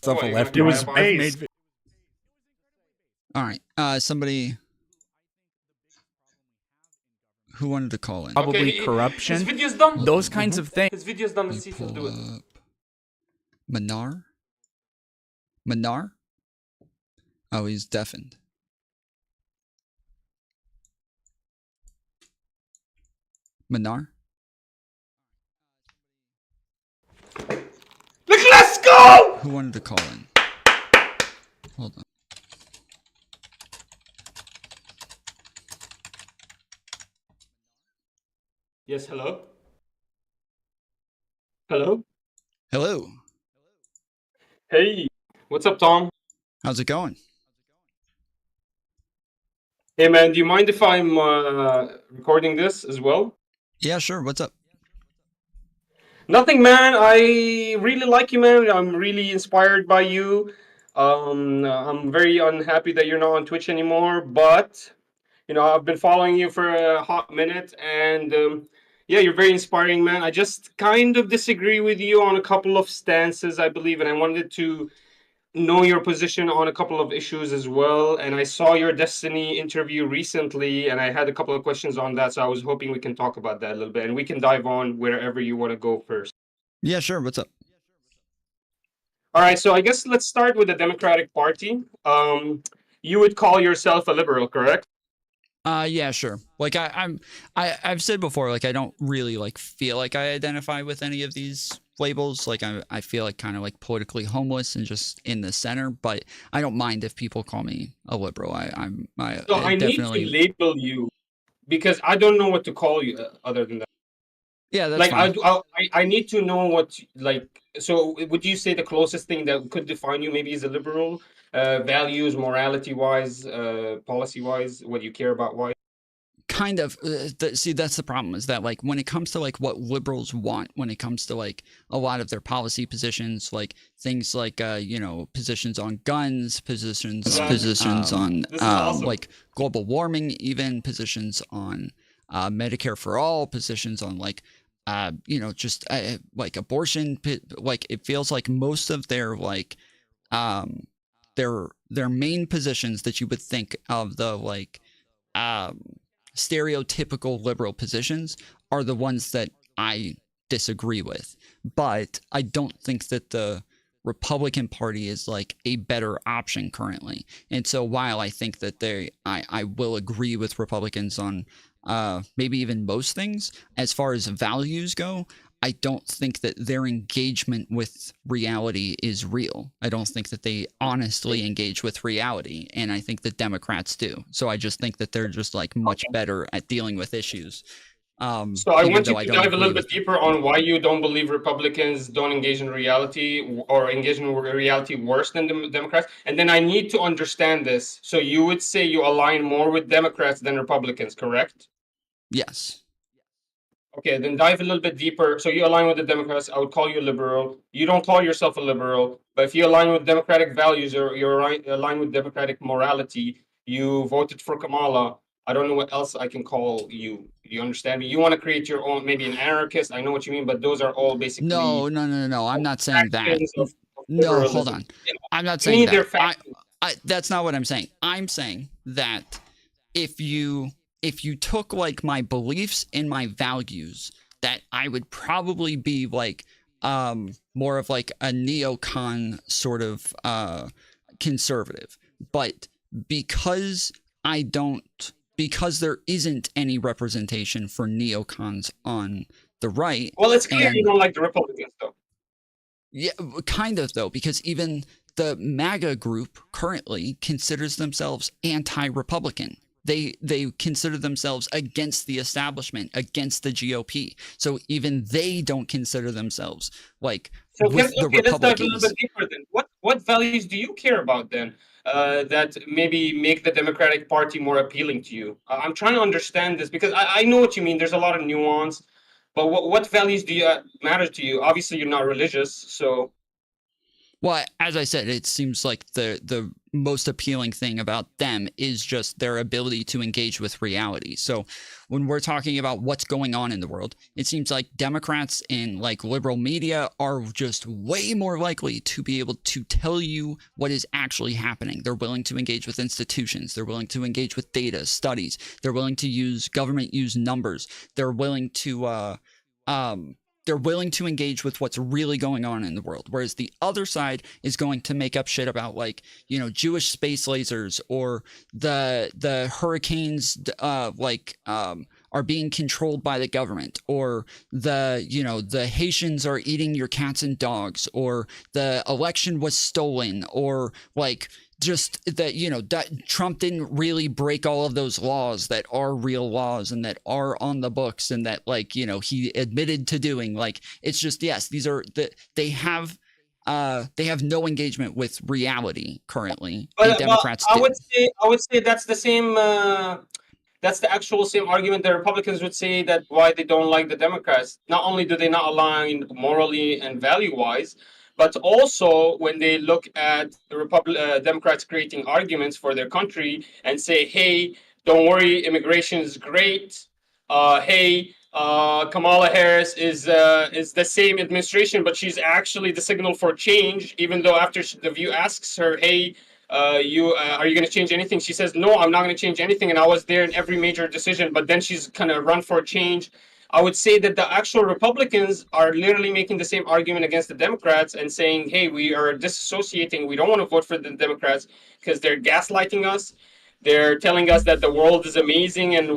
Myself a lefty. It was I've based. made All right. Somebody who wanted to call in. probably His corruption. video's done. Those kinds of things. His video's done. Let Let's me see if he'll pull do it. up Manar. Manar? Oh, he's deafened. Manar? Look, let's go! Who wanted to call in? Hold on. Yes, hello? Hello? Hello. Hey. What's up, Tom? How's it going? Hey, man, do you mind if I'm recording this as well? Yeah, sure. What's up? Nothing, man. I really like you, man. I'm really inspired by you. I'm very unhappy that you're not on Twitch anymore, but I've been following you for a hot minute, and yeah, you're very inspiring, man. I just kind of disagree with you on a couple of stances, I believe, and I wanted to know your position on a couple of issues as well. And I saw your Destiny interview recently, and I had a couple of questions on that, so I was hoping we can talk about that a little bit, and we can dive on wherever you want to go first. Yeah, sure. What's up? All right, so I guess let's start with the Democratic Party. You would call yourself a liberal, correct? Yeah, sure. Like I've said before, like I don't really like feel like I identify with any of these labels. Like I feel like kind of like politically homeless and just in the center, but I don't mind if people call me a liberal. So I need to label you because I don't know what to call you other than that. Yeah, that's Like fine. I need to know what like. So would you say the closest thing that could define you maybe is a liberal, values, morality wise, policy wise, what you care about why? Kind of see, that's the problem, is that like when it comes to like what liberals want, when it comes to like a lot of their policy positions, like things like positions on guns, positions on awesome. like global warming, even positions on Medicare for all, positions on like just like abortion, like it feels like most of their like their main positions that you would think of, the like stereotypical liberal positions, are the ones that I disagree with. But I don't think that the Republican Party is like a better option currently. And so while I think that I will agree with Republicans on maybe even most things, as far as values go, I don't think that their engagement with reality is real. I don't think that they honestly engage with reality, and I think that Democrats do. So I just think that they're just like much better at dealing with issues. So I want you to dive a little bit deeper on why you don't believe Republicans don't engage in reality or engage in reality worse than the Democrats. And then I need to understand this. So you would say you align more with Democrats than Republicans, correct? Yes. Okay, then dive a little bit deeper. So you align with the Democrats. I would call you a liberal. You don't call yourself a liberal, but if you align with democratic values or you're aligned with democratic morality, you voted for Kamala. I don't know what else I can call you. You understand me? You want to create your own, maybe an anarchist. I know what you mean, but those are all basically No. I'm not saying that. of No, hold liberalism. on. You know, I'm not to saying me, that. they're factions. That's not what I'm saying. I'm saying that if you took like my beliefs and my values, that I would probably be like more of like a neocon sort of conservative. But because there isn't any representation for neocons on the right. Well, it's clear you don't like the Republicans, though. Yeah, kind of, though, because even the MAGA group currently considers themselves anti-Republican. They consider themselves against the establishment, against the GOP. So even they don't consider themselves like with the Republicans. Let's dive a little bit deeper then. What values do you care about then that maybe make the Democratic Party more appealing to you? I'm trying to understand this because I know what you mean. There's a lot of nuance, but what values do you matter to you? Obviously, you're not religious, so. Well, as I said, it seems like the most appealing thing about them is just their ability to engage with reality. So when we're talking about what's going on in the world, it seems like Democrats in like liberal media are just way more likely to be able to tell you what is actually happening. They're willing to engage with institutions. They're willing to engage with data, studies. They're willing to use use numbers. They're willing to engage with what's really going on in the world. Whereas the other side is going to make up shit about like, you know, Jewish space lasers or the hurricanes are being controlled by the government, or the Haitians are eating your cats and dogs, or the election was stolen, or like just that, that Trump didn't really break all of those laws that are real laws and that are on the books and that he admitted to doing. Like, it's just, yes, these are they have no engagement with reality currently. But Democrats I would say that's the same. That's the actual same argument the Republicans would say that why they don't like the Democrats. Not only do they not align morally and value-wise, but also when they look at the Democrats creating arguments for their country and say, hey, don't worry, immigration is great. Hey, Kamala Harris is the same administration, but she's actually the signal for change, even though after The View asks her, hey, are you going to change anything? She says, no, I'm not going to change anything. And I was there in every major decision, but then she's kind of run for change. I would say that the actual Republicans are literally making the same argument against the Democrats and saying, hey, we are disassociating. We don't want to vote for the Democrats because they're gaslighting us. They're telling us that the world is amazing, and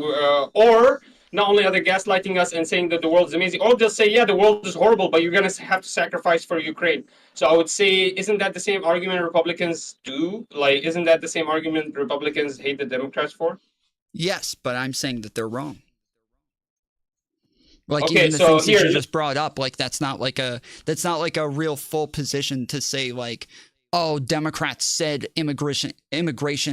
or not only are they gaslighting us and saying that the world is amazing, or they'll say, yeah, the world is horrible, but you're going to have to sacrifice for Ukraine. So I would say, isn't that the same argument Republicans do? Like, isn't that the same argument Republicans hate the Democrats for? Yes, but I'm saying that they're wrong. Like, okay, even the things that you just brought up, like that's not like a real full position to say like, oh, Democrats said immigration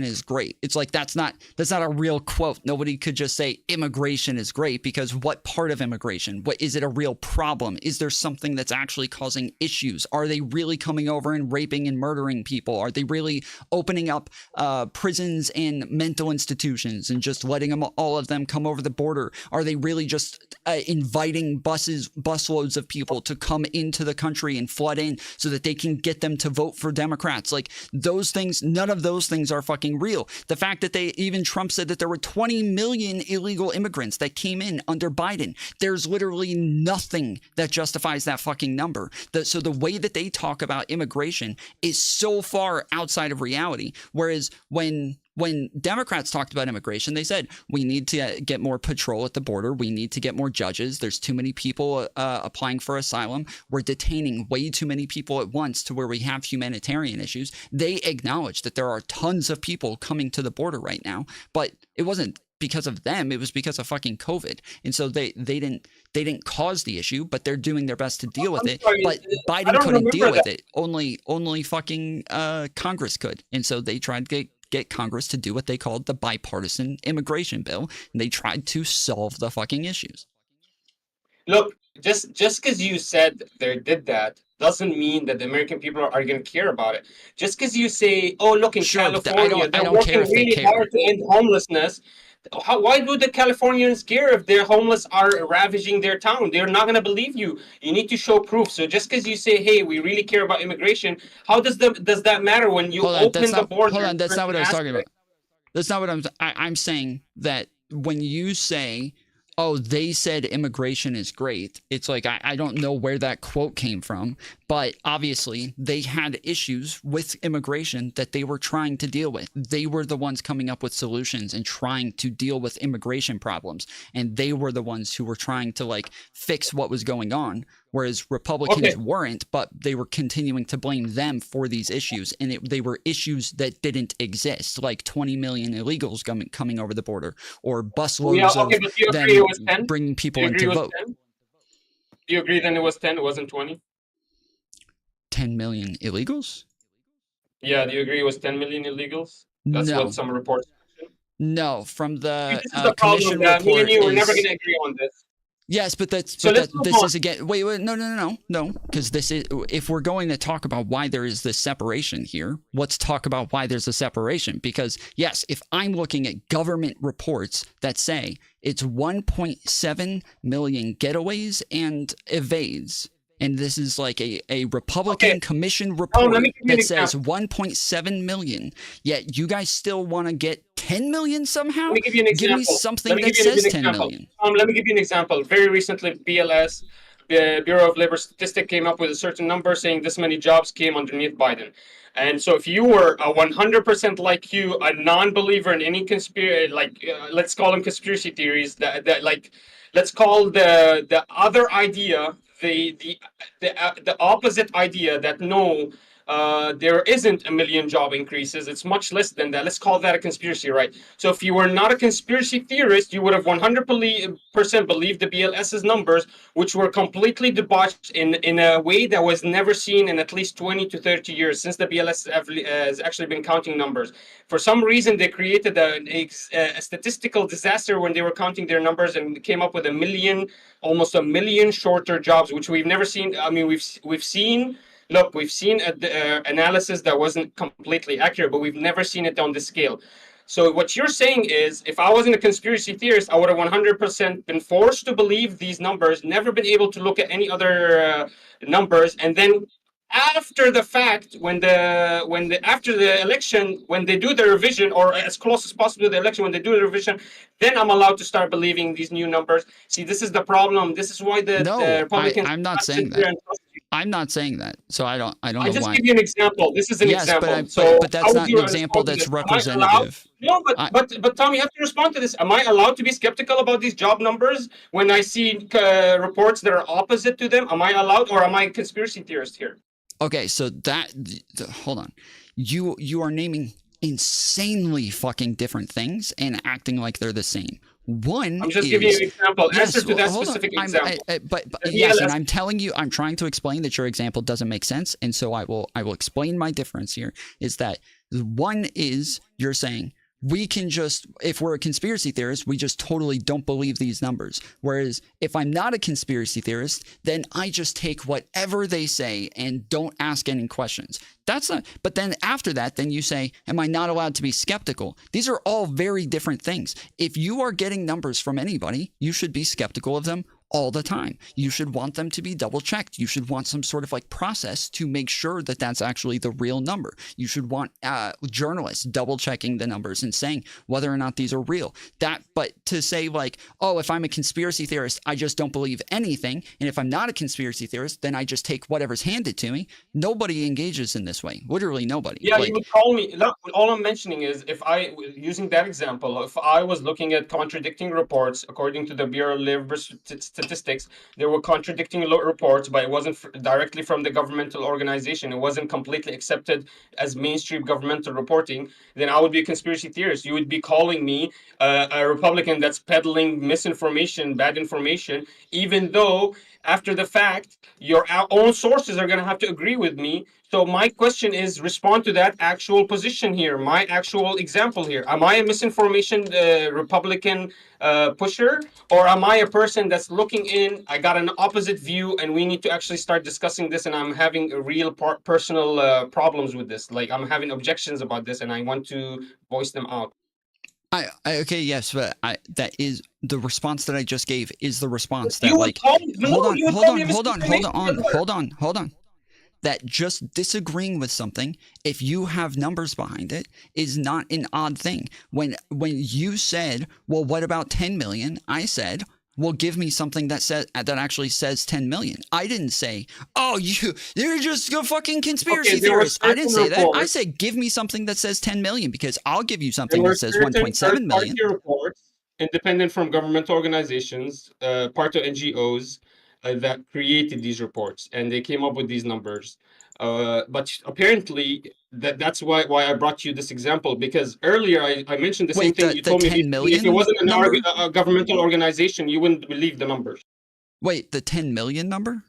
is great. It's like that's not a real quote. Nobody could just say immigration is great, because what part of immigration? What is it a real problem? Is there something that's actually causing issues? Are they really coming over and raping and murdering people? Are they really opening up prisons and mental institutions and just letting all of them come over the border? Are they really just inviting busloads of people to come into the country and flood in so that they can get them to vote for Democrats? Like, those things, none of those things are fucking real. The fact that even Trump said that there were 20 million illegal immigrants that came in under Biden, there's literally nothing that justifies that fucking number. So the way that they talk about immigration is so far outside of reality. Whereas when Democrats talked about immigration, they said, we need to get more patrol at the border. We need to get more judges. There's too many people applying for asylum. We're detaining way too many people at once to where we have humanitarian issues. They acknowledge that there are tons of people coming to the border right now, but it wasn't because of them. It was because of fucking COVID. And so they didn't cause the issue, but they're doing their best to deal with it. But Biden couldn't deal with it. Only fucking Congress could. And so they tried to get Congress to do what they called the bipartisan immigration bill, and they tried to solve the fucking issues. Look, just because you said they did that doesn't mean that the American people are going to care about it. Just because you say, oh, look, in California, they're working really hard to end homelessness. Why do the Californians care if their homeless are ravaging their town? They're not going to believe you. You need to show proof. So just because you say, hey, we really care about immigration, how does that matter when you open the border? Hold on, that's not what I was talking about. That's not what I'm saying. That when you say, oh, they said immigration is great, it's like, I don't know where that quote came from, but obviously they had issues with immigration that they were trying to deal with. They were the ones coming up with solutions and trying to deal with immigration problems, and they were the ones who were trying to like fix what was going on, whereas Republicans weren't, but they were continuing to blame them for these issues, and they were issues that didn't exist, like 20 million illegals coming over the border, or busloads of them bringing people in to vote. 10? Do you agree then it was 10, it wasn't 20? 10 million illegals? Yeah, do you agree it was 10 million illegals? That's what some reports mentioned. No, from the this is the problem commission that report. Me and you, we're never going to agree on this. Yes, but that's So but let's that move this on. is again. Wait, no, because this is if we're going to talk about why there is this separation here. Let's talk about why there's a separation. Because yes, if I'm looking at government reports that say it's 1.7 million getaways and evades, and this is like a Okay, Republican Commission let me report give you an that says example. 1.7 million, yet you guys still want to get 10 million Let somehow? me give you an Give me example. Let something me give that you says an 10 example. million. Let me give you an example. Very recently, BLS, the Bureau of Labor Statistics, came up with a certain number saying this many jobs came underneath Biden. And so, if you were a 100% like you, a non-believer in any conspiracy, like let's call them conspiracy theories, that like let's call the other idea the opposite idea that no, there isn't a million job increases. It's much less than that. Let's call that a conspiracy, right? So if you were not a conspiracy theorist, you would have 100% believed the BLS's numbers, which were completely debauched in a way that was never seen in at least 20 to 30 years since the BLS has actually been counting numbers. For some reason, they created a statistical disaster when they were counting their numbers and came up with almost a million shorter jobs, which we've never seen. I mean, we've seen. Look, we've seen analysis that wasn't completely accurate, but we've never seen it on this scale. So what you're saying is, if I wasn't a conspiracy theorist, I would have 100% been forced to believe these numbers, never been able to look at any other numbers, and then after the fact, when the after the election, when they do the revision, or as close as possible to the election, when they do the revision, then I'm allowed to start believing these new numbers. See, this is the problem. This is why the No, Republicans I'm not can't sit saying here that. and trust you. I'm not saying that. So I don't I know just why. give you an example. This is an Yes, but example. So but how that's would not you an example respond to that's this? Am I allowed? representative. No, I but Tom, you have to respond to this. Am I allowed to be skeptical about these job numbers when I see reports that are opposite to them? Am I allowed, or am I a conspiracy theorist here? okay, so hold on. You are naming insanely fucking different things and acting like they're the same. One I'm just giving you is an example. Answer yes, to well, that hold on. specific example. But The yes, and BLS. I'm telling you, I'm trying to explain that your example doesn't make sense, and so I will explain my difference here. Is that one is you're saying we can just, if we're a conspiracy theorist, we just totally don't believe these numbers. Whereas if I'm not a conspiracy theorist, then I just take whatever they say and don't ask any questions. That's not, but then after that, then you say, am I not allowed to be skeptical? These are all very different things. If you are getting numbers from anybody, you should be skeptical of them all the time. You should want them to be double checked. You should want some sort of like process to make sure that that's actually the real number. You should want journalists double checking the numbers and saying whether or not these are real. But to say like, oh, if I'm a conspiracy theorist, I just don't believe anything. And if I'm not a conspiracy theorist, then I just take whatever's handed to me. Nobody engages in this way. Literally nobody. Yeah, you Like, would call me. Look, all I'm mentioning is if using that example, if I was looking at contradicting reports according to the Bureau of Labor Statistics, there were contradicting reports, but it wasn't directly from the governmental organization. It wasn't completely accepted as mainstream governmental reporting. Then I would be a conspiracy theorist. You would be calling me a Republican that's peddling misinformation, bad information, even though after the fact, your own sources are going to have to agree with me. So my question is, respond to that actual position here, my actual example here. Am I a misinformation Republican pusher, or am I a person that's looking in? I got an opposite view, and we need to actually start discussing this. And I'm having a real personal problems with this. Like I'm having objections about this, and I want to voice them out. okay, yes, but that is the response that I just gave is the response You that would like, call me, no, you would call me a misinformation. hold on. That just disagreeing with something, if you have numbers behind it, is not an odd thing. When you said, well, what about 10 million? I said, well, give me something that actually says 10 million. I didn't say, oh, you're just a fucking conspiracy Okay, there were theorist. I didn't certain say that. I reports. said, give me something that says 10 million because I'll give you There something were that says certain 1.7 third-party million. reports, independent from government organizations, part of NGOs, that created these reports, and they came up with these numbers. But apparently, that's why I brought you this example, because earlier I mentioned the same Wait, thing. You the told me 10 basically if it million wasn't number? a governmental organization, you wouldn't believe the numbers. Wait, the 10 million number?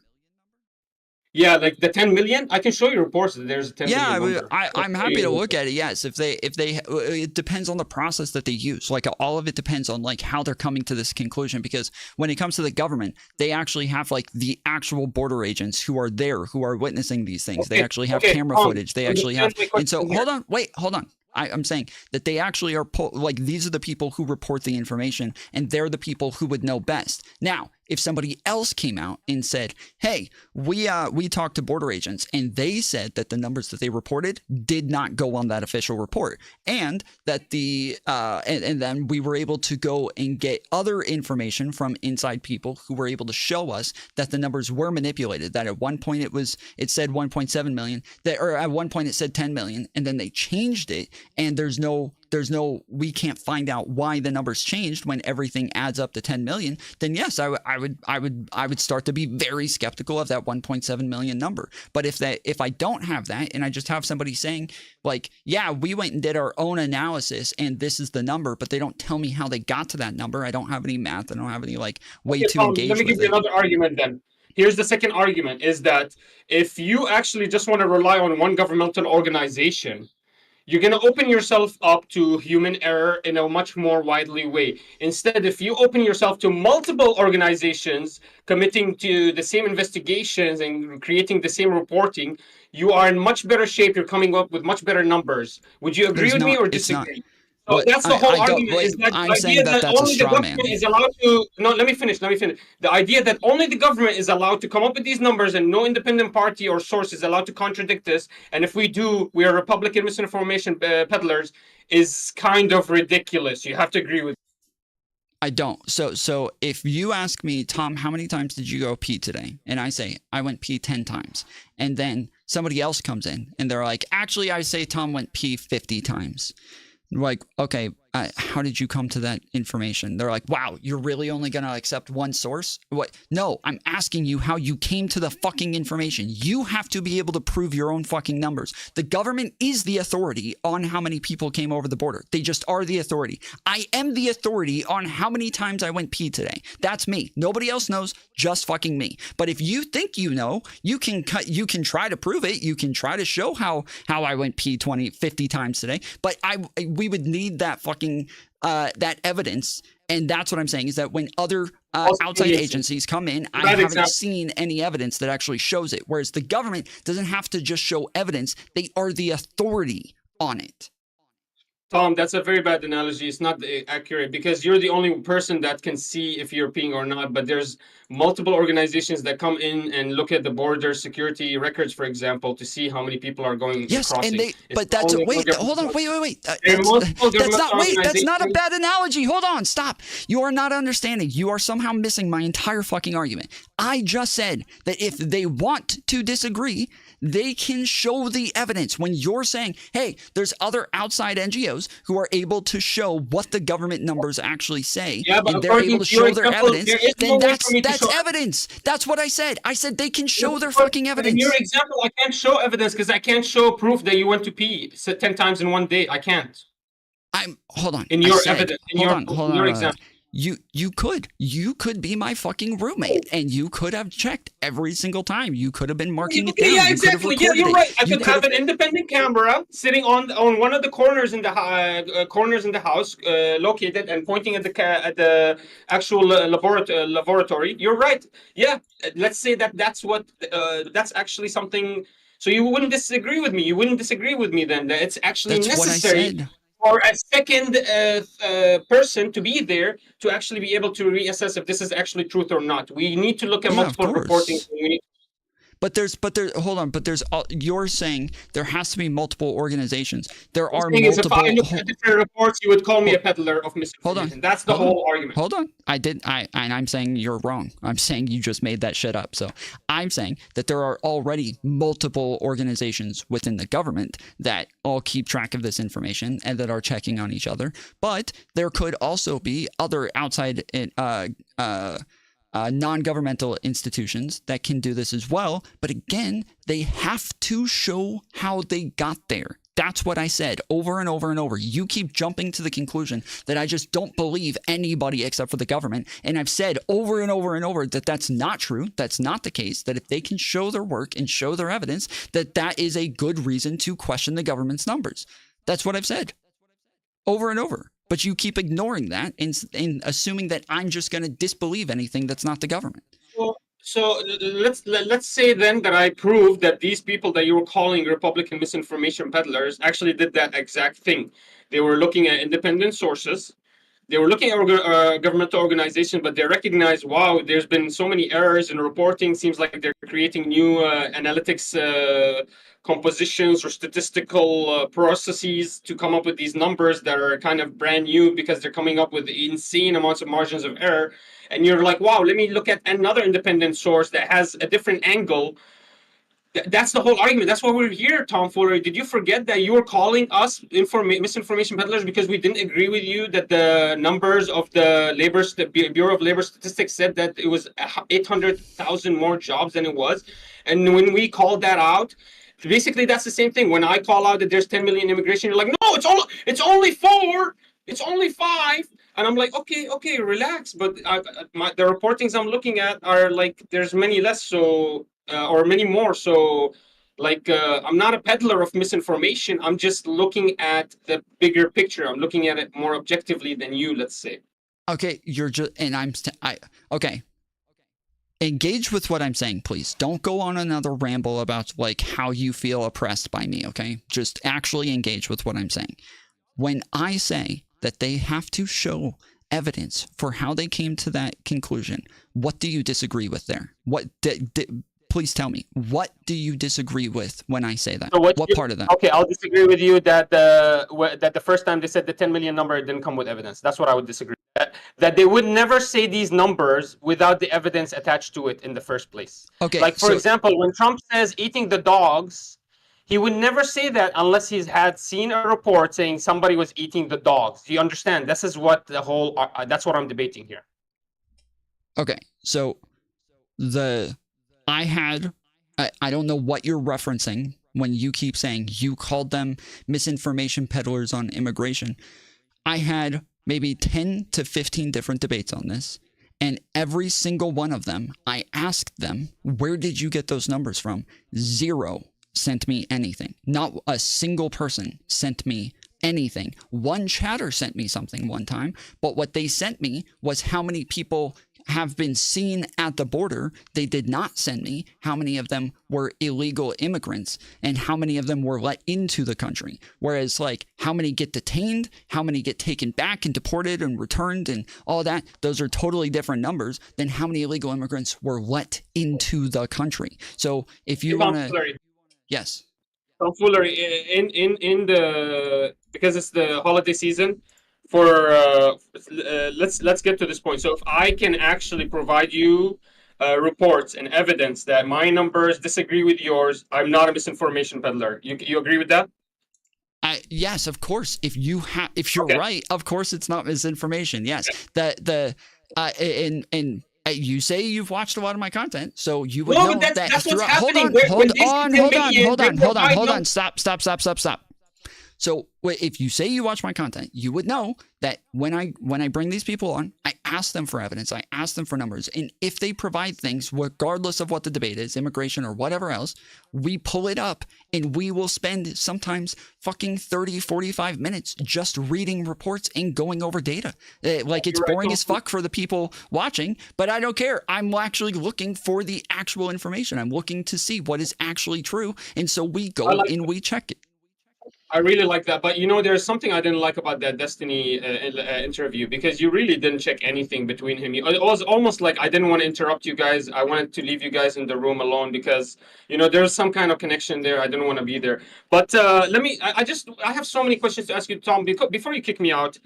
Yeah, like the 10 million. I can show you reports that there's a 10 Yeah, million number. I'm happy to look at it. Yes, if they it depends on the process that they use. Like all of it depends on like how they're coming to this conclusion. Because when it comes to the government, they actually have like the actual border agents who are there, who are witnessing these things. They actually have camera footage. They actually have. And so hold on. I'm saying that they actually are like these are the people who report the information, and they're the people who would know best. Now, if somebody else came out and said, "Hey, we talked to border agents, and they said that the numbers that they reported did not go on that official report, and that and then we were able to go and get other information from inside people who were able to show us that the numbers were manipulated. That at one point it said 1.7 million, or at one point it said 10 million, and then they changed it, and we can't find out why the numbers changed when everything adds up to 10 million, then yes, I would start to be very skeptical of that 1.7 million number. But if I don't have that, and I just have somebody saying like, yeah, we went and did our own analysis and this is the number, but they don't tell me how they got to that number. I don't have any math. I don't have any like way to engage with it. Let me give you another argument then. Here's the second argument, is that if you actually just want to rely on one governmental organization, you're going to open yourself up to human error in a much more widely way. Instead, if you open yourself to multiple organizations committing to the same investigations and creating the same reporting, you are in much better shape. You're coming up with much better numbers. Would you agree with me or disagree? So that's the whole argument, is that the idea that only the government is allowed to... No, let me finish. The idea that only the government is allowed to come up with these numbers and no independent party or source is allowed to contradict this, and if we do, we are Republican misinformation peddlers, is kind of ridiculous. You have to agree with... I don't. So if you ask me, Tom, how many times did you go pee today? And I say, I went pee 10 times. And then somebody else comes in and they're like, actually, I say Tom went pee 50 times. Like, okay, how did you come to that information? They're like, wow, you're really only going to accept one source? What? No, I'm asking you how you came to the fucking information. You have to be able to prove your own fucking numbers. The government is the authority on how many people came over the border. They just are the authority. I am the authority on how many times I went pee today. That's me. Nobody else knows, just fucking me. But if you think you know, you can try to prove it. You can try to show how I went pee 50 times today. But we would need that fucking that evidence, and that's what I'm saying, is that when other outside agencies come in, I haven't seen any evidence that actually shows it. Whereas the government doesn't have to just show evidence; they are the authority on it. Tom, that's a very bad analogy. It's not accurate, because you're the only person that can see if you're peeing or not. But there's multiple organizations that come in and look at the border security records, for example, to see how many people are going crossing. But that's hold on, wait. That's not a bad analogy. Hold on, stop. You are not understanding. You are somehow missing my entire fucking argument. I just said that if they want to disagree, they can show the evidence. When you're saying, hey, there's other outside NGOs who are able to show what the government numbers actually say, and they're able to show their evidence, then that's evidence. That's what I said. I said they can show their fucking evidence. In your example, I can't show evidence because I can't show proof that you went to pee 10 times in one day. I can't. Hold on. In your evidence, in your example. You could be my fucking roommate, and you could have checked every single time. You could have been marking it down. Yeah, exactly. Yeah, you're right. I could have an independent camera sitting on one of the corners in the house, located and pointing at the actual laboratory. You're right. Yeah, let's say that's actually something. So you wouldn't disagree with me. You wouldn't disagree with me then that it's actually necessary for a second person to be there to actually be able to reassess if this is actually truth or not. We need to look at multiple reporting. But hold on. But you're saying there has to be multiple organizations. There are multiple. If I look at different reports, you would call me a peddler of misinformation. Hold on. That's the whole argument. Hold on. I'm saying you're wrong. I'm saying you just made that shit up. So I'm saying that there are already multiple organizations within the government that all keep track of this information and that are checking on each other. But there could also be other outside non-governmental institutions that can do this as well. But again, they have to show how they got there. That's what I said over and over and over. You keep jumping to the conclusion that I just don't believe anybody except for the government. And I've said over and over and over that that's not true. That's not the case. That if they can show their work and show their evidence, that is a good reason to question the government's numbers. That's what I've said over and over. But you keep ignoring that and assuming that I'm just going to disbelieve anything that's not the government. So let's say then that I proved that these people that you were calling Republican misinformation peddlers actually did that exact thing. They were looking at independent sources. They were looking at governmental organizations, but they recognized, wow, there's been so many errors in reporting. Seems like they're creating new analytics compositions or statistical processes to come up with these numbers that are kind of brand new because they're coming up with insane amounts of margins of error. And you're like, wow, let me look at another independent source that has a different angle. That's the whole argument. That's why we're here, Tom Fuller. Did you forget that you were calling us misinformation peddlers because we didn't agree with you that the numbers of the Bureau of Labor Statistics said that it was 800,000 more jobs than it was? And when we called that out, basically that's the same thing. When I call out that there's 10 million immigration, you're like, no, it's only 4. It's only 5. And I'm like, okay, relax. But the reportings I'm looking at are like, there's many less, so or many more. So, like, I'm not a peddler of misinformation. I'm just looking at the bigger picture. I'm looking at it more objectively than you, let's say. Okay, you're just, and okay. Engage with what I'm saying, please. Don't go on another ramble about like how you feel oppressed by me, okay? Just actually engage with what I'm saying. When I say that they have to show evidence for how they came to that conclusion, what do you disagree with there? Please tell me, what do you disagree with when I say that? So what part of that? Okay, I'll disagree with you that the first time they said the 10 million number didn't come with evidence. That's what I would disagree. That they would never say these numbers without the evidence attached to it in the first place. Okay. Like, for example, when Trump says eating the dogs, he would never say that unless he's had seen a report saying somebody was eating the dogs. Do you understand? This is what the whole, that's what I'm debating here. Okay. So I don't know what you're referencing when you keep saying you called them misinformation peddlers on immigration. I had maybe 10 to 15 different debates on this. And every single one of them, I asked them, where did you get those numbers from? 0 sent me anything. Not a single person sent me anything. One chatter sent me something one time, but what they sent me was how many people have been seen at the border. They did not send me how many of them were illegal immigrants and how many of them were let into the country. Whereas like how many get detained, how many get taken back and deported and returned and all that, those are totally different numbers than how many illegal immigrants were let into the country. So if you want to... Yes. Tom Fuller, in the, because it's the holiday season, for let's get to this point. So if I can actually provide you reports and evidence that my numbers disagree with yours, I'm not a misinformation peddler. You agree with that? Yes, of course. If you're okay, right, of course it's not misinformation. Yes. Okay. You say you've watched a lot of my content, so you would know that. Hold on. Stop. So if you say you watch my content, you would know that when I bring these people on, I ask them for evidence, I ask them for numbers, and if they provide things, regardless of what the debate is, immigration or whatever else, we pull it up and we will spend sometimes fucking 30, 45 minutes just reading reports and going over data. Like it's boring as fuck for the people watching, but I don't care. I'm actually looking for the actual information. I'm looking to see what is actually true, and so we go and we check it. I really like that, but there's something I didn't like about that Destiny interview, because you really didn't check anything between him. It was almost like I didn't want to interrupt you guys. I wanted to leave you guys in the room alone because there's some kind of connection there. I didn't want to be there. But I have so many questions to ask you, Tom. Before you kick me out,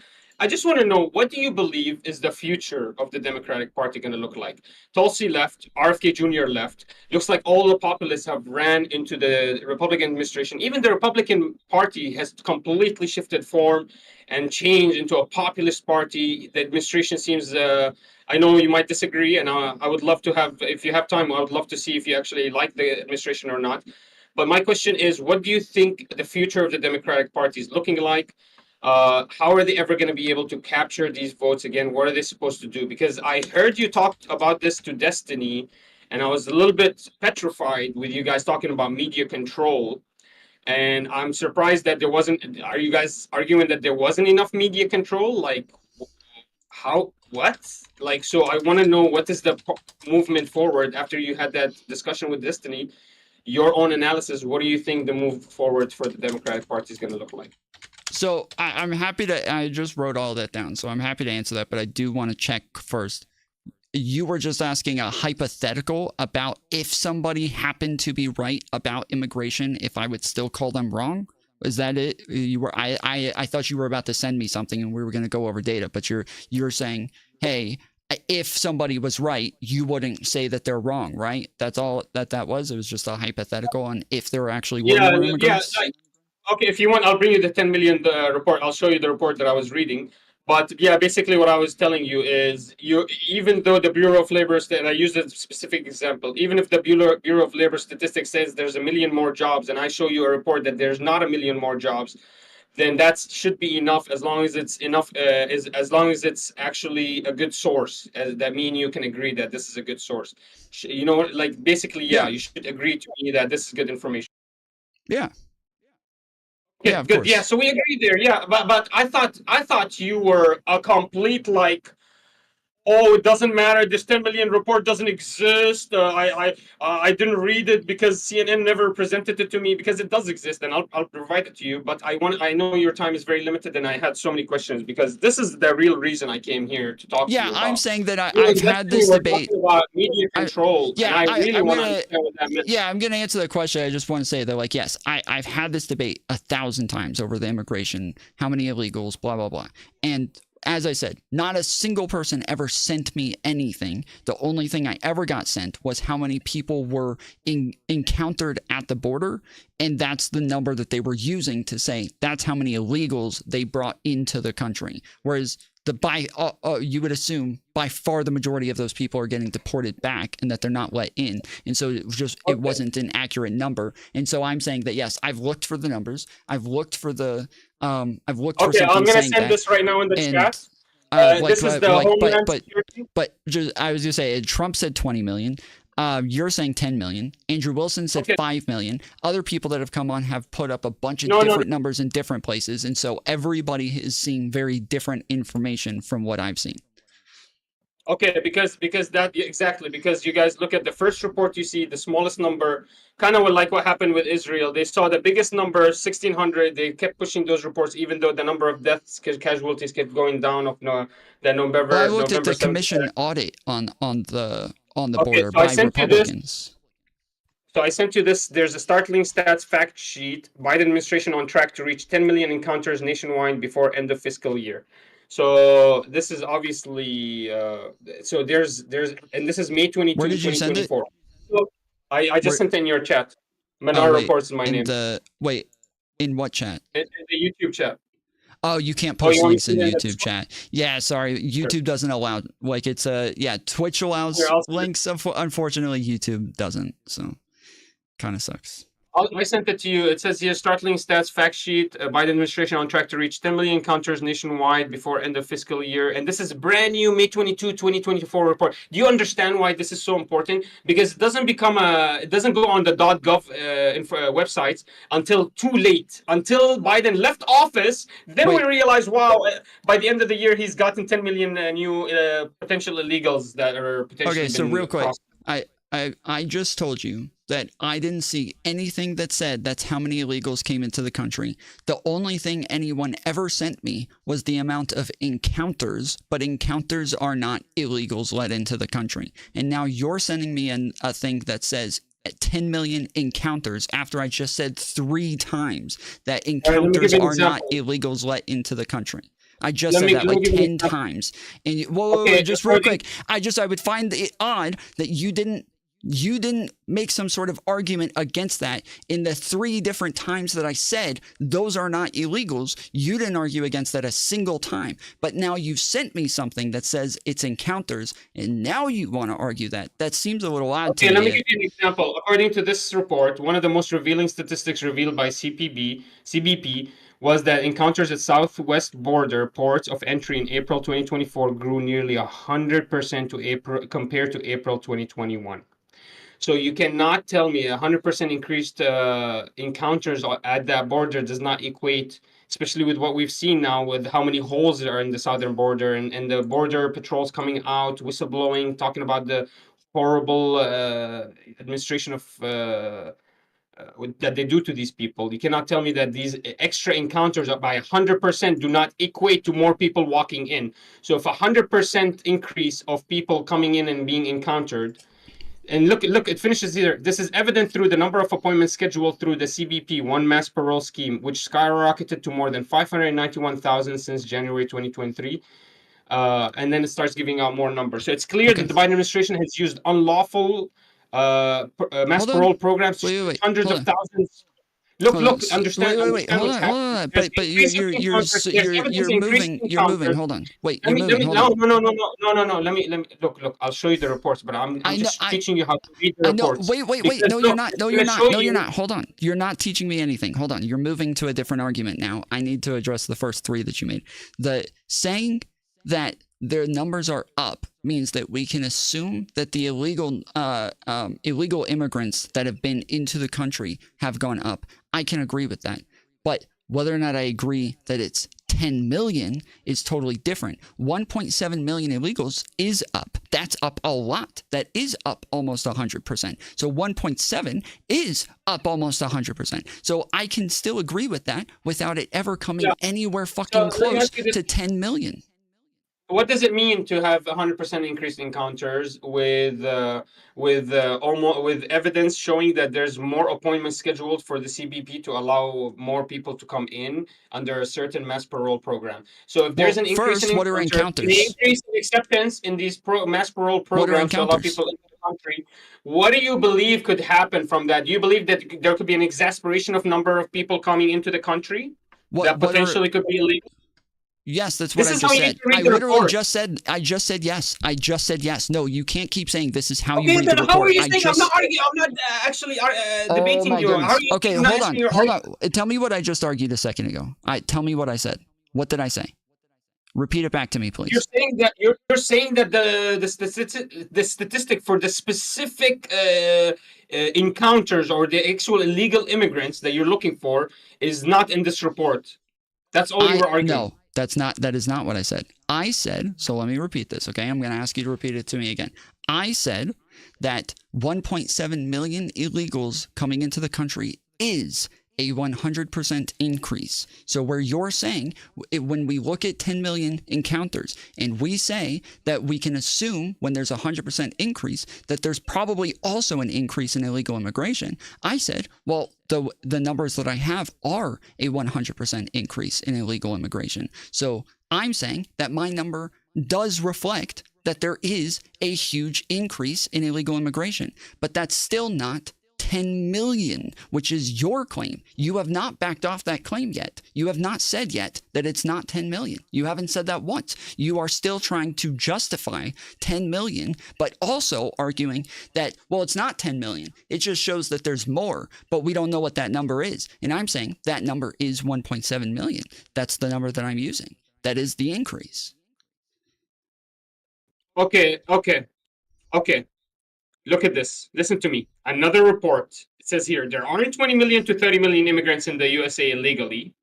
I just want to know, what do you believe is the future of the Democratic Party going to look like? Tulsi left, RFK Jr. left. Looks like all the populists have ran into the Republican administration. Even the Republican Party has completely shifted form and changed into a populist party. The administration seems, I know you might disagree, and I would love to have, if you have time, I would love to see if you actually like the administration or not. But my question is, what do you think the future of the Democratic Party is looking like? How are they ever going to be able to capture these votes again? What are they supposed to do? Because I heard you talked about this to Destiny, and I was a little bit petrified with you guys talking about media control. And I'm surprised that there wasn't. Are you guys arguing that there wasn't enough media control? Like, how? What? Like, so I want to know what is the movement forward after you had that discussion with Destiny. Your own analysis. What do you think the move forward for the Democratic Party is going to look like? So I'm happy to. I just wrote all that down, so I'm happy to answer that. But I do want to check first. You were just asking a hypothetical about if somebody happened to be right about immigration, if I would still call them wrong. Is that it? You were. I thought you were about to send me something, and we were going to go over data. But you're saying, hey, if somebody was right, you wouldn't say that they're wrong, right? That's all that was. It was just a hypothetical on if there actually were more immigrants. Yeah. Okay, if you want, I'll bring you the 10 million report. I'll show you the report that I was reading. But yeah, basically what I was telling you is, even though the Bureau of Labor, and I used a specific example, even if the Bureau of Labor Statistics says there's a million more jobs, and I show you a report that there's not a million more jobs, then that should be enough, as long as it's enough, as long as it's actually a good source. That mean you can agree that this is a good source. You know, like basically, yeah, you should agree to me that this is good information. Yeah. Okay, yeah, good. Course. Yeah, so we agreed there. Yeah, but I thought you were a complete like, oh, it doesn't matter. This 10 million report doesn't exist. I didn't read it because CNN never presented it to me, because it does exist, and I'll provide it to you. But I know your time is very limited, and I had so many questions, because this is the real reason I came here to talk to you about. Yeah, I'm saying that I've had this debate about media control. I really want to understand what that meant. Yeah, I'm going to answer the question. I just want to say that, like, yes, I've had this debate 1,000 times over the immigration, how many illegals, blah, blah, blah. And as I said, not a single person ever sent me anything. The only thing I ever got sent was how many people were encountered at the border. And that's the number that they were using to say that's how many illegals they brought into the country. Whereas you would assume by far the majority of those people are getting deported back, and that they're not let in. And so it wasn't an accurate number. And so I'm saying that, yes, I've looked for the numbers. I've looked for the I've looked for something. I'm going to send this right now in the chat. This is the Homeland Security. But I was going to say, Trump said 20 million. You're saying 10 million. Andrew Wilson said 5 million. Other people that have come on have put up a bunch of different numbers in different places. And so everybody is seeing very different information from what I've seen. Okay, because that exactly, because you guys look at the first report, you see the smallest number, kind of like what happened with Israel. They saw the biggest number, 1,600. They kept pushing those reports, even though the number of deaths, casualties kept going down of the November. Well, I looked at the commission audit on the border by Republicans. So I sent you this. There's a startling stats fact sheet. Biden administration on track to reach 10 million encounters nationwide before end of fiscal year. So this is obviously so there's and this is May 22, Where did you 2024. Send it? So I just sent it in your chat. Manar Reports is my name. In what chat? In the YouTube chat. Oh, you can't post links in YouTube chat. Yeah, sorry. YouTube doesn't allow, like, it's Twitch allows links. Unfortunately, YouTube doesn't. So kind of sucks. I sent it to you. It says here, startling stats fact sheet. Biden administration on track to reach 10 million encounters nationwide before end of fiscal year. And this is brand new May 22, 2024 report. Do you understand why this is so important? Because it doesn't go on the .gov websites until too late, until Biden left office. Then we realize, wow, by the end of the year, he's gotten 10 million new potential illegals that are potentially. Okay, so real quick, I just told you that I didn't see anything that said that's how many illegals came into the country. The only thing anyone ever sent me was the amount of encounters, but encounters are not illegals let into the country. And now you're sending me a thing that says 10 million encounters after I just said 3 times that encounters are not illegals let into the country. I just said that like 10 times. And just real quick, I would find it odd that you didn't You didn't make some sort of argument against that in the 3 different times that I said those are not illegals. You didn't argue against that a single time. But now you've sent me something that says it's encounters, and now you want to argue that. That seems a little odd to me. Let me give you an example. According to this report, one of the most revealing statistics revealed by CBP was that encounters at southwest border ports of entry in April 2024 grew nearly 100% to April compared to April 2021. So you cannot tell me 100% increased encounters at that border does not equate, especially with what we've seen now with how many holes there are in the southern border and the border patrols coming out, whistleblowing, talking about the horrible administration of that they do to these people. You cannot tell me that these extra encounters by 100% do not equate to more people walking in. So if 100% increase of people coming in and being encountered, and look, it finishes here. This is evident through the number of appointments scheduled through the CBP One Mass Parole Scheme, which skyrocketed to more than 591,000 since January 2023. And then it starts giving out more numbers. So it's clear that the Biden administration has used unlawful mass parole programs to hundreds of thousands. Look, understand. Wait, hold on. But you're moving. Hold on. Wait, you're moving. No. Let me look. I'll show you the reports, but I'm just teaching you how to read the reports. Wait. No, you're not. No, you're not. Hold on. You're not teaching me anything. Hold on. You're moving to a different argument now. I need to address the first 3 that you made. The saying that their numbers are up means that we can assume that the illegal immigrants that have been into the country have gone up. I can agree with that. But whether or not I agree that it's 10 million is totally different. 1.7 million illegals is up. That's up a lot. That is up almost 100%. So 1.7 is up almost 100%. So I can still agree with that without it ever coming anywhere fucking close to 10 million. What does it mean to have 100% increased encounters with evidence showing that there's more appointments scheduled for the CBP to allow more people to come in under a certain mass parole program? So if there's an increase in encounters, an increase in acceptance in these mass parole programs to allow people into the country, what do you believe could happen from that? Do you believe that there could be an exasperation of number of people coming into the country that potentially could be illegal? Yes, that's what I just said. I literally just said yes. I just said yes. No, you can't keep saying this is how you read the report. How are you saying? I'm not arguing. I'm not actually debating you. Okay, hold on. Tell me what I just argued a second ago. Tell me what I said. What did I say? Repeat it back to me, please. You're saying that the statistic for the specific encounters or the actual illegal immigrants that you're looking for is not in this report. That's all you were arguing. No. That is not what I said. I said, so let me repeat this, okay? I'm going to ask you to repeat it to me again. I said that 1.7 million illegals coming into the country is a 100% increase. So where you're saying, when we look at 10 million encounters and we say that we can assume when there's a 100% increase that there's probably also an increase in illegal immigration, I said, well, the numbers that I have are a 100% increase in illegal immigration. So I'm saying that my number does reflect that there is a huge increase in illegal immigration, but that's still not 10 million, which is your claim. You have not backed off that claim yet. You have not said yet that it's not 10 million. You haven't said that once. You are still trying to justify 10 million, but also arguing that, well, it's not 10 million. It just shows that there's more, but we don't know what that number is. And I'm saying that number is 1.7 million. That's the number that I'm using. That is the increase. Okay. Look at this. Listen to me. Another report. It says here, there are 20 million to 30 million immigrants in the USA illegally.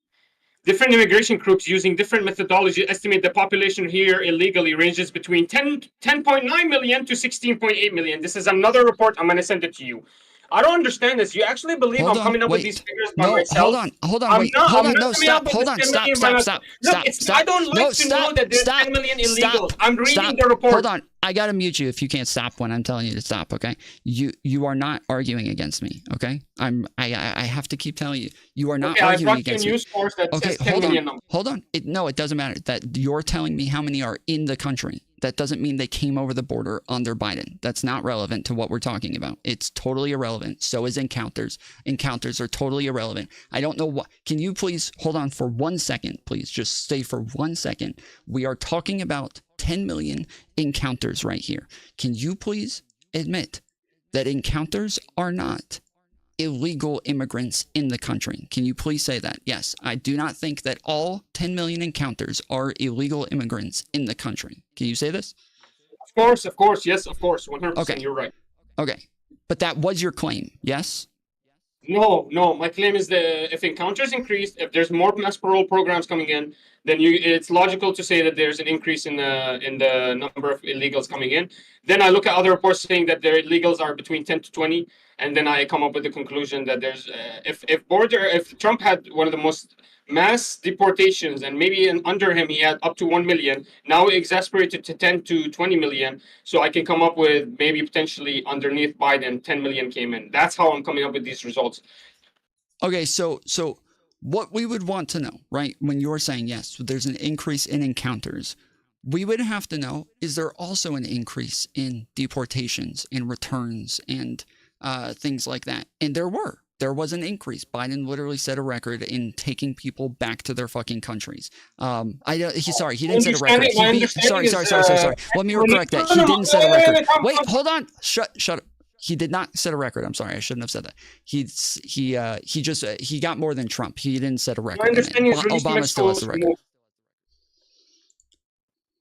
Different immigration groups using different methodology estimate the population here illegally ranges between 10.9 million to 16.8 million. This is another report. I'm going to send it to you. I don't understand this. You actually believe I'm coming up with these figures by myself? Hold on, stop. I don't like to know that there's 10 million illegals. I'm reading the report. Hold on. I gotta mute you if you can't stop when I'm telling you to stop. Okay, you are not arguing against me. Okay, I have to keep telling you, you are not Okay, I arguing brought you a against me. news source that Okay, says 10 million numbers. hold on. No, it doesn't matter. That you're telling me how many are in the country. That doesn't mean they came over the border under Biden. That's not relevant to what we're talking about. It's totally irrelevant. So is encounters. Encounters are totally irrelevant. I don't know what. Can you please hold on for 1 second, please? Just stay for 1 second. We are talking about 10 million encounters right here. Can you please admit that encounters are not illegal immigrants in the country? Can you please say that? Yes, I do not think that all 10 million encounters are illegal immigrants in the country. Can you say this? Of course, yes, of course, 100%. Okay. You're right. Okay, but that was your claim, yes? No, my claim is that if encounters increase, if there's more mass parole programs coming in, then it's logical to say that there's an increase in the number of illegals coming in. Then I look at other reports saying that their illegals are between 10 to 20, and then I come up with the conclusion that there's if Trump had one of the most mass deportations, and maybe under him he had up to 1 million, now exasperated to 10 to 20 million, so I can come up with maybe potentially underneath Biden 10 million came in. That's how I'm coming up with these results. Okay, so what we would want to know, right, when you're saying yes, there's an increase in encounters, we would have to know, is there also an increase in deportations and returns and things like that? And there was an increase. Biden literally set a record in taking people back to their fucking countries. He didn't set a record. Sorry. Let me correct that. He didn't set a record. Wait, hold on. Shut up. He did not set a record. I'm sorry, I shouldn't have said that. He got more than Trump. He didn't set a record. Obama still has the record.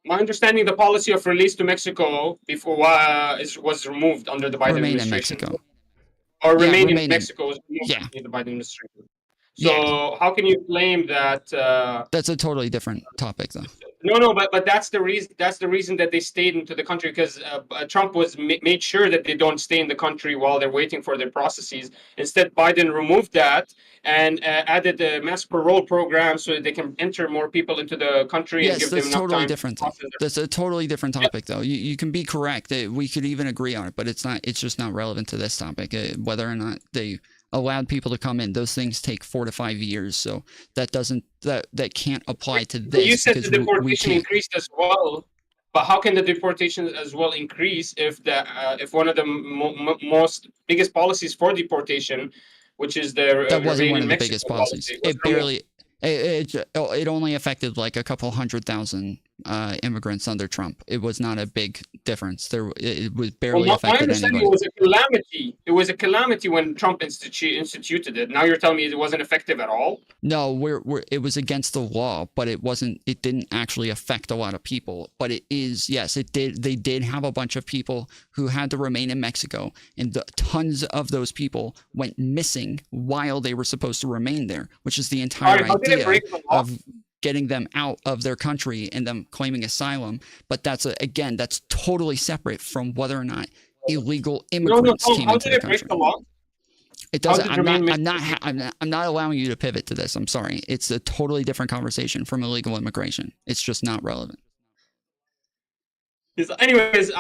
My understanding, the policy of release to Mexico before was removed under the Biden administration. In Mexico. Or remain in Mexico was removed under the Biden administration. So how can you claim that? That's a totally different topic, though. No, but that's the reason. That's the reason that they stayed into the country, because Trump was made sure that they don't stay in the country while they're waiting for their processes. Instead, Biden removed that and added the mass parole program so that they can enter more people into the country and give them enough totally time. Different. That's a totally different topic, though. You can be correct. We could even agree on it, but it's not. It's just not relevant to this topic. Whether or not they allowed people to come in, those things take 4 to 5 years, so that can't apply to this. You said the deportation increased as well, but how can the deportation as well increase if one of the most biggest policies for deportation, which is that wasn't one of the biggest policies, it only affected like a couple 100,000 immigrants under Trump. It was not a big difference. It was barely affected anybody. It was a calamity. It was a calamity when Trump instituted it. Now you're telling me it wasn't effective at all? No, it was against the law, but it wasn't. It didn't actually affect a lot of people. But it is, yes, it did. They did have a bunch of people who had to remain in Mexico, and tons of those people went missing while they were supposed to remain there, which is the entire idea of getting them out of their country and them claiming asylum. But that's totally separate from whether or not illegal immigrants came into the country. It doesn't. I'm not allowing you to pivot to this. I'm sorry. It's a totally different conversation from illegal immigration. It's just not relevant. Anyways,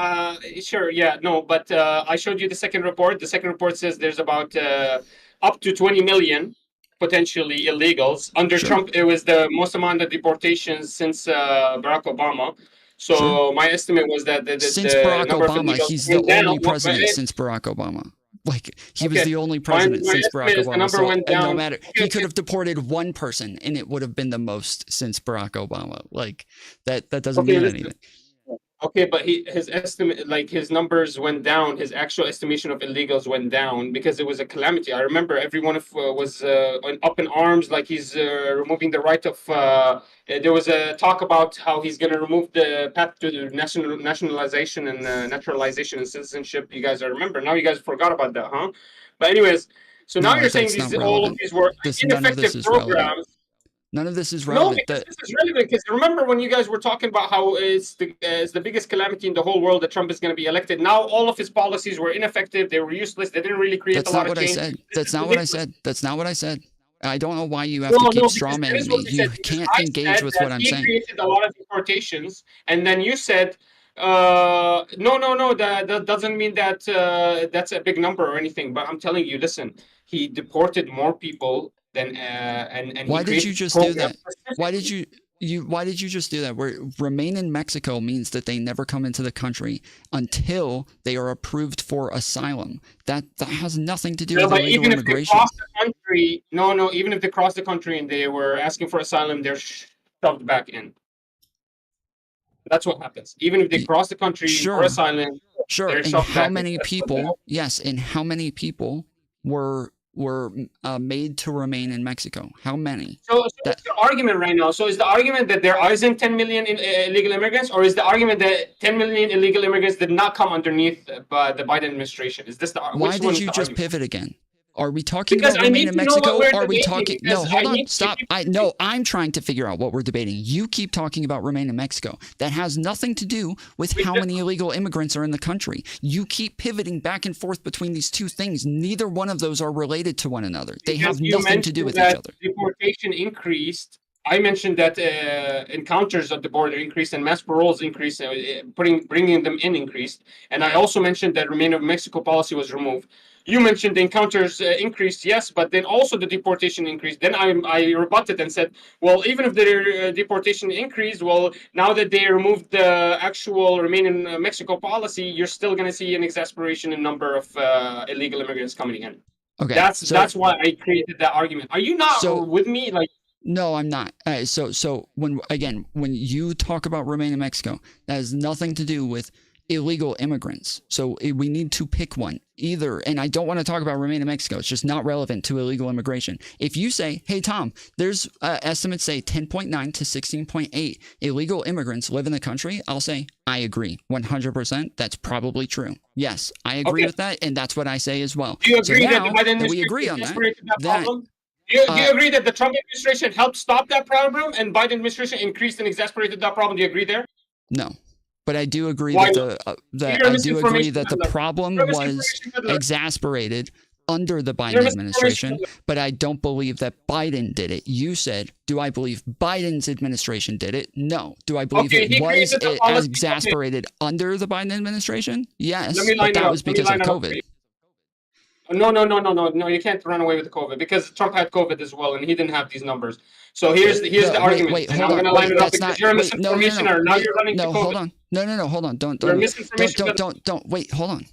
sure, yeah, no, but I showed you the second report. The second report says there's about up to 20 million potentially illegals. Under Trump, it was the most amount of deportations since Barack Obama. So my estimate was that since Barack Obama, he's the only president since Barack Obama. Like, he was the only president since Barack Obama. So, no matter, he could have deported one person, and it would have been the most since Barack Obama. Like, that doesn't mean anything. Okay, but his estimate, like his numbers went down. His actual estimation of illegals went down because it was a calamity. I remember everyone was up in arms, like he's removing the right of. There was a talk about how he's going to remove the path to nationalization and naturalization and citizenship. You guys remember? Now you guys forgot about that, huh? But anyways, so now you're saying all of these were ineffective programs. None of this is relevant. No, this is relevant because remember when you guys were talking about how it's the biggest calamity in the whole world that Trump is going to be elected. Now all of his policies were ineffective. They were useless. They didn't really create a lot of change. That's not what I said. That's not what I said. I don't know why you have to keep strawmanning me. You can't engage with what I'm saying. He created a lot of deportations, and then you said No. That doesn't mean that that's a big number or anything. But I'm telling you, listen, he deported more people than and he Why did you created just do programs that? Why did specifically. why did you just do that? Where remain in Mexico means that they never come into the country until they are approved for asylum. That has nothing to do No, with but illegal even if they immigration. cross the country, no, even if they cross the country and they were asking for asylum, they're shoved back in. That's what happens. Even if they cross the country for Sure, asylum, sure. they're And shoved how back in. many That's what people? Yes, and how many people were made to remain in Mexico? How many? So That what's the argument right now? So is the argument that there isn't 10 million illegal immigrants, or is the argument that 10 million illegal immigrants did not come underneath the Biden administration? Is this Why which one did is you the just argument? pivot again? Are we talking Because about I remain need in to know what Mexico? we're Are we debating. talking? No, Because hold I on. need to Stop. keep. No, I'm trying to figure out what we're debating. You keep talking about remain in Mexico. That has nothing to do with how many illegal immigrants are in the country. You keep pivoting back and forth between these two things. Neither one of those are related to one another. They Because have you nothing to do mentioned with each that other. deportation increased. I mentioned that encounters at the border increased and mass paroles increased, bringing them in increased. And I also mentioned that Remain of Mexico policy was removed. You mentioned the encounters increased, yes, but then also the deportation increased. Then I rebutted and said, well, even if the deportation increased, well, now that they removed the actual Remain in Mexico policy, you're still going to see an exasperation in number of illegal immigrants coming in. Okay. That's why I created that argument. Are you not So with me? Like, no, I'm not. So when you talk about remain in Mexico, that has nothing to do with illegal immigrants. So we need to pick one either. And I don't want to talk about remain in Mexico. It's just not relevant to illegal immigration. If you say, hey, Tom, there's estimates say 10.9 to 16.8 illegal immigrants live in the country, I'll say, I agree 100%. That's probably true. Yes, I agree okay, with that. And that's what I say as well. do you So agree that the now Biden that we administration agree on that, exacerbated that that problem? Do you uh, agree that the Trump administration helped stop that problem and Biden administration increased and exasperated that problem? Do you agree there? no, but I do agree Why that not? You're a misinformation the peddler. problem You're a was misinformation peddler. exasperated under the You're Biden a misinformation administration, peddler. but I don't believe that Biden did it. You said, do I believe Biden's administration did it? No. Do I believe Okay, it he was created the policy. Okay, exasperated under the Biden administration? let Yes, me but line it that up. was Let me because of line it up for COVID. you. No. You can't run away with the COVID because Trump had COVID as well, and he didn't have these numbers. So here's the argument, and Hold I'm on, gonna line wait, it up that's because not, you're a wait, misinformationer. Now wait, you're running to no, hold COVID. on, no, hold on, You're a misinformation. wait, hold on.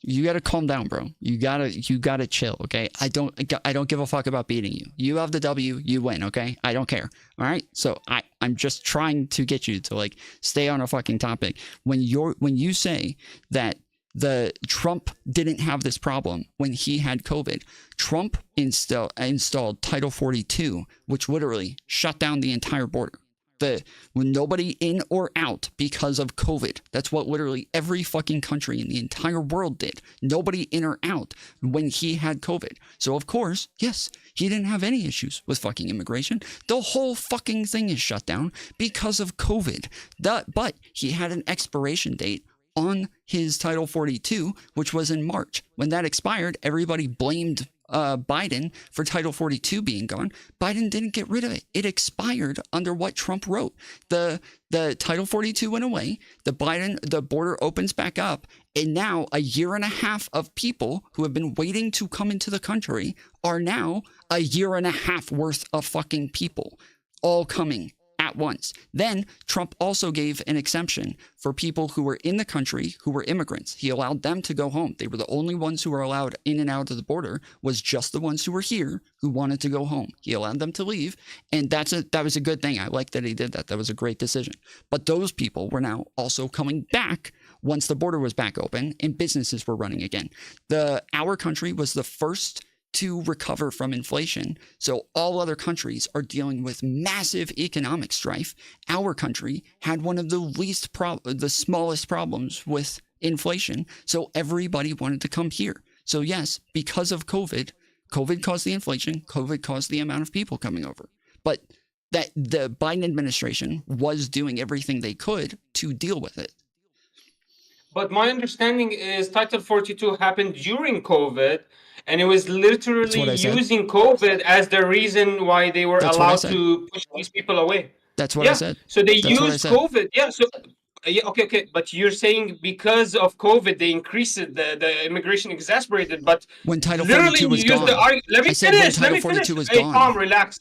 You gotta calm down, bro. You gotta chill, okay? I don't give a fuck about beating you. You have the W, you win, okay? I don't care. All right? So I'm just trying to get you to like stay on a fucking topic. When you say that the Trump didn't have this problem when he had COVID, Trump installed Title 42, which literally shut down the entire border. When nobody in or out because of COVID. That's what literally every fucking country in the entire world did. Nobody in or out when he had COVID. So of course, yes, he didn't have any issues with fucking immigration. The whole fucking thing is shut down because of COVID. But he had an expiration date on his Title 42, which was in March. When that expired, everybody blamed Biden for Title 42 being gone. Biden didn't get rid of it. It expired under what Trump wrote. The Title 42 went away. The border opens back up. And now a year and a half of people who have been waiting to come into the country are now a year and a half worth of fucking people all coming at once. Then Trump also gave an exemption for people who were in the country who were immigrants. He allowed them to go home. They were the only ones who were allowed in and out of the border, was just the ones who were here who wanted to go home. He allowed them to leave, and that was a good thing. I like that he did that. That was a great decision. But those people were now also coming back once the border was back open and businesses were running again. Our country was the first to recover from inflation. So all other countries are dealing with massive economic strife. Our country had one of the smallest problems with inflation. So everybody wanted to come here. So yes, because of COVID caused the inflation. COVID caused the amount of people coming over. But that the Biden administration was doing everything they could to deal with it. But my understanding is Title 42 happened during COVID, and it was literally using COVID as the reason why they were allowed to push these people away. That's what I said. So they used COVID. Yeah. So Yeah, okay. But you're saying because of COVID, they increased it, the immigration exasperated. But When Title literally, 42 was you use the gone. argument. Let I me said when finish. Let Title me finish. 42 was Hey, gone. Tom, relax.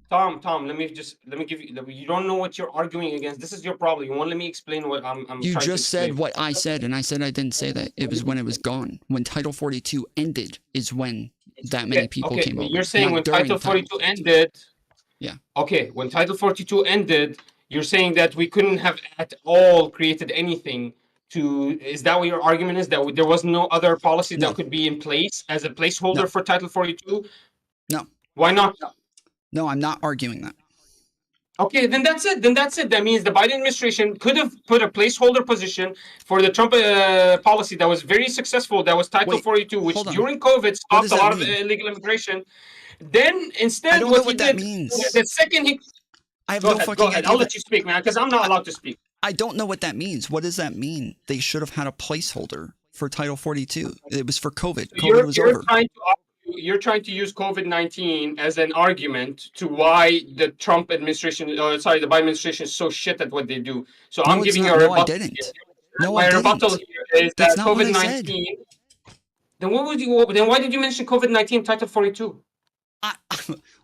Tom, let me give you. You don't know what you're arguing against. This is your problem. You won't let me explain what I'm You trying to just said explain. what I said, and I said I didn't say that. It was when it was gone. When Title 42 ended is when that many people Okay. came over. You're saying Not when during Title Title 42 42. ended. Yeah. Okay, when Title 42 ended, you're saying that we couldn't have at all created anything to. Is that what your argument is? That there was no other policy that No. could be in place as a No. placeholder for Title 42? No. Why not? No, I'm not arguing that. Okay, then that's it. That means the Biden administration could have put a placeholder position for the Trump policy that was very successful. That was Title Wait, 42, which hold on. during COVID What stopped does a that lot of mean? illegal immigration. Then I instead, don't know what he what that did, means. the second he I have go no ahead, fucking I'll idea let you speak, man, because I'm not allowed to speak. I don't know what that means. What does that mean? They should have had a placeholder for Title 42. It was for COVID. So COVID was over. you're trying to use COVID-19 as an argument to why the Trump administration, the Biden administration is so shit at what they do. So No, I'm it's giving you not. a No, I rebuttal here. didn't. No, I My rebuttal didn't. here is That's that not what I said. COVID-19. Then why did you mention COVID-19 Title 42?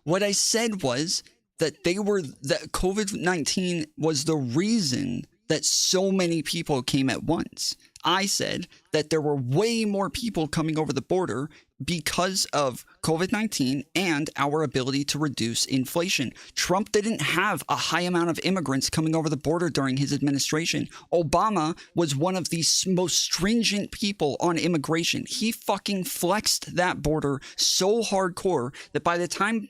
What I said was that that COVID-19 was the reason that so many people came at once. I said that there were way more people coming over the border because of COVID-19 and our ability to reduce inflation. Trump didn't have a high amount of immigrants coming over the border during his administration. Obama was one of the most stringent people on immigration. He fucking flexed that border so hardcore that by the time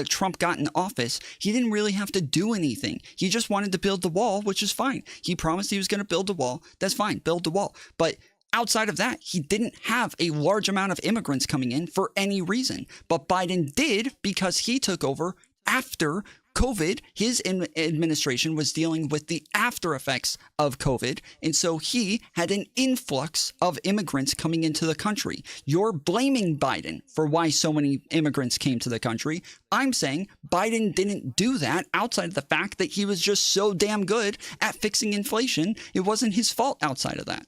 Trump got in office, he didn't really have to do anything. He just wanted to build the wall, which is fine. He promised he was going to build the wall. That's fine. Build the wall. But outside of that, he didn't have a large amount of immigrants coming in for any reason. But Biden did because he took over after COVID. His administration was dealing with the after effects of COVID. And so he had an influx of immigrants coming into the country. You're blaming Biden for why so many immigrants came to the country. I'm saying Biden didn't do that outside of the fact that he was just so damn good at fixing inflation. It wasn't his fault outside of that.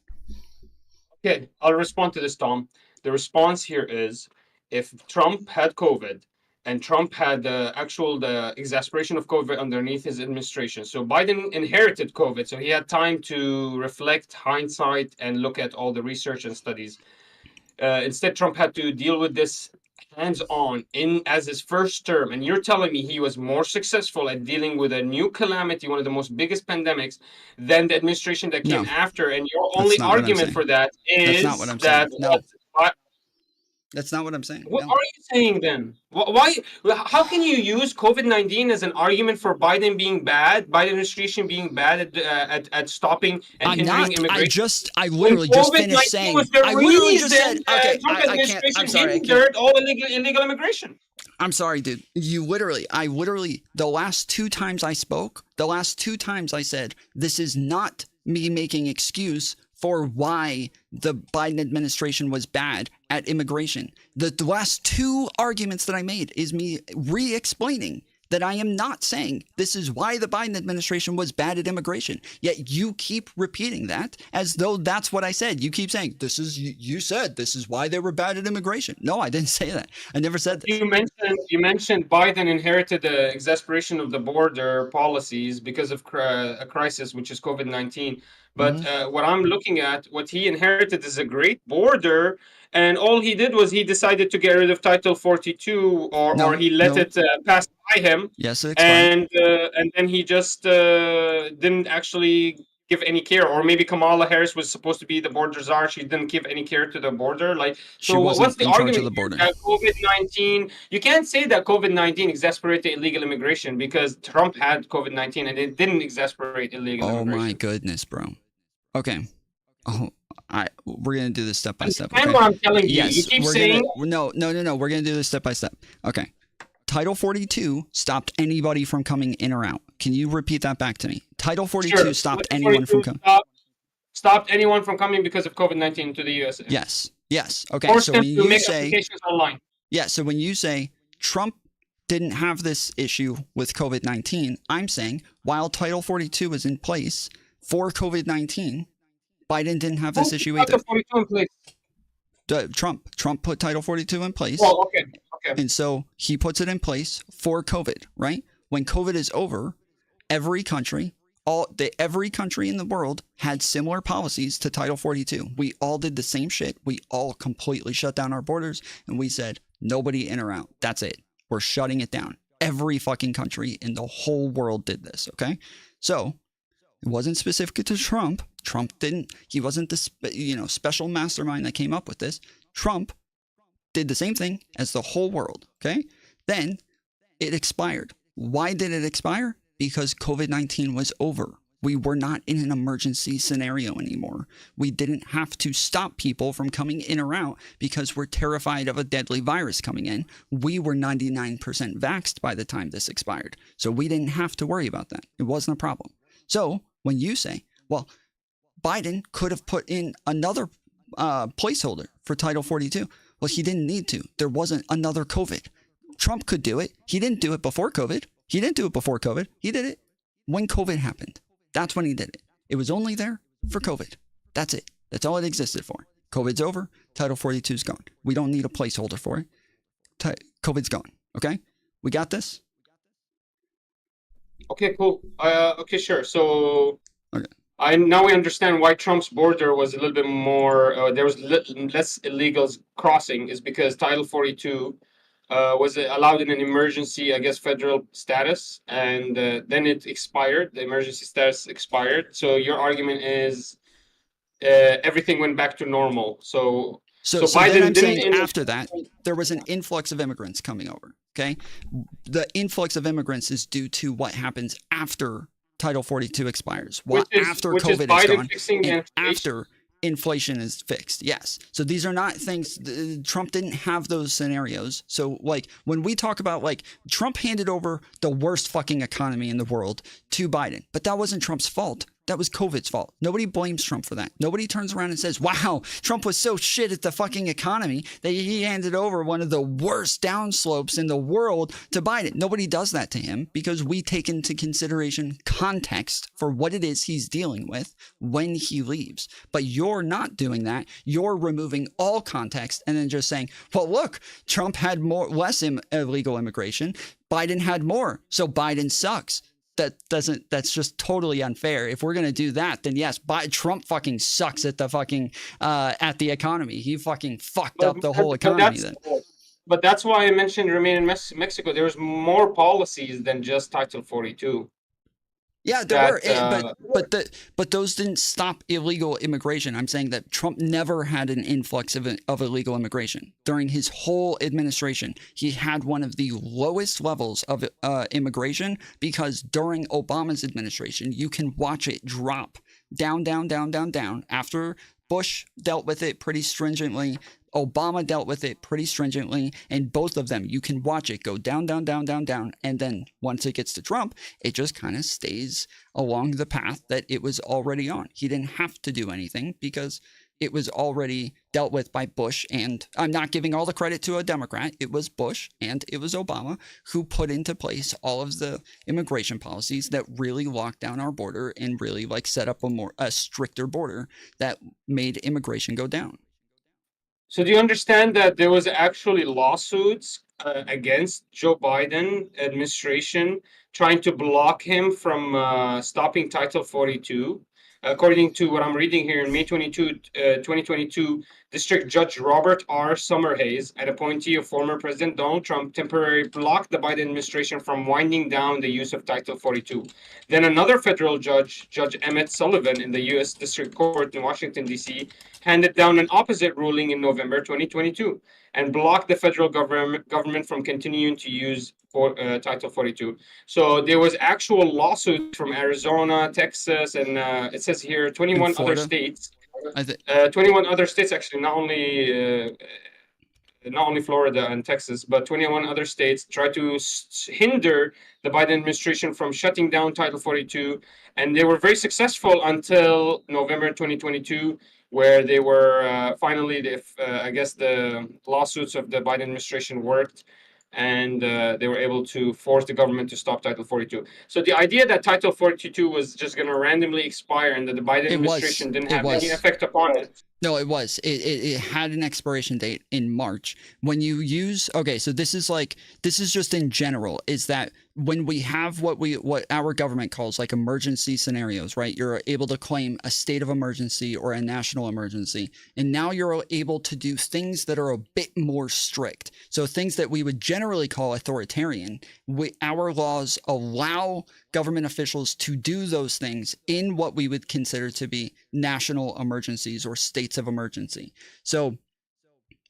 Okay, I'll respond to this, Tom. The response here is if Trump had COVID and Trump had the exasperation of COVID underneath his administration. So Biden inherited COVID, so he had time to reflect, hindsight, and look at all the research and studies. Instead, Trump had to deal with this hands-on in as his first term, and you're telling me he was more successful at dealing with a new calamity, one of the most biggest pandemics, than the administration that came after. And your only argument for that is that's not what I'm saying. No. That's not what I'm saying. What are you saying then? Why? How can you use COVID-19 as an argument for Biden being bad, Biden administration being bad at stopping and hindering immigration? I literally just finished saying. I literally just said. Okay, I can't. I'm sorry. Hindered all illegal immigration. I'm sorry, dude. I literally, the last two times I spoke, the last two times I said, this is not me making excuse for why the Biden administration was bad at immigration. The last two arguments that I made is me re-explaining that I am not saying this is why the Biden administration was bad at immigration. Yet you keep repeating that as though that's what I said. You keep saying, you said this is why they were bad at immigration. No, I didn't say that. I never said this. You mentioned Biden inherited the exasperation of the border policies because of a crisis, which is COVID-19. But what I'm looking at, what he inherited is a great border. And all he did was he decided to get rid of Title 42, or he let it pass by him. Yes, and then he just didn't actually give any care. Or maybe Kamala Harris was supposed to be the border czar. She didn't give any care to the border. What's the argument? The border. COVID-19. You can't say that COVID-19 exasperated illegal immigration because Trump had COVID-19 and it didn't exasperate illegal immigration. Oh my goodness, bro. Okay. We're gonna do this step by step. Okay? What I'm telling you. Yes, you keep saying no. We're gonna do this step by step. Okay. Title 42 stopped anybody from coming in or out. Can you repeat that back to me? Title 42 stopped anyone from coming. Stopped anyone from coming because of COVID-19 to the USA. Yes. Okay. So when you say applications online. Yeah. So when you say Trump didn't have this issue with COVID-19, I'm saying while Title 42 was in place, For COVID-19, Biden didn't have Who this put issue Title either. 42 in place? Trump put Title 42 in place. Well, okay. And so he puts it in place for COVID, right? When COVID is over, every country in the world had similar policies to Title 42. We all did the same shit. We all completely shut down our borders and we said, nobody in or out. That's it. We're shutting it down. Every fucking country in the whole world did this, okay? So it wasn't specific to Trump. He wasn't the special mastermind that came up with this. Trump did the same thing as the whole world, okay? Then it expired. Why did it expire? Because COVID-19 was over. We were not in an emergency scenario anymore. We didn't have to stop people from coming in or out because we're terrified of a deadly virus coming in. We were 99% vaxxed by the time this expired. So we didn't have to worry about that. It wasn't a problem. So when you say, well, Biden could have put in another placeholder for Title 42. Well, he didn't need to. There wasn't another COVID. Trump could do it. He didn't do it before COVID. He did it when COVID happened. That's when he did it. It was only there for COVID. That's it. That's all it existed for. COVID's over. Title 42 is gone. We don't need a placeholder for it. COVID's gone. Okay? We got this? Okay, cool. Okay, sure. So Okay. now we understand why Trump's border was a little bit more. There was less illegals crossing, is because Title 42 was allowed in an emergency, I guess, federal status, and then it expired. The emergency status expired. So your argument is everything went back to normal. So Biden then I'm didn't. saying after that, there was an influx of immigrants coming over. Okay, the influx of immigrants is due to what happens after Title 42 expires, after COVID is gone, and after inflation is fixed. Yes. So these are not things. Trump didn't have those scenarios. So like when we talk about like Trump handed over the worst fucking economy in the world to Biden, but that wasn't Trump's fault. That was COVID's fault. Nobody blames Trump for that. Nobody turns around and says, wow, Trump was so shit at the fucking economy that he handed over one of the worst downslopes in the world to Biden. Nobody does that to him because we take into consideration context for what it is he's dealing with when he leaves. But you're not doing that. You're removing all context and then just saying, well, look, Trump had less illegal immigration. Biden had more. So Biden sucks. That's just totally unfair. If we're going to do that, then yes, Trump fucking sucks at the fucking, at the economy. He fucking fucked up the whole economy then. But that's why I mentioned Remain in Mexico. There was more policies than just Title 42. Yeah, there were, but those didn't stop illegal immigration. I'm saying that Trump never had an influx of illegal immigration during his whole administration. He had one of the lowest levels of immigration because during Obama's administration, you can watch it drop down, down, down, down, down. After Bush dealt with it pretty stringently, Obama dealt with it pretty stringently, and both of them, you can watch it go down, down, down, down, down, and then once it gets to Trump, it just kind of stays along the path that it was already on. He didn't have to do anything because it was already dealt with by Bush, and I'm not giving all the credit to a Democrat. It was Bush and it was Obama who put into place all of the immigration policies that really locked down our border and really like set up a stricter border that made immigration go down. So do you understand that there was actually lawsuits against Joe Biden administration trying to block him from stopping Title 42? According to what I'm reading here, in May 22, 2022, District Judge Robert R. Summerhays, an appointee of former President Donald Trump, temporarily blocked the Biden administration from winding down the use of Title 42. Then another federal judge, Judge Emmett Sullivan in the U.S. District Court in Washington, D.C., handed down an opposite ruling in November 2022 and blocked the federal government from continuing to use Title 42. So there was actual lawsuit from Arizona, Texas, and it says here 21 other states. 21 other states, actually, not only Florida and Texas, but 21 other states tried to hinder the Biden administration from shutting down Title 42. And they were very successful until November 2022, where they were finally, I guess the lawsuits of the Biden administration worked. and they were able to force the government to stop Title 42. So the idea that Title 42 was just going to randomly expire and that the Biden administration didn't have any effect upon it. No, it was. It had an expiration date in March. When you use, okay, so this is just in general, is that when we have what our government calls like emergency scenarios, right? You're able to claim a state of emergency or a national emergency, and now you're able to do things that are a bit more strict. So things that we would generally call authoritarian, our laws allow government officials to do those things in what we would consider to be national emergencies or states of emergency. So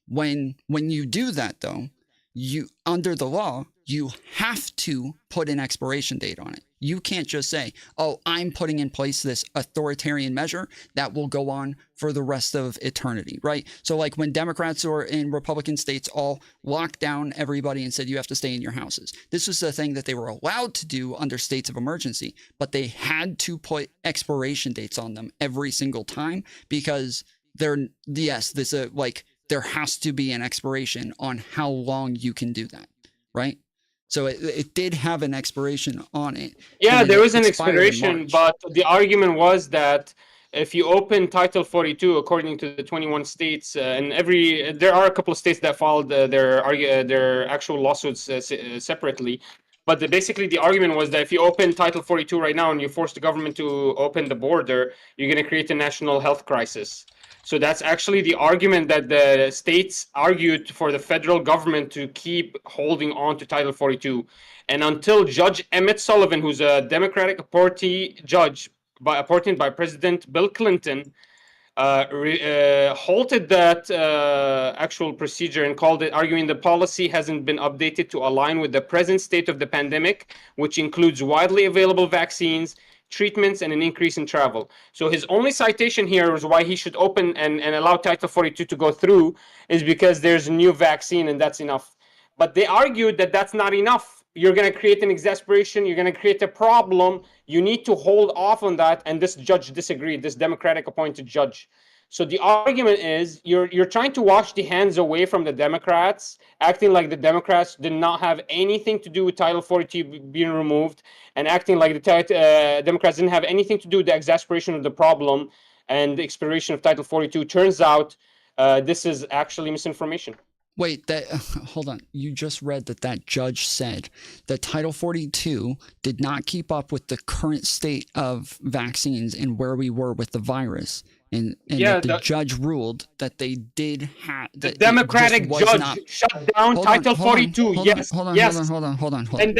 when you do that, though, you under the law, you have to put an expiration date on it. You can't just say, oh, I'm putting in place this authoritarian measure that will go on for the rest of eternity, right? So like when Democrats or in Republican states all locked down everybody and said you have to stay in your houses. This was the thing that they were allowed to do under states of emergency, but they had to put expiration dates on them every single time because there has to be an expiration on how long you can do that, right? So it did have an expiration on it. Yeah, there was an expiration, but the argument was that if you open Title 42, according to the 21 states, and there are a couple of states that filed their actual lawsuits separately. But basically, the argument was that if you open Title 42 right now and you force the government to open the border, you're going to create a national health crisis. So that's actually the argument that the states argued for the federal government to keep holding on to Title 42. And until Judge Emmett Sullivan, who's a Democratic appointee judge appointed by President Bill Clinton, halted that actual procedure and called it, arguing the policy hasn't been updated to align with the present state of the pandemic, which includes widely available vaccines, treatments, and an increase in travel. So his only citation here is why he should open and allow Title 42 to go through is because there's a new vaccine and that's enough. But they argued that that's not enough. You're going to create an exasperation. You're going to create a problem. You need to hold off on that. And this judge disagreed, this Democratic appointed judge. So the argument is you're trying to wash the hands away from the Democrats, acting like the Democrats did not have anything to do with Title 42 being removed, and acting like the Democrats didn't have anything to do with the exasperation of the problem and the expiration of Title 42. Turns out this is actually misinformation. Wait, hold on. You just read that judge said that Title 42 did not keep up with the current state of vaccines and where we were with the virus. And yeah, the judge ruled that they did have... The Democratic judge shut down Title 42. Yes. Hold on. And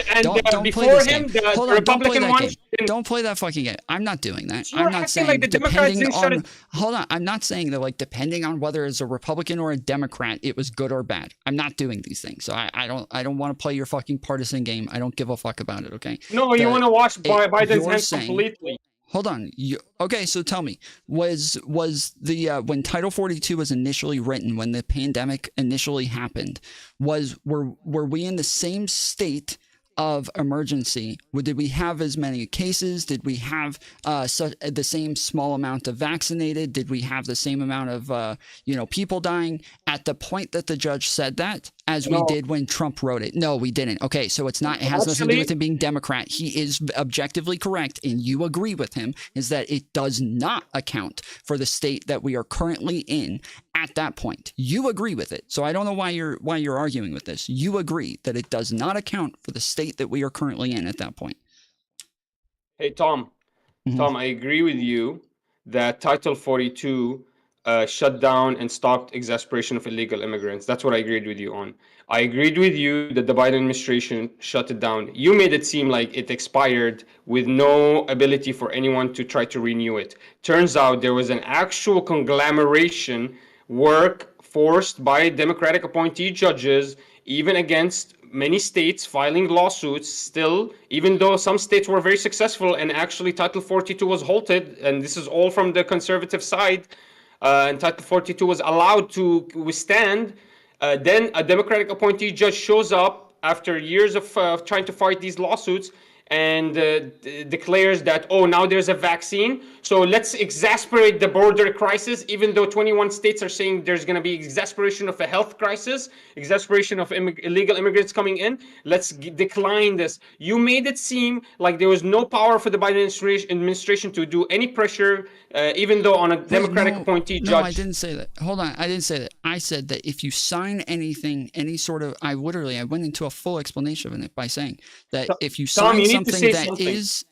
before him, the Republican one... Don't play that fucking game. I'm not doing that. I'm not saying like the depending on... Hold on. I'm not saying that like depending on whether it's a Republican or a Democrat, it was good or bad. I'm not doing these things. So I don't want to play your fucking partisan game. I don't give a fuck about it, okay? No, you want to wash Biden's hands completely. Hold on. Okay, so tell me, was the when Title 42 was initially written, when the pandemic initially happened, were we in the same state of emergency? Did we have as many cases? Did we have the same small amount of vaccinated? Did we have the same amount of people dying at the point that the judge said that? As we did when Trump wrote it. No, we didn't. Okay, so it has nothing to do with him being Democrat. He is objectively correct, and you agree with him, is that it does not account for the state that we are currently in at that point. You agree with it. So I don't know why you're arguing with this. You agree that it does not account for the state that we are currently in at that point. Hey, Tom. Mm-hmm. Tom, I agree with you that Title 42 shut down and stopped exasperation of illegal immigrants. That's what I agreed with you on. I agreed with you that the Biden administration shut it down. You made it seem like it expired with no ability for anyone to try to renew it. Turns out there was an actual conglomeration work forced by Democratic appointee judges, even against many states filing lawsuits still, even though some states were very successful and actually Title 42 was halted, and this is all from the conservative side. And Title 42 was allowed to withstand. Then a Democratic appointee judge shows up after years of trying to fight these lawsuits and declares that, oh, now there's a vaccine, so let's exasperate the border crisis, even though 21 states are saying there's going to be exasperation of a health crisis, exasperation of illegal immigrants coming in. Let's decline this. You made it seem like there was no power for the Biden administration to do any pressure, even though on a Democratic appointee judge. No, I didn't say that. Hold on. I didn't say that. I said that if you sign anything, any sort of, I went into a full explanation of it by saying that if you sign something that is,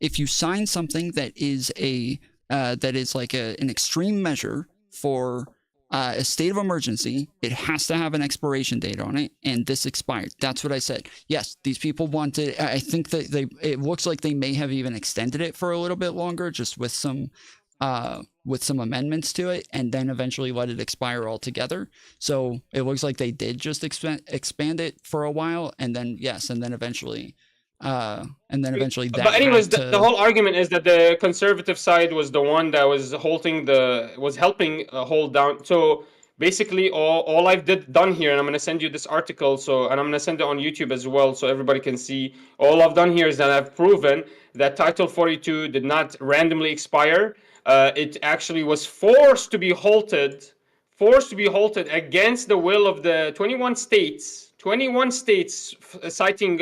if you sign something that is like an extreme measure for a state of emergency, it has to have an expiration date on it, and this expired. That's what I said. Yes, these people wanted, I think that it looks like they may have even extended it for a little bit longer, just with some amendments to it, and then eventually let it expire altogether. So it looks like they did just expand it for a while, and then eventually that. But anyways, the whole argument is that the conservative side was the one that was helping hold down. So basically, all I've done here, and I'm going to send you this article, and I'm going to send it on YouTube as well, so everybody can see. All I've done here is that I've proven that Title 42 did not randomly expire. It actually was forced to be halted against the will of the 21 states, citing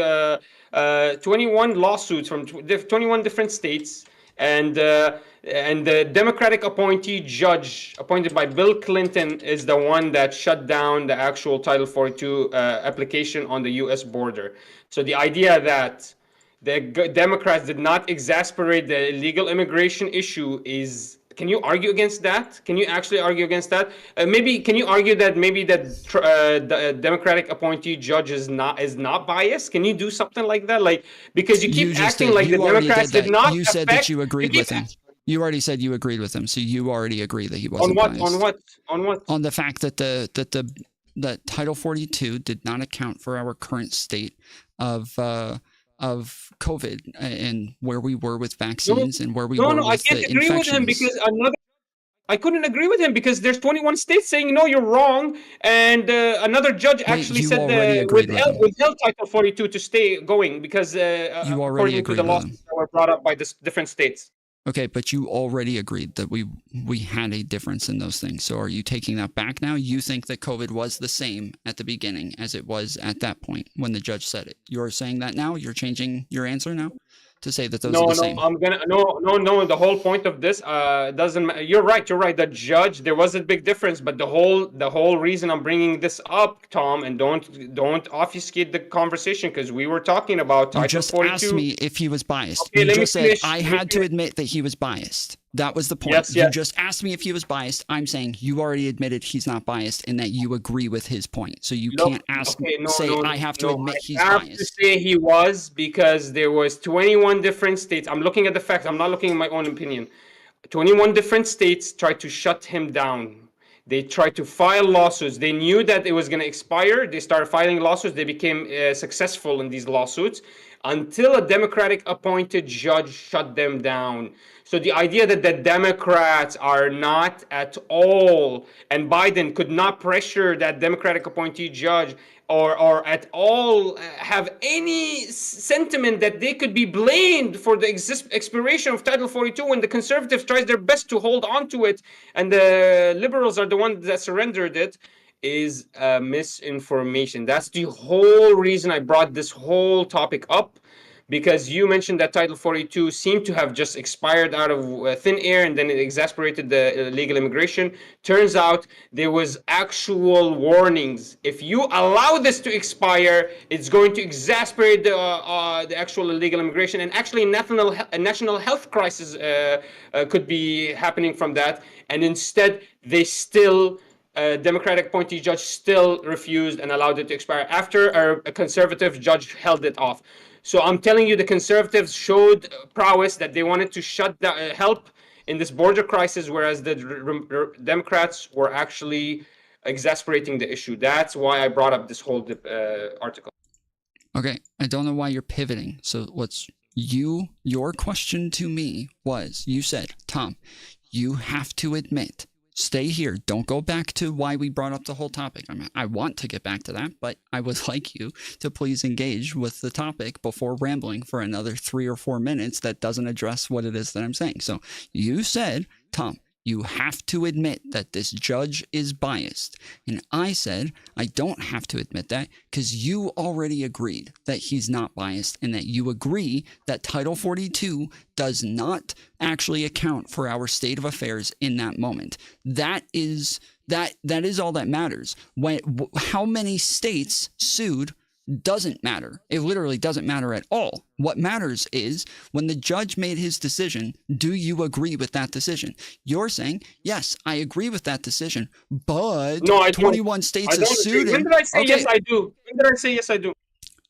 21 lawsuits from 21 different states, and the Democratic appointee judge appointed by Bill Clinton is the one that shut down the actual Title 42 application on the U.S. border. So the idea that the Democrats did not exasperate the illegal immigration issue is. Can you argue against that? Can you actually argue against that? Can you argue that the Democratic appointee judge is not biased? Can you do something like that? Like, because you keep acting like the Democrats did not. You said that you agreed with him. You already said you agreed with him, so you already agree that he wasn't biased. On what? On the fact that that Title 42 did not account for our current state of COVID and where we were with vaccines and where we were with the infections. I can't agree with him because I couldn't agree with him because there's 21 states saying no, you're wrong, and another judge actually said withheld Title 42 to stay going because according to the laws that were brought up by the different states. Okay, but you already agreed that we had a difference in those things. So are you taking that back now? You think that COVID was the same at the beginning as it was at that point when the judge said it. You're saying that now? You're changing your answer now to say that those are the same? No. The whole point of this doesn't matter. You're right. The judge, there was a big difference, but the whole reason I'm bringing this up, Tom, and don't obfuscate the conversation because we were talking about Title 42. You just asked me if he was biased. Okay, you just said I had to admit that he was biased. That was the point. Yes. You just asked me if he was biased. I'm saying you already admitted he's not biased and that you agree with his point. So you can't I have to admit he's biased. I have to say he was because there was 21 different states. I'm looking at the facts. I'm not looking at my own opinion. 21 different states tried to shut him down. They tried to file lawsuits. They knew that it was going to expire. They started filing lawsuits. They became successful in these lawsuits until a Democratic appointed judge shut them down. So the idea that the Democrats are not at all, and Biden could not pressure that Democratic appointee judge or at all have any sentiment that they could be blamed for the expiration of Title 42 when the conservatives tried their best to hold on to it and the liberals are the ones that surrendered it, is misinformation. That's the whole reason I brought this whole topic up, because you mentioned that Title 42 seemed to have just expired out of thin air and then it exasperated the illegal immigration. Turns out there was actual warnings. If you allow this to expire, it's going to exasperate the actual illegal immigration, and actually a national health crisis could be happening from that. And instead, they still... Democratic appointee judge still refused and allowed it to expire after a conservative judge held it off. So I'm telling you, the conservatives showed prowess that they wanted to help in this border crisis, whereas the Democrats were actually exasperating the issue. That's why I brought up this whole article. Okay, I don't know why you're pivoting. So your question to me was, you said, Tom, you have to admit. stay here. Don't go back to why we brought up the whole topic. I want to get back to that, but I would like you to please engage with the topic before rambling for another 3 or 4 minutes that doesn't address what it is that I'm saying. So you said, Tom, you have to admit that this judge is biased. And I said, I don't have to admit that because you already agreed that he's not biased and that you agree that Title 42 does not actually account for our state of affairs in that moment. That is all that matters. How many states sued doesn't matter. It literally doesn't matter at all. What matters is when the judge made his decision, do you agree with that decision? You're saying, yes, I agree with that decision, but No, I 21 states have sued him. When did I say Okay. yes, I do? When did I say yes, I do?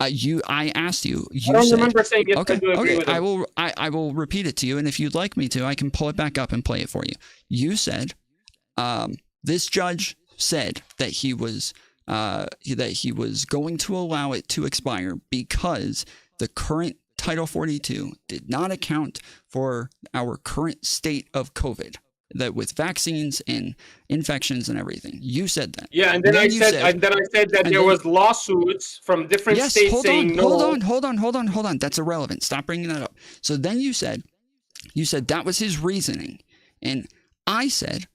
I asked you. I don't said, remember saying yes, okay, I do agree with him. I will repeat it to you, and if you'd like me to, I can pull it back up and play it for you. You said, this judge said that he was going to allow it to expire because the current Title 42 did not account for our current state of COVID, that with vaccines and infections and everything. You said that. Yeah, and then I said that there was lawsuits from different states saying no. Hold on. That's irrelevant. Stop bringing that up. So then you said that was his reasoning, and I said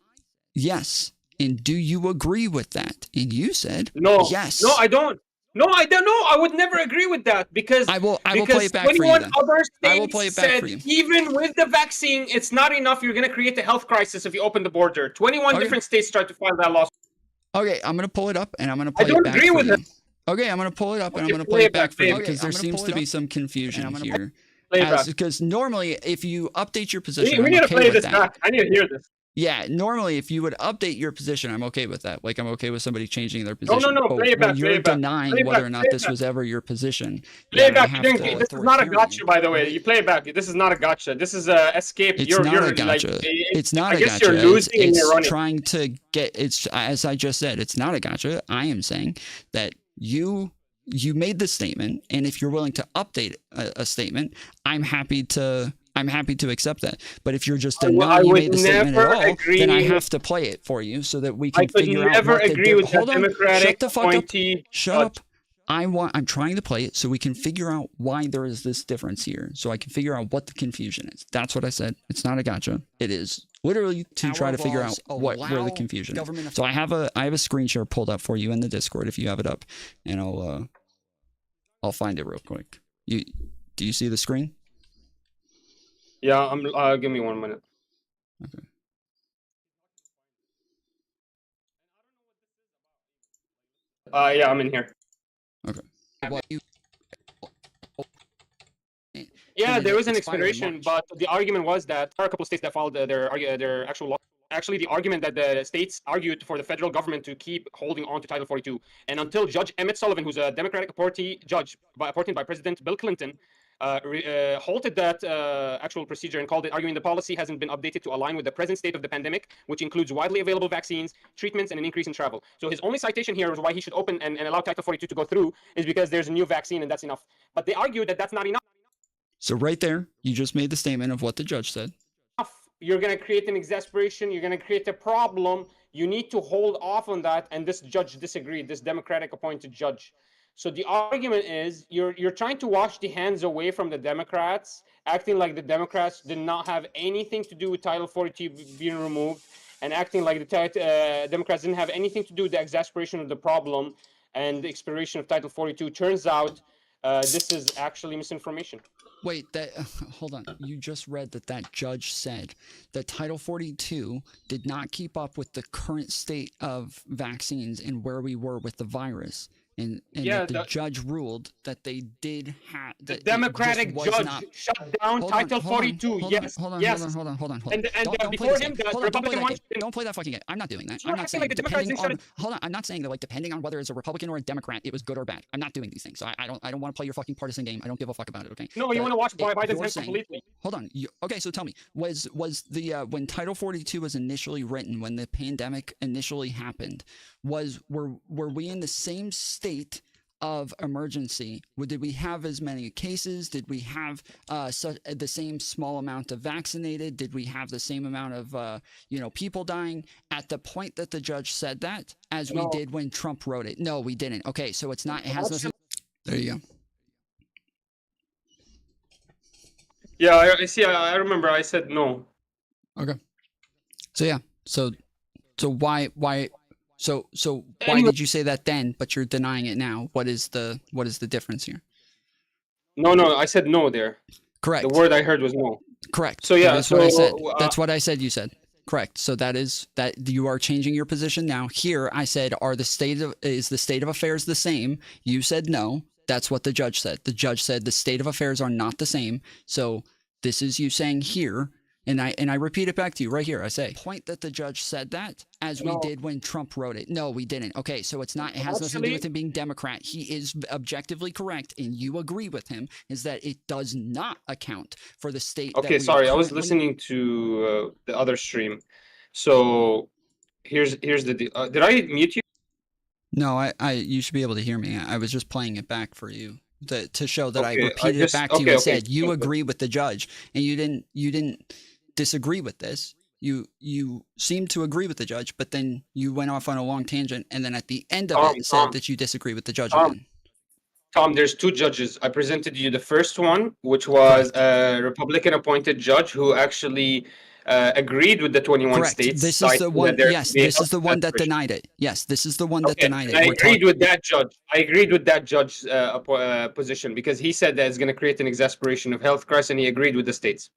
yes. And do you agree with that? And you said no. Yes. No, I don't. No, I don't know. I would never agree with that because I will play it back for you. 21 other states I will play it back for you. Even with the vaccine, it's not enough. You're going to create a health crisis if you open the border. 21 different states tried to file that lawsuit. Okay, I'm going to pull it up and I'm going to play it back. I don't agree with it. Okay, I'm going to pull it up and I'm going to play it back for you because there seems to be some confusion here. Because normally, if you update your position, we need to play this back. I need to hear this. Yeah, normally if you would update your position, I'm okay with that. Like I'm okay with somebody changing their position. No, play it back. You're denying whether or not this was ever your position. Play it back. This is not a gotcha, by the way. You play it back. This is not a gotcha. This is a escape. It's not a gotcha. It's not a gotcha. You're losing and you're running. Trying to get. It's as I just said. It's not a gotcha. I am saying that you made the statement, and if you're willing to update a statement, I'm happy to accept that. But if you're just denying you made the statement at all, then I have to play it for you so that we can figure out. I never agree with the Democratic Shut the fuck appointee. up. Shut up. I'm trying to play it so we can figure out why there is this difference here, so I can figure out what the confusion is. That's what I said. It's not a gotcha. It is literally to try to figure out where the confusion is. So I have a screen share pulled up for you in the Discord if you have it up, and I'll find it real quick. Do you see the screen? Yeah, give me 1 minute. Okay. Yeah, I'm in here. Okay. Yeah, there was an explanation, but the argument was that there are a couple of states that followed their actual law. Actually, the argument that the states argued for the federal government to keep holding on to Title 42, and until Judge Emmett Sullivan, who's a Democratic appointee judge appointed by President Bill Clinton, halted that actual procedure and called it, arguing the policy hasn't been updated to align with the present state of the pandemic, which includes widely available vaccines, treatments, and an increase in travel. So his only citation here is why he should open and allow Title 42 to go through is because there's a new vaccine and that's enough. But they argued that that's not enough. So right there, you just made the statement of what the judge said. You're going to create an exasperation. You're going to create a problem. You need to hold off on that. And this judge disagreed, this Democratic appointed judge. So the argument is you're trying to wash the hands away from the Democrats, acting like the Democrats did not have anything to do with Title 42 being removed, and acting like the Democrats didn't have anything to do with the exasperation of the problem and the expiration of Title 42. Turns out this is actually misinformation. Wait, hold on. You just read that judge said that Title 42 did not keep up with the current state of vaccines and where we were with the virus. And that the judge ruled that they did have... The Democratic judge shut down Title 42. Yes. Hold on. And before him, the Republican one... Don't play that fucking game. I'm not doing that. I'm not saying like the Democrats hold on. I'm not saying that like depending on whether it's a Republican or a Democrat, it was good or bad. I'm not doing these things. So I don't want to play your fucking partisan game. I don't give a fuck about it, okay? No, you want to watch Biden's hands completely. Hold on. Okay, so tell me, was the when Title 42 was initially written, when the pandemic initially happened, were we in the same state of emergency, did we have as many cases? Did we have the same small amount of vaccinated? Did we have the same amount of people dying at the point that the judge said that, as we did when Trump wrote it? No, we didn't. Okay, so it's not. It has nothing. There you go. Yeah, I see. I remember. I said no. Okay. So yeah. So why? So why did you say that then, but you're denying it now? What is the difference here? No, I said no there. Correct. The word I heard was no. Correct. So yeah, that's what I said. That's what I said. You said correct. So that you are changing your position now. Here I said, is the state of affairs the same? You said no. That's what the judge said. The judge said the state of affairs are not the same. So this is you saying here. And I repeat it back to you right here. I say, point that the judge said that, as we did when Trump wrote it. No, we didn't. Okay, so it's not. It has nothing to do with him being Democrat. He is objectively correct, and you agree with him. Is that it does not account for the state. Okay, sorry, I was listening to the other stream. So here's the deal. Did I mute you? No, you should be able to hear me. I was just playing it back for you to show that I repeated it back to you and said you agree with the judge, and you didn't disagree with this. You seemed to agree with the judge, but then you went off on a long tangent, and then at the end of it said that you disagree with the judge again. Tom, there's two judges. I presented you the first one, which was a Republican appointed judge who actually agreed with the 21 states. This is the one. Yes, this is the one that denied it. Yes, this is the one that denied it. I agreed with that judge. I agreed with that judge's position, because he said that it's going to create an exacerbation of health crisis, and he agreed with the states.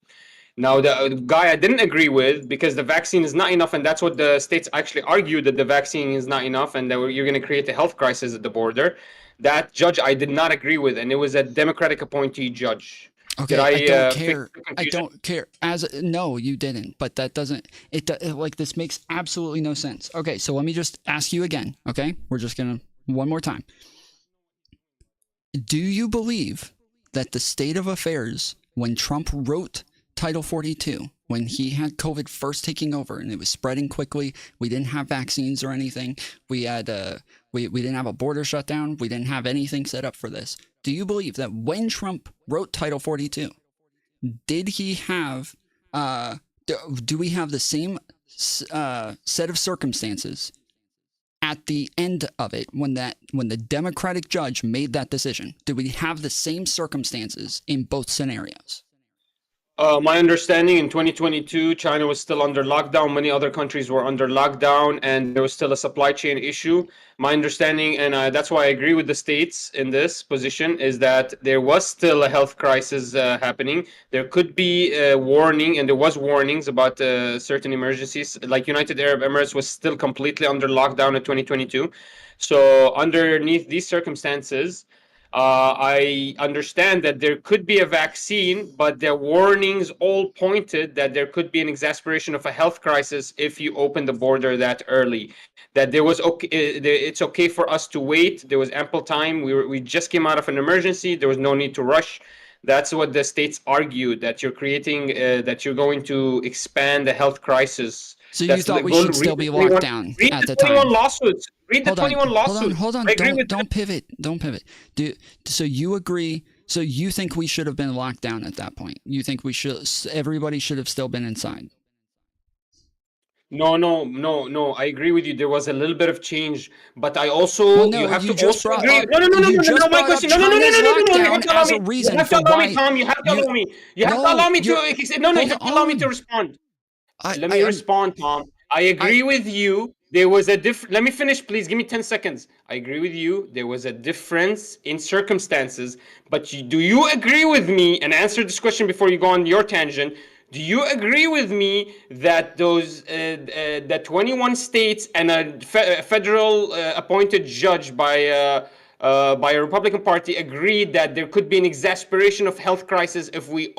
Now, the guy I didn't agree with, because the vaccine is not enough, and that's what the states actually argued, that the vaccine is not enough, and that you're going to create a health crisis at the border. That judge I did not agree with, and it was a Democratic appointee judge. Okay, I don't care. I don't care. No, you didn't. But that doesn't. This makes absolutely no sense. Okay, so let me just ask you again. Okay, we're just gonna one more time. Do you believe that the state of affairs when Trump wrote Title 42, when he had COVID first taking over and it was spreading quickly, we didn't have vaccines or anything, we had we didn't have a border shutdown, we didn't have anything set up for this. Do you believe that when Trump wrote Title 42, did he have do we have the same set of circumstances at the end of it when the Democratic judge made that decision? Do we have the same circumstances in both scenarios? My understanding, in 2022, China was still under lockdown. Many other countries were under lockdown, and there was still a supply chain issue. My understanding, and that's why I agree with the states in this position, is that there was still a health crisis happening. There could be a warning, and there was warnings about certain emergencies. Like United Arab Emirates was still completely under lockdown in 2022. So underneath these circumstances, I understand that there could be a vaccine, but the warnings all pointed that there could be an exacerbation of a health crisis if you open the border that early. That there was it's okay for us to wait. There was ample time. We just came out of an emergency. There was no need to rush. That's what the states argued, that you're creating, that you're going to expand the health crisis. So you thought we should still be locked down at the time? Read the 21 lawsuits. Read the 21 lawsuits. Hold on. Don't pivot. Don't pivot. So you agree? So you think we should have been locked down at that point? You think everybody should have still been inside? No. I agree with you. There was a little bit of change, but I also you have to just also agree. No. My question. No. You have to allow me. You have to allow me, Tom. You have to allow me. You have to allow me to. No. You have to allow me to respond. Let me respond, Tom. I agree with you. There was a difference. Let me finish, please. Give me 10 seconds. I agree with you. There was a difference in circumstances. But do you agree with me, and answer this question before you go on your tangent, do you agree with me that those that 21 states and a federal appointed judge by a Republican Party agreed that there could be an exacerbation of health crisis if we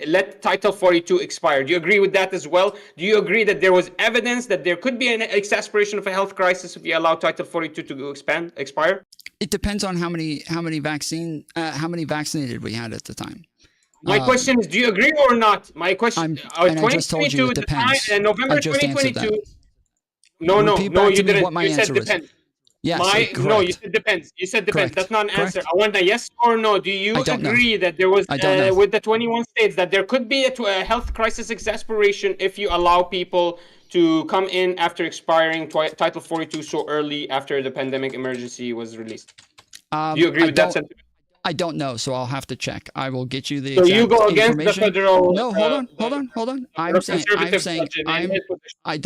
let Title 42 expire? Do you agree with that as well? Do you agree that there was evidence that there could be an exacerbation of a health crisis if you allow Title 42 to expire? It depends on how many vaccinated we had at the time. My question is, do you agree or not? My question. I just told you it depends. And November 2022. No, you didn't. You said depends. Yes, No, you correct. said depends. You said depends. Correct. That's not an answer. Correct. I want a yes or no. Do you I don't know. agree that there was I don't know. with the 21 states that there could be a health crisis exasperation if you allow people to come in after expiring Title 42 so early after the pandemic emergency was released? Do you agree with that sentiment? I don't know, so I'll have to check. I will get you the So you exact go against the information. federal, No, hold on. conservative budget and his position. I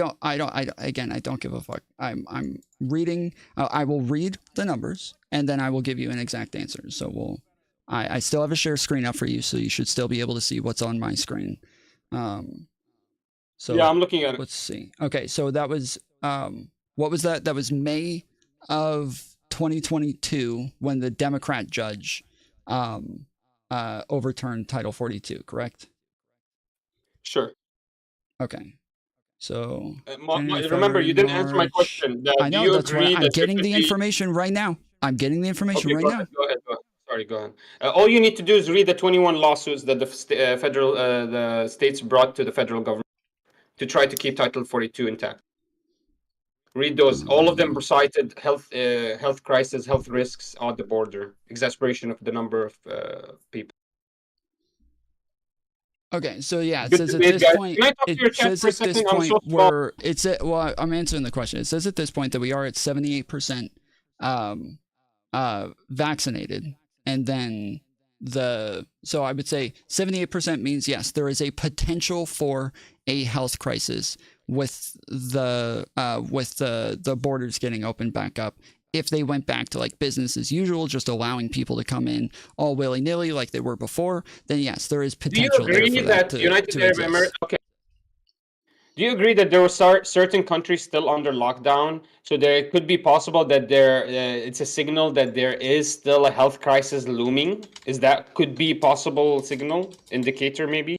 don't give a fuck. I'm reading. I will read the numbers and then I will give you an exact answer. So I still have a share screen up for you, so you should still be able to see what's on my screen. So Yeah, I'm looking at it. let's see. Okay, so that was what was that? That was May of 2022 when the Democrat judge overturned Title 42, correct? Sure. Okay. So remember, you didn't answer my question. I know, do you that's agree what I'm that there getting could the be... information right now. I'm getting the information Okay, right go now. ahead, go ahead. Sorry, go ahead. All you need to do is read the 21 lawsuits that the the states brought to the federal government to try to keep Title 42 intact. Read those. All of them cited health crisis, health risks on the border, exasperation of the number of people. Okay, so yeah, it Good says at debate, this guys. point, Can I talk to your it chat says for a at this second? I'm point so small. where it's at, well, I'm answering the question. It says at this point that we are at 78% vaccinated, and then so I would say 78% means yes, there is a potential for a health crisis with the borders getting opened back up. If they went back to like business as usual, just allowing people to come in all willy-nilly like they were before, then yes, there is potential there for that to exist. Okay. Do you agree that there were certain countries still under lockdown? So there could be possible that it's a signal that there is still a health crisis looming. Is that could be possible signal indicator maybe?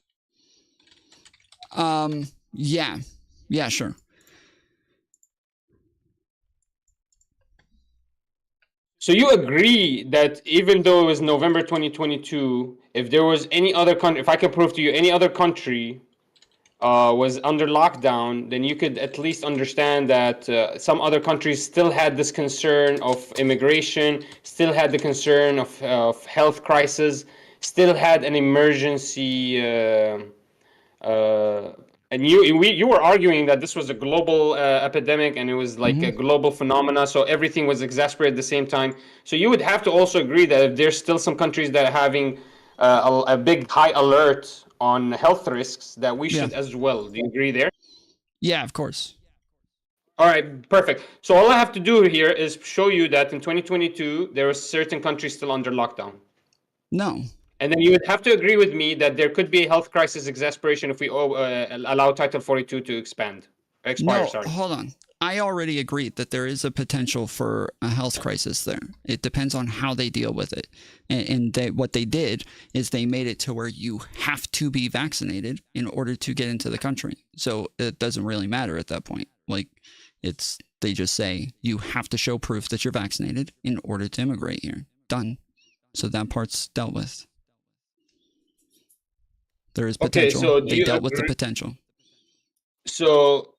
Yeah, sure. So you agree that even though it was November 2022, if there was any other country, if I could prove to you any other country was under lockdown, then you could at least understand that some other countries still had this concern of immigration, still had the concern of health crisis, still had an emergency. And you were arguing that this was a global epidemic and it was like a global phenomena, so everything was exasperated at the same time. So you would have to also agree that if there's still some countries that are having a big high alert on health risks, that we should as well. Do you agree there? Yeah, of course. All right, perfect. So all I have to do here is show you that in 2022 there were certain countries still under lockdown. No. And then you would have to agree with me that there could be a health crisis exasperation if we allow Title 42 to expire. No, hold on. I already agreed that there is a potential for a health crisis there. It depends on how they deal with it. And what they did is they made it to where you have to be vaccinated in order to get into the country. So it doesn't really matter at that point. Like they just say you have to show proof that you're vaccinated in order to immigrate here. Done. So that part's dealt with. There is potential. Okay, so they dealt with the potential. So,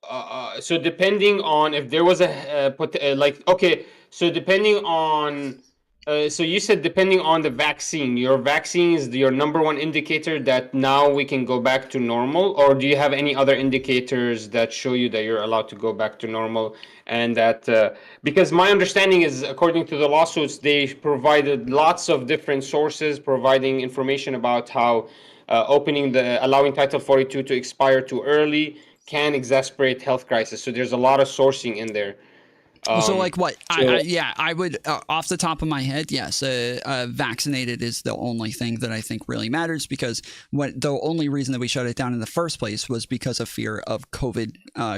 so depending on if there was so depending on, so you said depending on the vaccine, your vaccine is your number one indicator that now we can go back to normal, or do you have any other indicators that show you that you're allowed to go back to normal? And that, because my understanding is, according to the lawsuits, they provided lots of different sources providing information about how allowing Title 42 to expire too early can exasperate health crisis. So there's a lot of sourcing in there. So like what? I would, off the top of my head, yes, vaccinated is the only thing that I think really matters, because the only reason that we shut it down in the first place was because of fear of COVID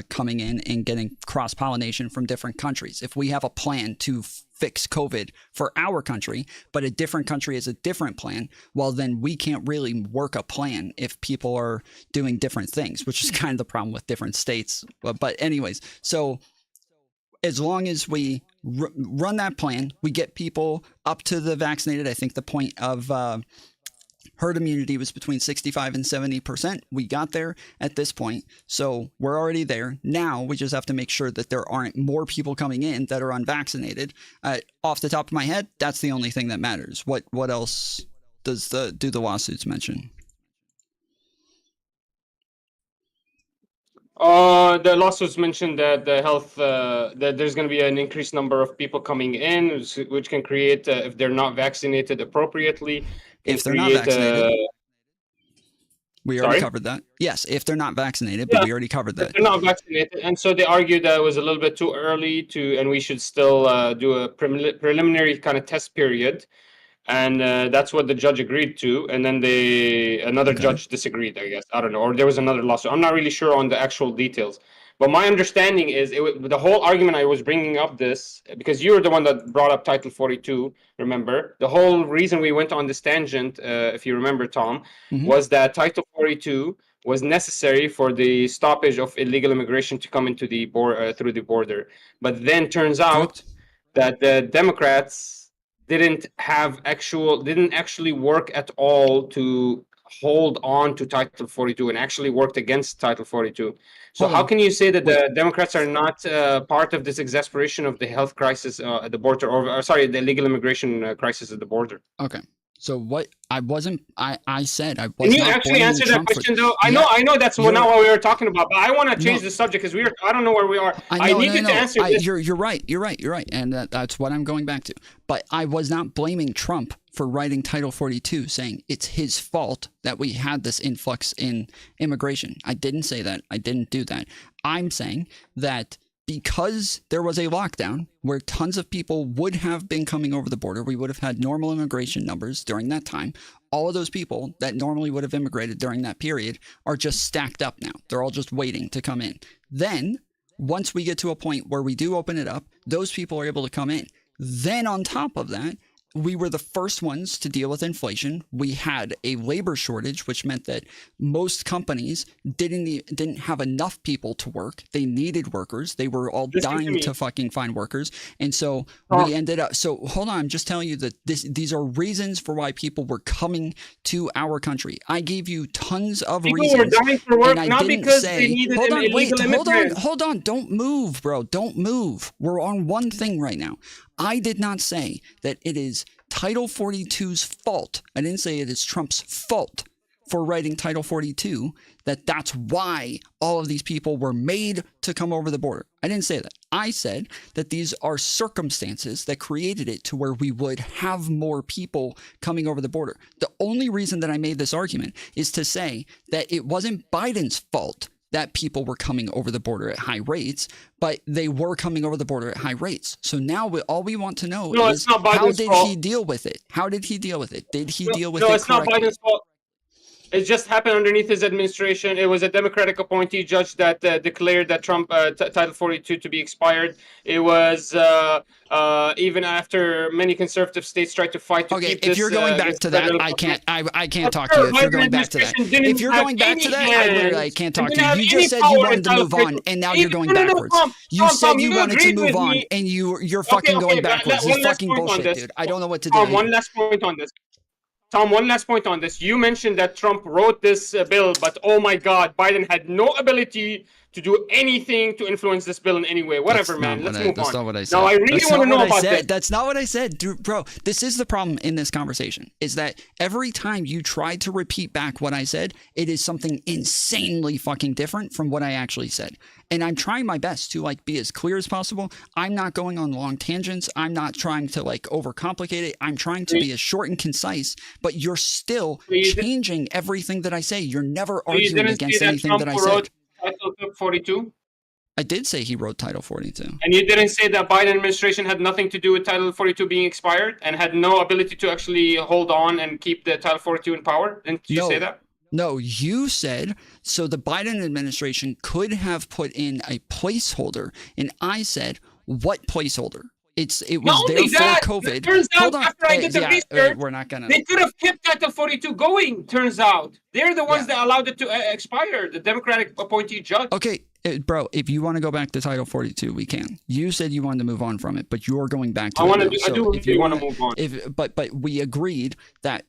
coming in and getting cross-pollination from different countries. If we have a plan to fix COVID for our country, but a different country has a different plan, well, then we can't really work a plan if people are doing different things, which is kind of the problem with different states. But anyways, so as long as we run that plan, we get people up to the vaccinated. I think the point of Herd immunity was between 65 and 70%. We got there at this point. So we're already there. Now we just have to make sure that there aren't more people coming in that are unvaccinated. Off the top of my head, that's the only thing that matters. What else do the lawsuits mention? The lawsuits mentioned that the health that there's going to be an increased number of people coming in, which can create if they're not vaccinated appropriately. If they're not vaccinated, we already covered that. Yes, if they're not vaccinated, but we already covered that. If they're not vaccinated, and so they argued that it was a little bit too early and we should still do a preliminary kind of test period. And that's what the judge agreed to, and then another judge disagreed, I guess. I don't know, or there was another lawsuit. I'm not really sure on the actual details. But my understanding is the whole argument I was bringing up this, because you were the one that brought up Title 42, remember? The whole reason we went on this tangent, if you remember, Tom, was that Title 42 was necessary for the stoppage of illegal immigration to come into the through the border. But then turns out that the Democrats didn't actually work at all to hold on to Title 42 and actually worked against Title 42. So how can you say that the Democrats are not part of this exasperation of the health crisis at the border, or sorry, the illegal immigration crisis at the border? Okay. So what I said I was. Can you actually answer that question though? I know that's not what we were talking about, but I want to change the subject because I don't know where we are. I need you to answer this. You're right, and that's what I'm going back to. But I was not blaming Trump for writing Title 42, saying it's his fault that we had this influx in immigration. I didn't say that. I didn't do that. I'm saying that because there was a lockdown where tons of people would have been coming over the border, we would have had normal immigration numbers during that time. All of those people that normally would have immigrated during that period are just stacked up now. They're all just waiting to come in. Then, once we get to a point where we do open it up, those people are able to come in. Then on top of that, we were the first ones to deal with inflation. We had a labor shortage, which meant that most companies didn't have enough people to work. They needed workers. They were all dying to fucking find workers. And so we ended up, so hold on, I'm just telling you that these are reasons for why people were coming to our country. I gave you tons of reasons. People were dying for work, not because they needed illegal immigrants. Hold on, don't move, bro. Don't move. We're on one thing right now. I did not say that it is Title 42's fault. I didn't say it is Trump's fault for writing Title 42, that's why all of these people were made to come over the border. I didn't say that. I said that these are circumstances that created it to where we would have more people coming over the border. The only reason that I made this argument is to say that it wasn't Biden's fault that people were coming over the border at high rates, but they were coming over the border at high rates. So now all we want to know is how did he deal with it? How did he deal with it? Did he deal with it correctly? No, it's not Biden's fault. It just happened underneath his administration. It was a Democratic appointee judge that declared that Trump Title 42 to be expired. It was even after many conservative states tried to fight to keep this. If you're going back to that, I can't talk to you. If you're going back to that, if you're going back to that, I literally can't talk to you. You just said you wanted to move on, and now you're going backwards. You said you wanted to move on, and you're fucking going backwards. This is fucking bullshit, dude. I don't know what to do. One last point on this. Tom, one last point on this. You mentioned that Trump wrote this bill, but oh my God, Biden had no ability to do anything to influence this bill in any way. Whatever, man. Let's move on. That's not what I said. Now, I really want to know about that. That's not what I said. Dude, bro, this is the problem in this conversation, is that every time you try to repeat back what I said, it is something insanely fucking different from what I actually said. And I'm trying my best to be as clear as possible. I'm not going on long tangents. I'm not trying to overcomplicate it. I'm trying to be as short and concise, but you're still changing everything that I say. You're never arguing against anything that I said. Title 42? I did say he wrote Title 42. And you didn't say that Biden administration had nothing to do with Title 42 being expired and had no ability to actually hold on and keep the Title 42 in power? Didn't you say that? No, you said, so the Biden administration could have put in a placeholder, and I said, what placeholder? It was there for COVID. Turns out, after I did the research, we're not gonna. They could have kept Title 42 going. Turns out they're the ones that allowed it to expire. The Democratic appointee judge. Okay, bro. If you want to go back to Title 42, we can. You said you wanted to move on from it, but you're going back to. I do. If you want to move on. But we agreed that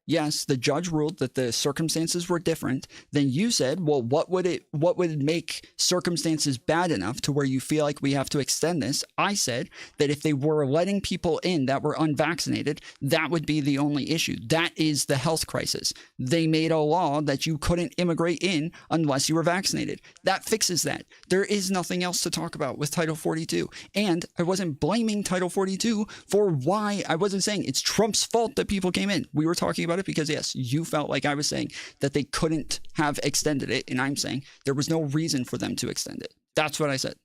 yes, the judge ruled that the circumstances were different. Then you said, well, what would make circumstances bad enough to where you feel like we have to extend this? I said that if they were letting people in that were unvaccinated, that would be the only issue. That is the health crisis. They made a law that you couldn't immigrate in unless you were vaccinated. That fixes that. There is nothing else to talk about with Title 42. And I wasn't blaming Title 42 for why. I wasn't saying it's Trump's fault that people came in. We were talking about it because, yes, you felt like I was saying that they couldn't have extended it. And I'm saying there was no reason for them to extend it. That's what I said.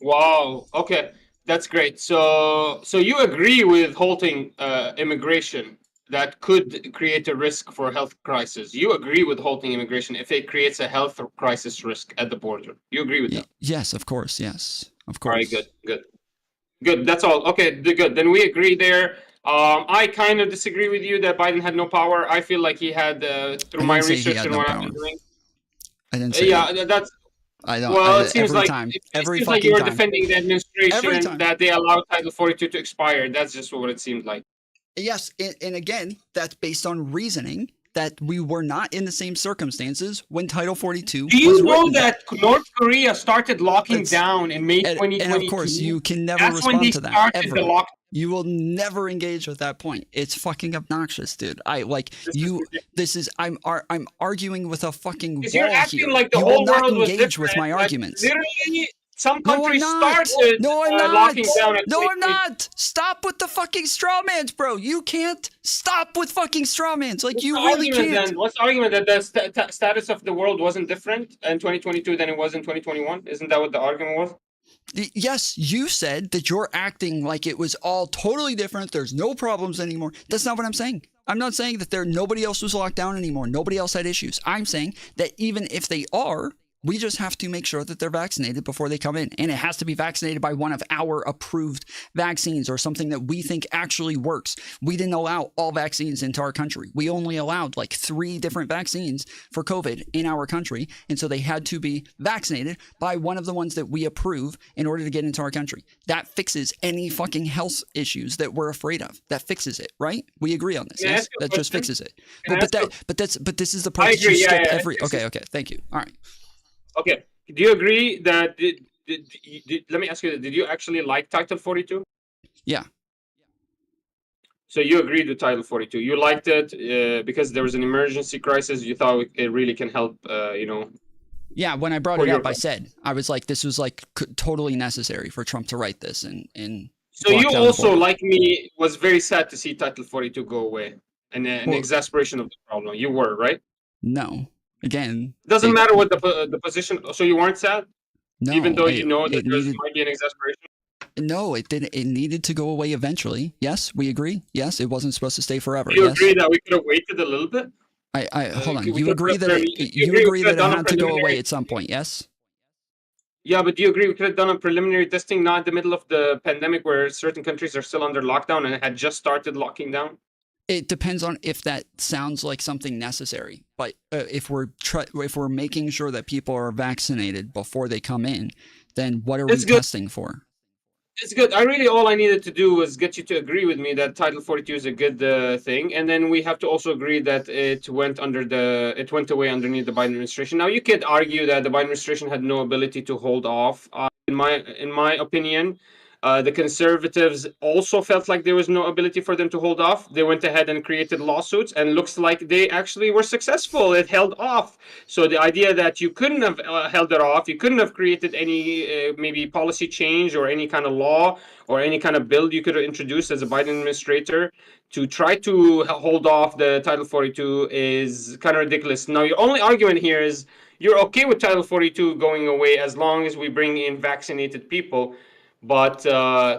Wow. Okay, that's great. So you agree with halting immigration that could create a risk for a health crisis? You agree with halting immigration if it creates a health crisis risk at the border? You agree with that? Yes, of course. Yes, of course. All right. Good. That's all. Okay. Good. Then we agree there. I kind of disagree with you that Biden had no power. I feel like he had, through my research and what I've been doing. I didn't say that. That's. I don't. Well, it seems like every seems like you were defending the administration that they allowed Title 42 to expire. That's just what it seemed like. Yes, and again, that's based on reasoning that we were not in the same circumstances when Title 42 Do you know that North Korea started locking down in May 2022? And of course, you can never respond to that, ever. You will never engage with that point. It's fucking obnoxious, dude. This is I'm arguing with a fucking wall you're acting here. like the you whole will not world was engage with my arguments. Literally, some countries started locking down. No, I'm not. Stop with the fucking straw mans, bro. You can't stop with fucking straw mans. Like, you really can't. Then? What's the argument that the status of the world wasn't different in 2022 than it was in 2021? Isn't that what the argument was? Yes, you said that you're acting like it was all totally different. There's no problems anymore. That's not what I'm saying. I'm not saying that nobody else was locked down anymore. Nobody else had issues. I'm saying that even if they are, we just have to make sure that they're vaccinated before they come in. And it has to be vaccinated by one of our approved vaccines or something that we think actually works. We didn't allow all vaccines into our country. We only allowed like 3 different vaccines for COVID in our country. And so they had to be vaccinated by one of the ones that we approve in order to get into our country. That fixes any fucking health issues that we're afraid of. That fixes it, right? We agree on this. Yes? That just fixes it. But this is the part that you skip every. Okay. Thank you. All right. Okay. Do you agree that let me ask you, did you actually like Title 42? Yeah. So you agreed with Title 42. You liked it because there was an emergency crisis. You thought it really can help, Yeah, when I brought it up, I was like, this was like totally necessary for Trump to write this. And so you also, like me, was very sad to see Title 42 go away and an exasperation of the problem. You were, right? No. Again, doesn't matter what the position. So you weren't sad, no, even though you know that there might be an exasperation. No, it didn't. It needed to go away eventually. Yes, we agree. Yes, it wasn't supposed to stay forever. Do you agree that we could have waited a little bit? Hold on. You agree that it had to go away at some point? Yes. Yeah, but do you agree we could have done a preliminary testing, not in the middle of the pandemic, where certain countries are still under lockdown and had just started locking down? It depends on if that sounds like something necessary. But if we're making sure that people are vaccinated before they come in, then what are we testing for? It's good. All I needed to do was get you to agree with me that Title 42 is a good thing, and then we have to also agree that it went away underneath the Biden administration. Now, you could argue that the Biden administration had no ability to hold off. In my opinion, the conservatives also felt like there was no ability for them to hold off. They went ahead and created lawsuits, and looks like they actually were successful. It held off. So the idea that you couldn't have held it off, you couldn't have created any maybe policy change or any kind of law or any kind of bill you could have introduced as a Biden administrator to try to hold off the Title 42 is kind of ridiculous. Now, your only argument here is you're okay with Title 42 going away as long as we bring in vaccinated people. But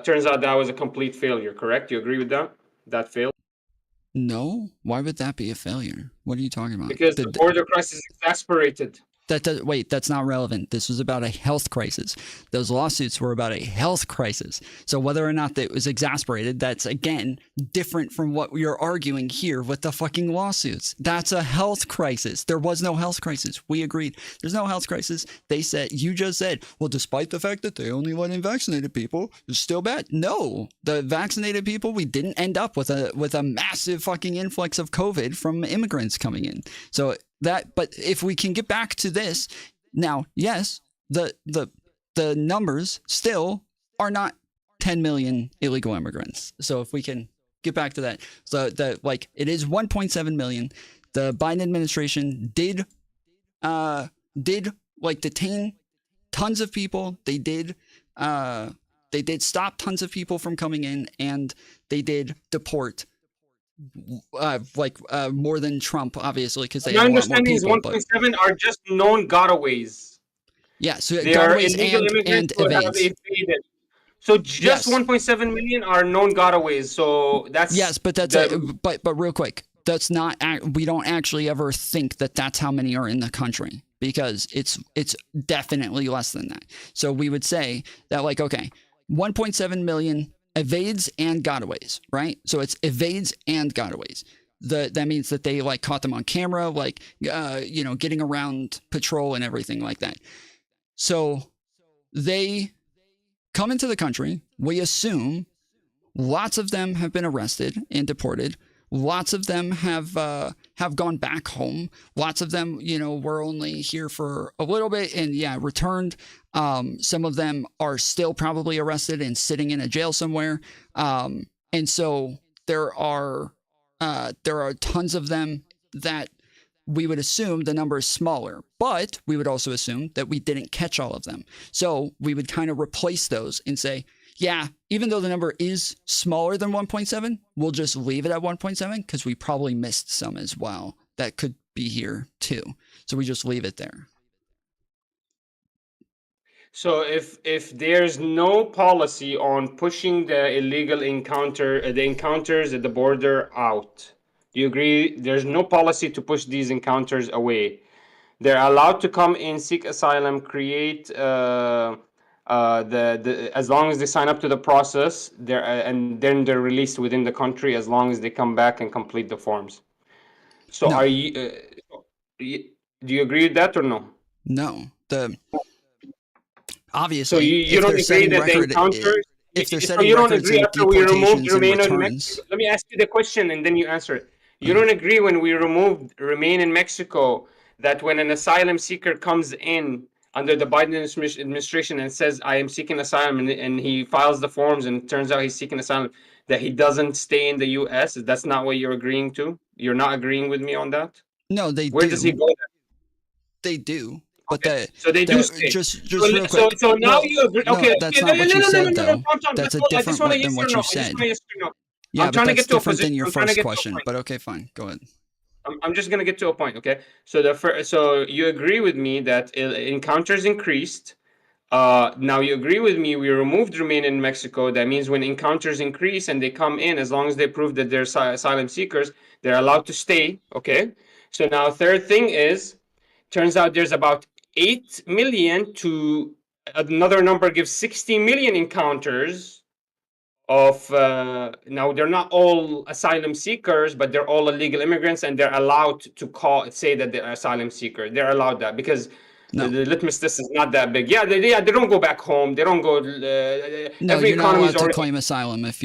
turns out that was a complete failure, correct? You agree with that? That failed? No. Why would that be a failure? What are you talking about? Because the border crisis exasperated. Wait, that's not relevant. This was about a health crisis. Those lawsuits were about a health crisis. So whether or not it was exasperated, that's again different from what we are arguing here with the fucking lawsuits. That's a health crisis. There was no health crisis. We agreed. There's no health crisis. They said, you just said, well, despite the fact that they only let in vaccinated people, it's still bad. No, the vaccinated people, we didn't end up with a massive fucking influx of COVID from immigrants coming in. So but if we can get back to this now, yes, the numbers still are not 10 million illegal immigrants. So if we can get back to that, so that like it is 1.7 million. The Biden administration did like detain tons of people. They did stop tons of people from coming in, and they did deport more than Trump, obviously, because they My had a lot more understanding is people. 1.7 are just known gotaways. Yeah, so They are gotaways illegal and immigrants who have evades. evaded. So just Yes. 1.7 million are known gotaways. So that's Yes, but that's but real quick, that's not. We don't actually ever think that that's how many are in the country, because it's definitely less than that. So we would say that, like, okay, 1.7 million evades and gotaways, right? So it's evades and gotaways. That means that they like caught them on camera, like getting around patrol and everything like that. So they come into the country. We assume lots of them have been arrested and deported. Lots of them have gone back home. Lots of them, were only here for a little bit and returned. Some of them are still probably arrested and sitting in a jail somewhere. And so there are tons of them that we would assume the number is smaller, but we would also assume that we didn't catch all of them. So we would kind of replace those and say, yeah, even though the number is smaller than 1.7, we'll just leave it at 1.7 because we probably missed some as well that could be here too. So we just leave it there. So if there's no policy on pushing the illegal encounters at the border out, do you agree? There's no policy to push these encounters away. They're allowed to come in, seek asylum, create as long as they sign up to the process, and then they're released within the country as long as they come back and complete the forms. So No. are you? Do you agree with that or no? No. Obviously, So you if don't they're agree setting that the record, encounters. if they're So setting you don't records agree in after we removed deportations and Remain in returns. Mexico? Let me ask you the question and then you answer it. You don't agree when we removed Remain in Mexico that when an asylum seeker comes in under the Biden administration and says, I am seeking asylum, and he files the forms and it turns out he's seeking asylum, that he doesn't stay in the U.S.? That's not what you're agreeing to? You're not agreeing with me on that? No, they Where do. does he go then? They do. But Okay. So they do stay. just real quick. So now Well, you agree. no, Okay, that's okay, not what you said, though. Tom, That's a I just different want a than yes what or you no. I just said. want a yes or no. Yeah, I'm but trying to that's get to a different than position. your I'm trying to first get to a question. point. But okay, fine. Go ahead. I'm just gonna get to a point, okay? So so you agree with me that encounters increased. Now you agree with me. We removed Remain in Mexico. That means when encounters increase and they come in, as long as they prove that they're asylum seekers, they're allowed to stay. Okay. So now third thing is, turns out there's about 8 million to another number gives 60 million encounters of now they're not all asylum seekers, but they're all illegal immigrants, and they're allowed to say that they're asylum seeker. They're allowed that because No. the litmus test is not that big. They don't go back home. They don't go. No, Every you're not economy is allowed to already. claim asylum if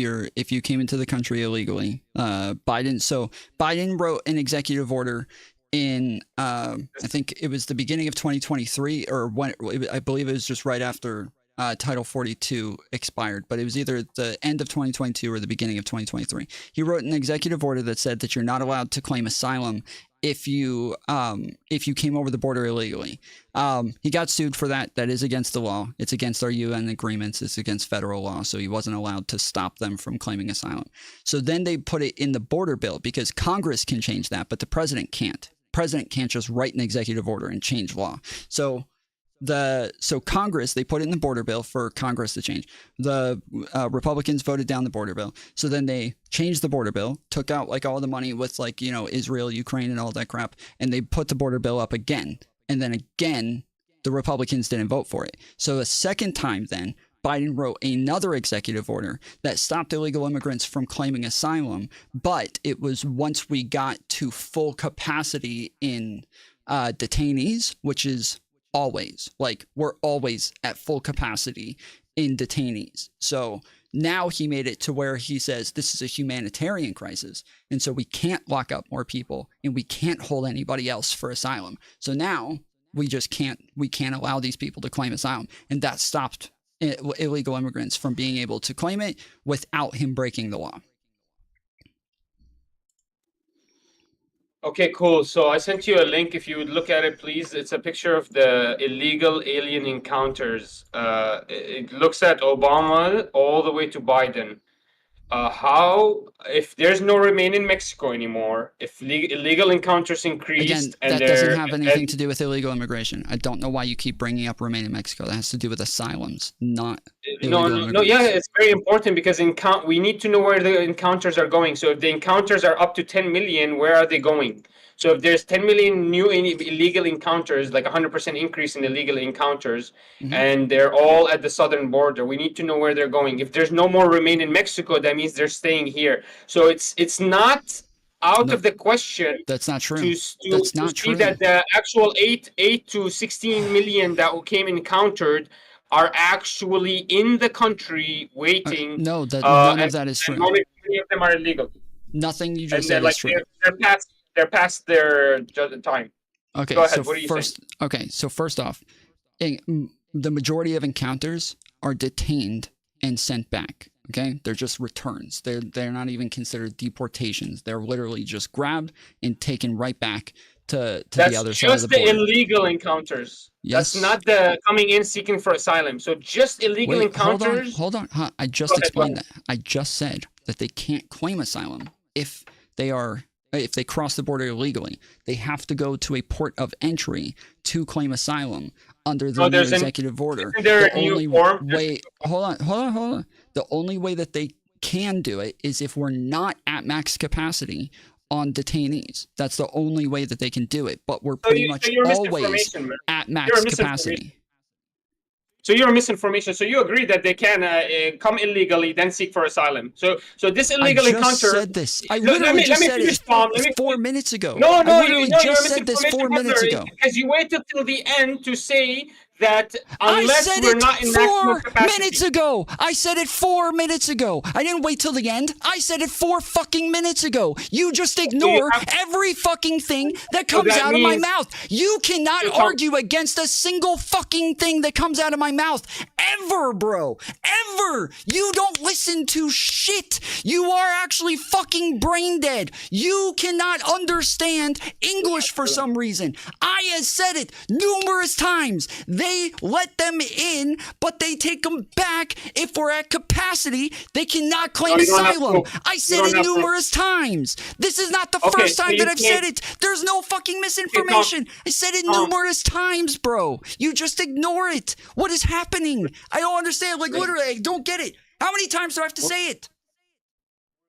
you came into the country illegally. Biden wrote an executive order in I think it was the beginning of 2023, or when I believe it was just right after Title 42 expired, but it was either the end of 2022 or the beginning of 2023. He wrote an executive order that said that you're not allowed to claim asylum if you came over the border illegally. He got sued for that. That is against the law. It's against our UN agreements. It's against federal law. So he wasn't allowed to stop them from claiming asylum. So then they put it in the border bill because Congress can change that, but the president can't. President can't just write an executive order and change law. So Congress, they put it in the border bill for Congress to change. The Republicans voted down the border bill. So then they changed the border bill, took out like all the money with Israel, Ukraine, and all that crap, and they put the border bill up again. and then again, the Republicans didn't vote for it. So a second time then, Biden wrote another executive order that stopped illegal immigrants from claiming asylum, but it was once we got to full capacity in detainees, which is always, like, we're always at full capacity in detainees. So now he made it to where he says this is a humanitarian crisis, and so we can't lock up more people and we can't hold anybody else for asylum. So now we can't allow these people to claim asylum, and that stopped illegal immigrants from being able to claim it without him breaking the law. Okay, cool. So I sent you a link. If you would look at it, please. It's a picture of the illegal alien encounters. It looks at Obama all the way to Biden. How, if there's no Remain in Mexico anymore, if illegal encounters increased, Again, and that doesn't have anything to do with illegal immigration. I don't know why you keep bringing up Remain in Mexico. That has to do with asylums, not no, yeah, it's very important because we need to know where the encounters are going. So if the encounters are up to 10 million, where are they going? So if there's 10 million new illegal encounters, like 100% increase in illegal encounters, and they're all at the southern border, we need to know where they're going. If there's no more Remain in Mexico, that means they're staying here. So it's not out of the question. That's not true. That's not true. See that the actual 8 to 16 million that came encountered are actually in the country waiting. No, none of that is true. Only many of them are illegal. Nothing you just said is true. They're past their time. Okay, go ahead. So what do you think? So first off, the majority of encounters are detained and sent back. Okay, they're just returns. They're not even considered deportations. They're literally just grabbed and taken right back to the other side of the border. That's just the illegal encounters. Yes. That's not the coming in seeking for asylum. So just illegal encounters. Hold on. Huh? I just explained that. I just said that they can't claim asylum if they cross the border illegally. They have to go to a port of entry to claim asylum under the new executive order. The only way, hold on. The only way that they can do it is if we're not at max capacity on detainees. That's the only way that they can do it. But we're pretty much always at max capacity. So you're misinformation. So you agree that they can come illegally, then seek for asylum. So this illegal encounter. I just said this. I literally just said it 4 minutes ago. No, I literally just said this 4 minutes ago. Because you waited till the end to say that unless we're not in maximum capacity. 4 minutes ago. I said it 4 minutes ago. I didn't wait till the end. I said it 4 fucking minutes ago. You just ignore every fucking thing that comes out of my mouth. You cannot argue against a single fucking thing that comes out of my mouth. Ever, bro. Ever. You don't listen to shit. You are actually fucking brain dead. You cannot understand English for some reason. I have said it numerous times. They let them in, but they take them back if we're at capacity. They cannot claim asylum. I said it numerous times. This is not the first time that I've said it. There's no fucking misinformation. I said it numerous times, bro. You just ignore it. What is happening? I don't understand. Like, literally, I don't get it. How many times do I have to say it?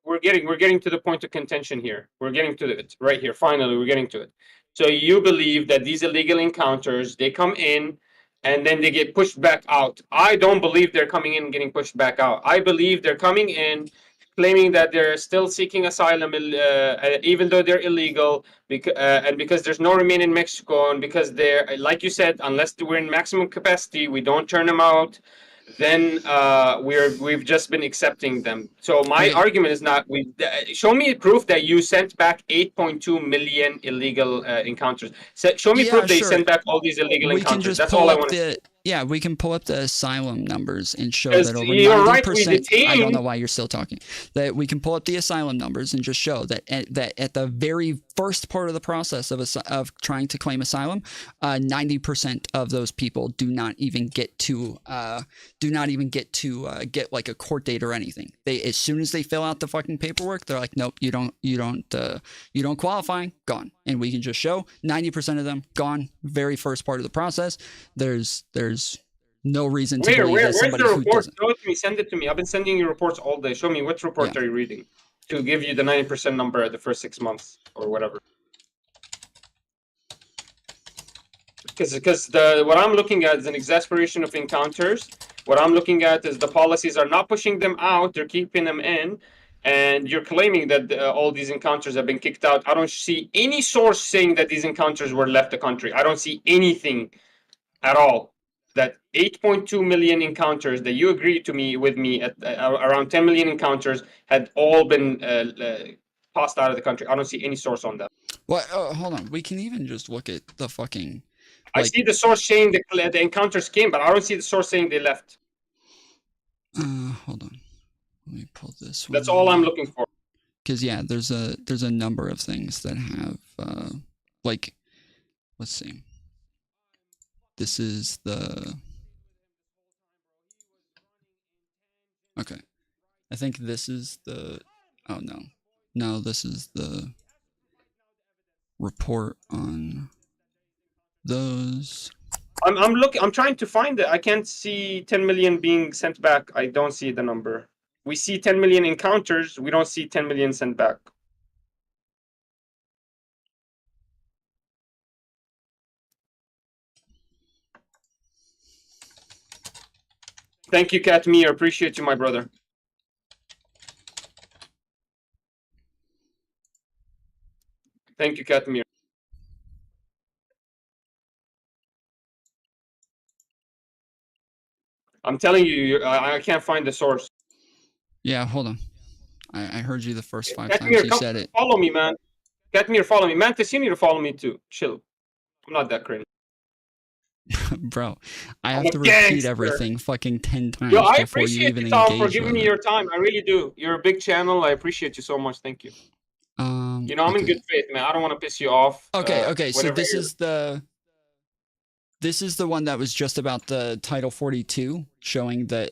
We're getting to the point of contention here. We're getting to it right here. Finally, we're getting to it. So you believe that these illegal encounters, they come in and then they get pushed back out. I don't believe they're coming in and getting pushed back out. I believe they're coming in, claiming that they're still seeking asylum, even though they're illegal, and because there's no Remain in Mexico, and because they're, like you said, unless we're in maximum capacity, we don't turn them out. Then we've just been accepting them. So my argument is not. Show me proof that you sent back 8.2 million illegal encounters. Show me proof they sent back all these illegal encounters. That's all I want to. Yeah, we can pull up the asylum numbers and show that over 90%. I don't know why you're still talking. That we can pull up the asylum numbers and just show that at the very first part of the process of trying to claim asylum, 90% of those people do not even get to get like a court date or anything. They, as soon as they fill out the fucking paperwork, they're like, nope, you don't qualify, gone. And we can just show 90% of them gone. Very first part of the process. There's no reason to believe that somebody who doesn't. Show it to me. Send it to me. I've been sending you reports all day. Show me which report are you reading to give you the 90% number at the first 6 months or whatever. because the what I'm looking at is an exasperation of encounters. What I'm looking at is the policies are not pushing them out; they're keeping them in. And you're claiming that all these encounters have been kicked out. I don't see any source saying that these encounters were left the country. I don't see anything at all. That 8.2 million encounters that you agreed to me with me at around 10 million encounters had all been tossed out of the country. I don't see any source on that. Well, hold on. We can even just look at the fucking. I see the source saying the encounters came, but I don't see the source saying they left. Hold on. Let me pull this one. That's all I'm looking for. Because yeah, there's a number of things that have like, let's see. This is the. Okay, I think this is the. Oh no, this is the report on those. I'm looking. I'm trying to find it. I can't see 10 million being sent back. I don't see the number. We see 10 million encounters. We don't see 10 million sent back. Thank you, Katmir. Appreciate you, my brother. Thank you, Katmir. I'm telling you, I can't find the source. Yeah, hold on. I heard you the first 5 Katmir, times you said it. Follow me, man. Katmir, follow me. Mantis, you need to follow me too. Chill. I'm not that crazy. Bro, I have I'm to a repeat gangster. everything fucking 10 times Yo, I before you appreciate even you, Tom, for engage giving with me it. your time. I really do. You're a big channel. I appreciate you so much. Thank you. You know, I'm in Okay. good faith, man. I don't want to piss you off. Okay, so whatever this you're- is the one that was just about the Title 42, showing that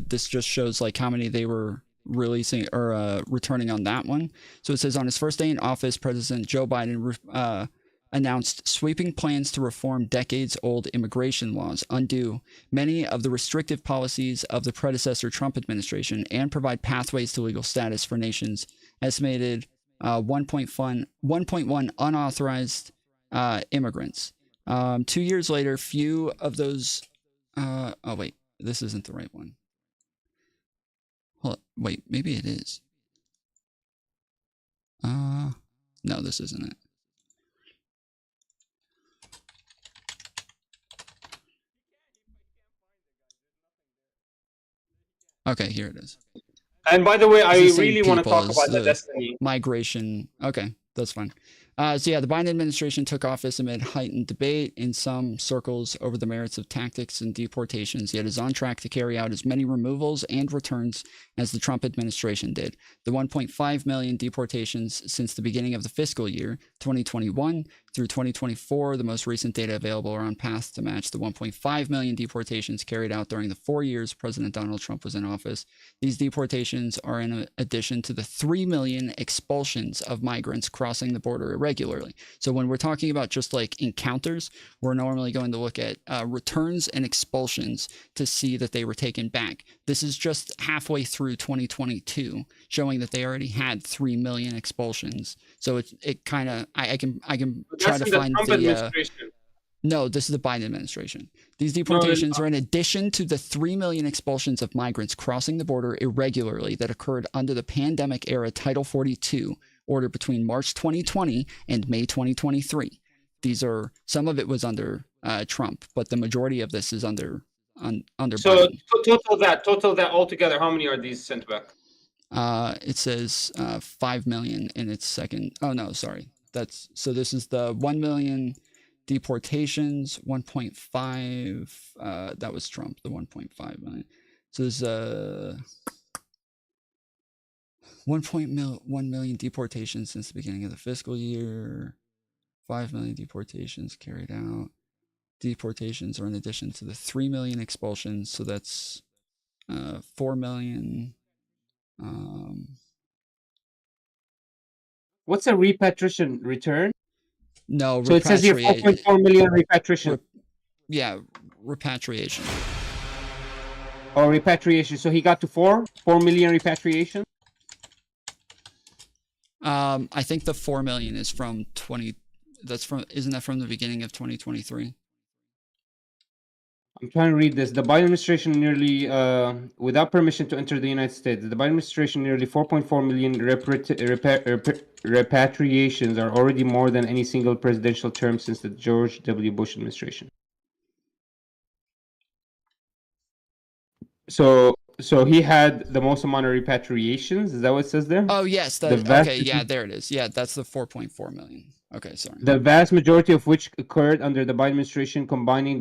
this just shows like how many they were releasing or returning on that one. So it says on his first day in office, President Joe Biden announced sweeping plans to reform decades-old immigration laws, undo many of the restrictive policies of the predecessor Trump administration, and provide pathways to legal status for nations estimated 1.1 unauthorized immigrants. 2 years later, few of those. Oh wait, this isn't the right one. Hold on, wait, maybe it is. No, this isn't it. Okay, here it is. And by the way, I It's the same really want to people talk as about the the Destiny. Migration. Okay, that's fine. So yeah, the Biden administration took office amid heightened debate in some circles over the merits of tactics and deportations, yet is on track to carry out as many removals and returns as the Trump administration did. The 1.5 million deportations since the beginning of the fiscal year, 2021 through 2024, the most recent data available, are on path to match the 1.5 million deportations carried out during the 4 years President Donald Trump was in office. These deportations are in addition to the 3 million expulsions of migrants crossing the border irregularly. So when we're talking about just like encounters, we're normally going to look at returns and expulsions to see that they were taken back. This is just halfway through 2022, showing that they already had 3 million expulsions. So it kind of I can try to find Trump the administration. no, this is the Biden administration. These deportations are in addition to the 3 million expulsions of migrants crossing the border irregularly that occurred under the pandemic era Title 42 order between March 2020 and May 2023. These are, some of it was under Trump, but the majority of this is under So Biden. total that altogether, how many are these sent back? It says 5 million in its second. Oh no, sorry. So this is the 1 million deportations, 1.5. That was Trump, the 1.5 million. So there's 1 million deportations since the beginning of the fiscal year. 5 million deportations carried out. Deportations are in addition to the 3 million expulsions, so that's 4 million. What's a repatriation return? No, So it says here 4.4 million repatriation. Yeah, repatriation. Or repatriation. So he got to 4 million repatriation. I think the 4 million is from isn't that from the beginning of 2023? I'm trying to read this. The Biden administration nearly, without permission to enter the United States, the Biden administration nearly 4.4 million repatriations are already more than any single presidential term since the George W. Bush administration. So he had the most amount of repatriations. Is that what it says there? Oh yes, The vast okay, yeah, there it is. Yeah, that's the 4.4 million. Okay, sorry. The vast majority of which occurred under the Biden administration, combining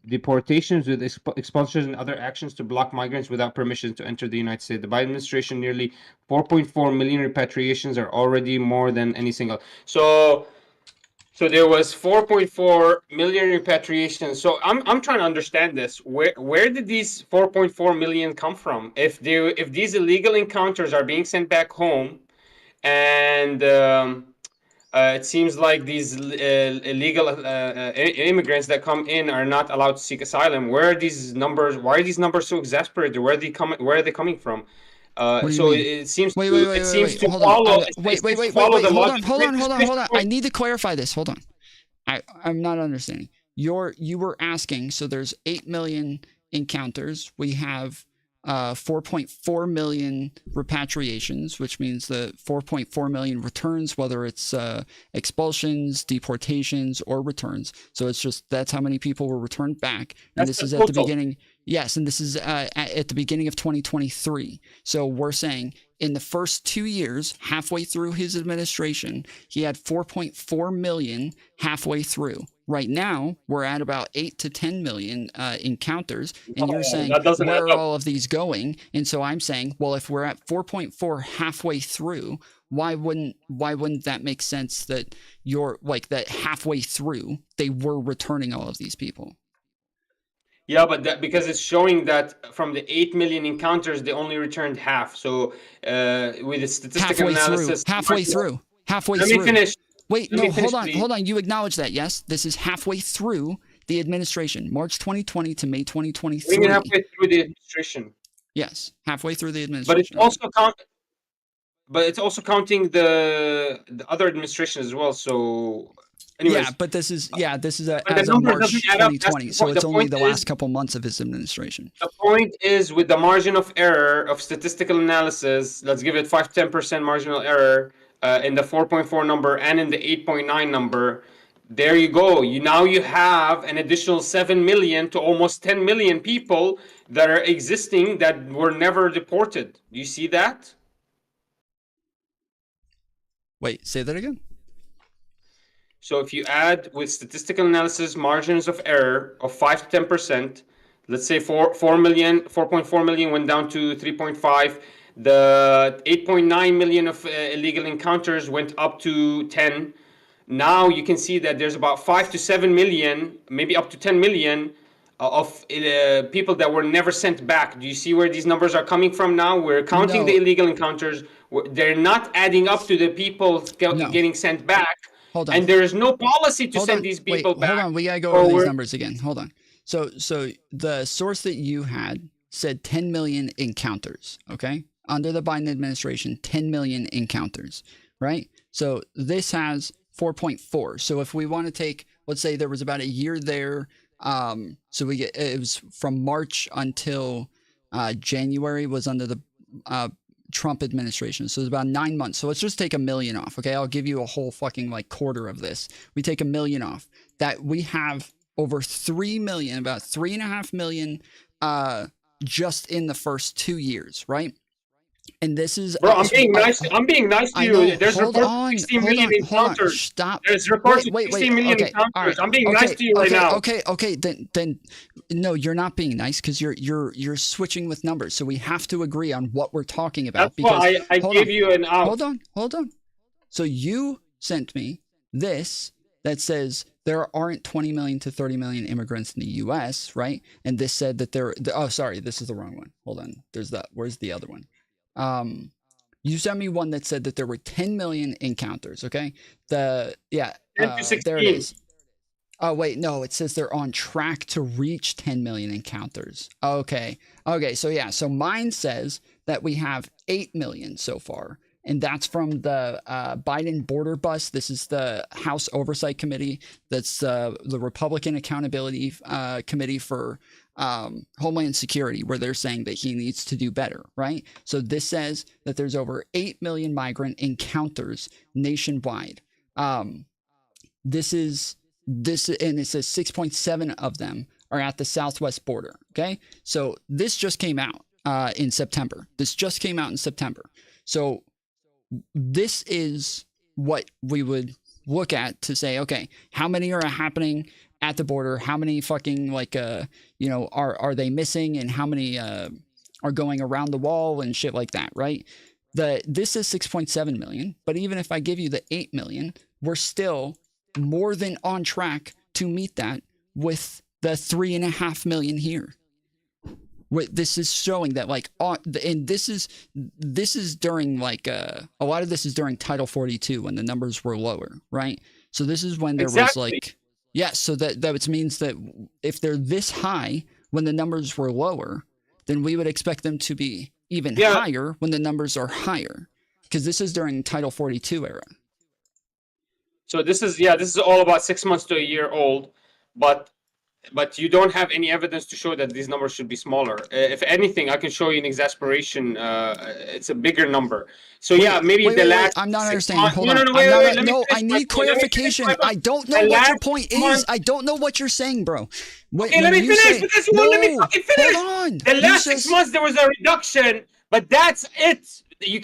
deportations with expulsions and other actions to block migrants without permission to enter the United States. The Biden administration, nearly 4.4 million repatriations are already more than any single. So there was 4.4 million repatriations. So I'm trying to understand this. Where did these 4.4 million come from? If these illegal encounters are being sent back home, and it seems like these illegal immigrants that come in are not allowed to seek asylum. Where are these numbers? Why are these numbers so exasperated? Where are they coming from? So it seems wait, to hold follow. on. Hold on. I need to clarify this. Hold on. I'm not understanding. You were asking. So there's 8 million encounters. We have 4.4 million repatriations, which means the 4.4 million returns, whether it's expulsions, deportations, or returns. So it's just that's how many people were returned back. And this is at the beginning. Yes, and this is at the beginning of 2023. So we're saying in the first 2 years, halfway through his administration, he had 4.4 million halfway through. Right now, we're at about 8 to 10 million encounters, and you're saying, where are all of these going? And so I'm saying, well, if we're at 4.4 halfway through, why wouldn't that make sense that you're like that halfway through they were returning all of these people? Yeah, but because it's showing that from the 8 million encounters, they only returned half. So with the statistical analysis, halfway through. Let me finish. Wait, no, hold on. You acknowledge that, yes? This is halfway through the administration, March 2020 to May 2023. We're halfway through the administration. Yes, halfway through the administration. But it's also counting the other administrations as well. So, anyways, yeah, but this is as of March 2020, so it's only the last couple months of his administration. The point is, with the margin of error of statistical analysis, let's give it 5-10% marginal error. In the 4.4 number and in the 8.9 number, there you go. Now you have an additional 7 million to almost 10 million people that are existing that were never deported. Do you see that? Wait, say that again. So if you add with statistical analysis margins of error of 5 to 10%, let's say 4.4 million went down to 3.5. The 8.9 million of illegal encounters went up to 10. Now you can see that there's about 5 to 7 million, maybe up to 10 million of people that were never sent back. Do you see where these numbers are coming from now? We're counting the illegal encounters. They're not adding up to the people getting sent back. Hold on. And there is no policy to send these people back. Hold on, we gotta go over these numbers again. Hold on. So the source that you had said 10 million encounters, okay? Under the Biden administration, 10 million encounters, right? So this has 4.4. So if we want to take, let's say there was about a year there. So it was from March until January was under the Trump administration. So it's about 9 months. So let's just take 1 million off. Okay. I'll give you a whole fucking like quarter of this. We take 1 million off. That we have over 3 million, about 3.5 million just in the first 2 years, right? And this is I'm being nice to you. There's reports of 16 million encounters. Stop. There's reports of 16 million encounters. Right. I'm being nice to you right now. Okay. Then no, you're not being nice because you're switching with numbers. So we have to agree on what we're talking about. That's why I gave you an out. Hold on. So you sent me this that says there aren't 20 million to 30 million immigrants in the U.S., right? And this said that sorry, this is the wrong one. Hold on. Where's the other one? You sent me one that said that there were 10 million encounters. Okay. There it is. Oh, wait, no, it says they're on track to reach 10 million encounters. Okay. So mine says that we have 8 million so far. and that's from the Biden border bust. This is the House Oversight Committee. That's the Republican Accountability Committee for Homeland Security, where they're saying that he needs to do better, right? So this says that there's over 8 million migrant encounters nationwide. This, and it says 6.7 of them are at the southwest border, okay? So this just came out in September. This just came out in September. So this is what we would look at to say, okay, how many are happening at the border? How many fucking are they missing, and how many are going around the wall and shit like that, right? This is 6.7 million, but even if I give you the 8 million, we're still more than on track to meet that with the 3.5 million here. This is showing that and this is during a lot of this is during Title 42 when the numbers were lower, right? So this is when there was so that means that if they're this high when the numbers were lower, then we would expect them to be even higher when the numbers are higher, because this is during Title 42 era. So this is all about 6 months to a year old, but you don't have any evidence to show that these numbers should be smaller. If anything, I can show you an exasperation. It's a bigger number. So maybe the last. I'm not understanding. Hold on. No, I need clarification. I don't know what your point is. I don't know what you're saying, bro. Okay, let me finish. Let me fucking finish. Hold on. The last 6 months there was a reduction, but that's it.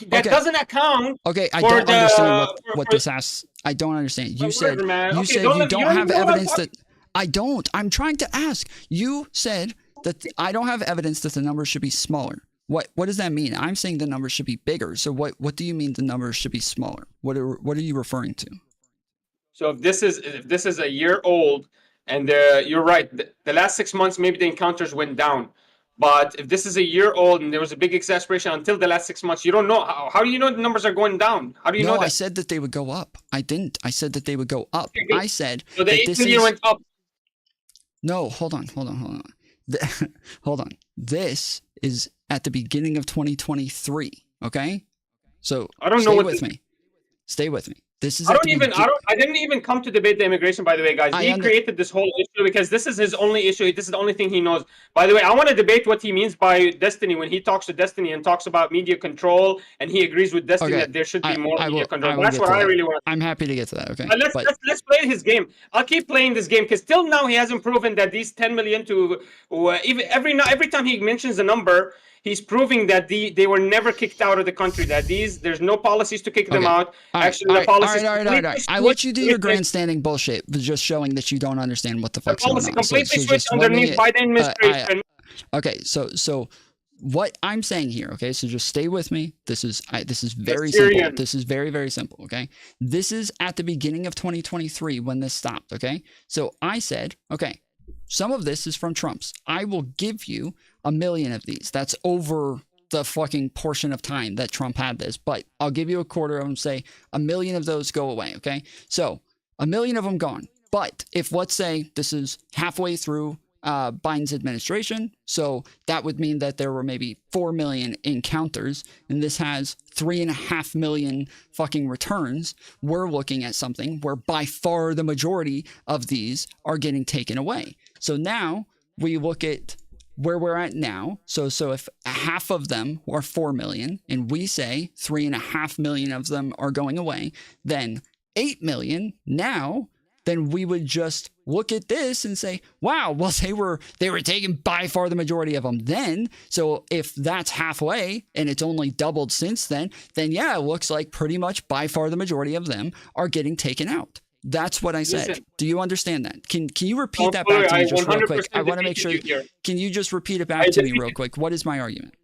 That doesn't account. Okay, I don't understand what this asks. I don't understand. You said you don't have evidence that. I don't. I'm trying to ask. You said that I don't have evidence that the numbers should be smaller. What does that mean? I'm saying the numbers should be bigger. So what do you mean the numbers should be smaller? What are you referring to? So if this is a year old, and you're right, the last 6 months maybe the encounters went down. But if this is a year old and there was a big exasperation until the last 6 months, you don't know. How do you know the numbers are going down? How do you know that? No, I said that they would go up. I didn't. I said that they would go up. Okay, I said so the 8 million went up. No, hold on. Hold on. This is at the beginning of 2023. Okay, so I don't know stay with me. Stay with me. This is. I didn't even come to debate the immigration, by the way, guys. He created this whole issue because this is his only issue. This is the only thing he knows. By the way, I want to debate what he means by Destiny when he talks to Destiny and talks about media control, and he agrees with Destiny that there should be more media control. That's what I really want. I'm happy to get to that. Okay. Let's play his game. I'll keep playing this game because till now he hasn't proven that these 10 million even every time he mentions a number, he's proving that they were never kicked out of the country. That there's no policies to kick them out. Actually, the policies. All right. I let you do your grandstanding bullshit, but just showing that you don't understand what the fuck's going on. The policy completely switched underneath Biden administration. Okay, so what I'm saying here, okay, so just stay with me. This is very simple. This is very, very simple, okay? This is at the beginning of 2023 when this stopped, okay? So I said, okay, some of this is from Trump's. I will give you 1 million of these. That's over the fucking portion of time that Trump had this, but I'll give you a quarter of them, say 1 million of those go away, okay? So 1 million of them gone. But if, let's say, this is halfway through Biden's administration, so that would mean that there were maybe 4 million encounters, and this has 3.5 million fucking returns. We're looking at something where by far the majority of these are getting taken away. So now we look at where we're at now. So if half of them are 4 million, and we say 3.5 million of them are going away, then 8 million now, then we would just look at this and say, wow, well, they were taking by far the majority of them then. So if that's halfway and it's only doubled since then yeah, it looks like pretty much by far the majority of them are getting taken out. That's what I said. Listen, do you understand that? Can you repeat that back to me just real quick? I want to make sure. Can you just repeat it back to me real quick? What is my argument?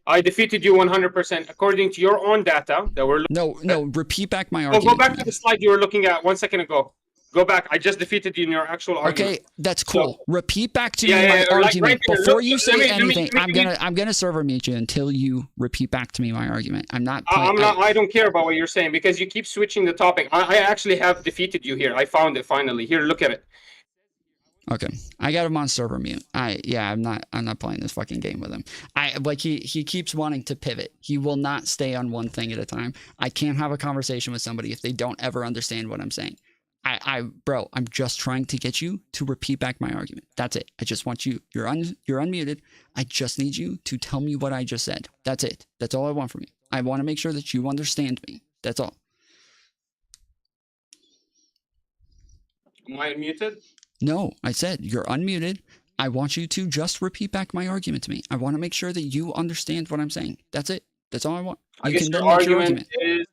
I defeated you 100% according to your own data that we're looking at. No, repeat back my argument. Go back to the slide you were looking at 1 second ago. Go back. I just defeated you in your actual argument. Okay, that's cool. So, repeat back to me my argument before you say anything. I'm gonna server mute you until you repeat back to me my argument. I don't care about what you're saying because you keep switching the topic. I actually have defeated you here. I found it finally. Here, look at it. Okay, I got him on server mute. I'm not playing this fucking game with him. He keeps wanting to pivot. He will not stay on one thing at a time. I can't have a conversation with somebody if they don't ever understand what I'm saying. Bro, I'm just trying to get you to repeat back my argument. That's it. I just want you. You're unmuted. I just need you to tell me what I just said. That's it. That's all I want from you. I want to make sure that you understand me. That's all. Am I unmuted? No, I said you're unmuted. I want you to just repeat back my argument to me. I want to make sure that you understand what I'm saying. That's it. That's all I want. I guess your argument is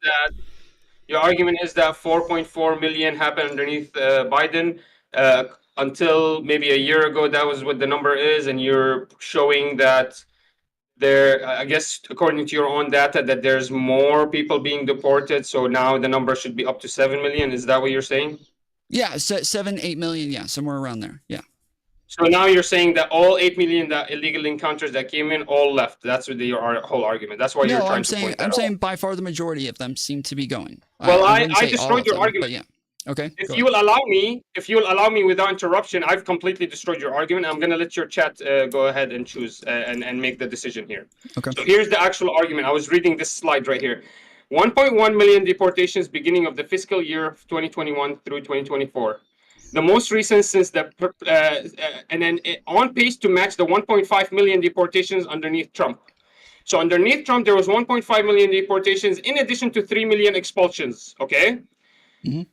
that 4.4 million happened underneath Biden. Until maybe a year ago, that was what the number is, and you're showing that there, I guess, according to your own data, that there's more people being deported. So now the number should be up to 7 million. Is that what you're saying? Yeah, 8 million. Yeah, somewhere around there. Yeah. So now you're saying that all 8 million that illegal encounters that came in all left. That's what your whole argument. That's why you're trying to point that out. I'm saying by far the majority of them seem to be going. Well, I destroyed your argument. But yeah. Okay. If you will allow me without interruption, I've completely destroyed your argument. I'm going to let your chat go ahead and choose and make the decision here. Okay. So here's the actual argument. I was reading this slide right here. 1.1 million deportations beginning of the fiscal year of 2021 through 2024. The most recent since the and then on pace to match the 1.5 million deportations underneath Trump. So underneath Trump, there was 1.5 million deportations in addition to 3 million expulsions. Okay. Mm-hmm.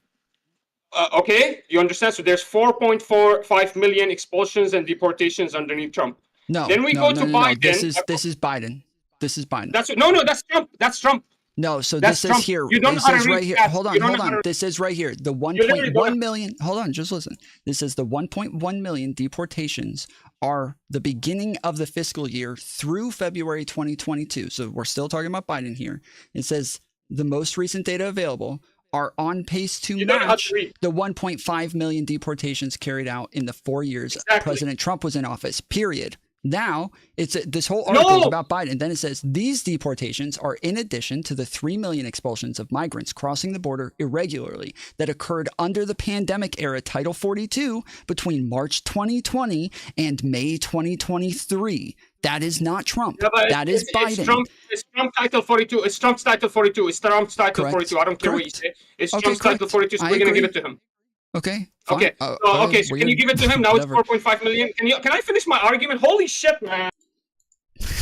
Okay, you understand? So there's 4.45 million expulsions and deportations underneath Trump. No. Then we go to Biden. This is Biden. This is Biden. That's Trump. That's Trump. No, so That's this Trump. is here. You don't know how to read right here. that. Hold on. This is right here. The 1.1 million. Hold on, just listen. This is the 1.1 million deportations are the beginning of the fiscal year through February 2022. So we're still talking about Biden here. It says the most recent data available are on pace to match the 1.5 million deportations carried out in the 4 years President Trump was in office, period. Now, this whole article is about Biden. Then it says these deportations are in addition to the 3 million expulsions of migrants crossing the border irregularly that occurred under the pandemic era Title 42 between March 2020 and May 2023. That is not Trump. Yeah, that is Biden. It's Trump Title 42. It's Trump's Title 42. It's Trump's Title 42. I don't care what you say. It's Trump's Title 42, so we're going to give it to him. Okay. Fine. Okay. So can you give it to him? Now it's 4.5 million. Can I finish my argument? Holy shit, man.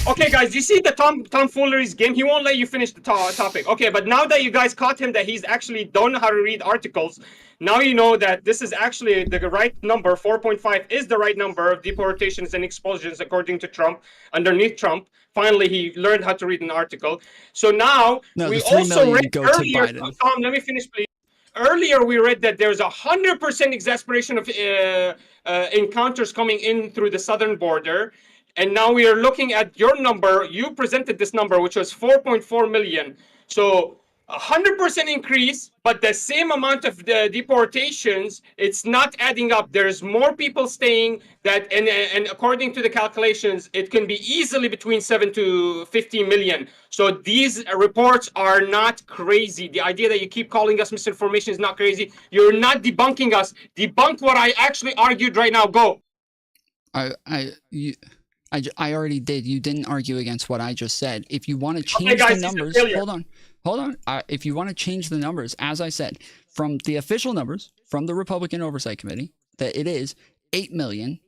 Okay, guys, you see the tomfoolery's game? He won't let you finish the topic. Okay, but now that you guys caught him that he's actually don't know how to read articles, now you know that this is actually the right number. 4.5 is the right number of deportations and expulsions according to Trump, underneath Trump. Finally, he learned how to read an article. So now we also read earlier. Tom, let me finish, please. Earlier, we read that there's 100% exasperation of encounters coming in through the southern border. And now we are looking at your number. You presented this number, which was 4.4 million. So 100% increase, but the same amount of the deportations, it's not adding up. There's more people staying that, and according to the calculations, it can be easily between 7 to 15 million. So these reports are not crazy. The idea that you keep calling us misinformation is not crazy. You're not debunking us. Debunk what I actually argued right now. Go. I already did. You didn't argue against what I just said. If you want to change the numbers, hold on. If you want to change the numbers, as I said, from the official numbers from the Republican Oversight Committee, that it is 8 million,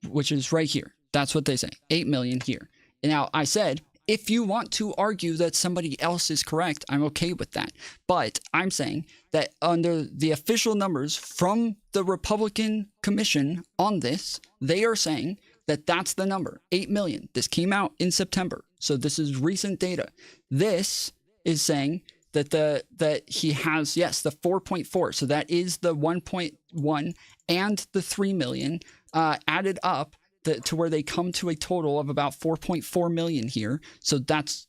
which is right here. That's what they say. 8 million here. Now, I said, if you want to argue that somebody else is correct, I'm okay with that. But I'm saying that under the official numbers from the Republican Commission on this, they are saying that that's the number, 8 million. This came out in September. So this is recent data. This is saying that that he has, yes, the 4.4. So that is the 1.1 and the 3 million added up to where they come to a total of about 4.4 million here. So that's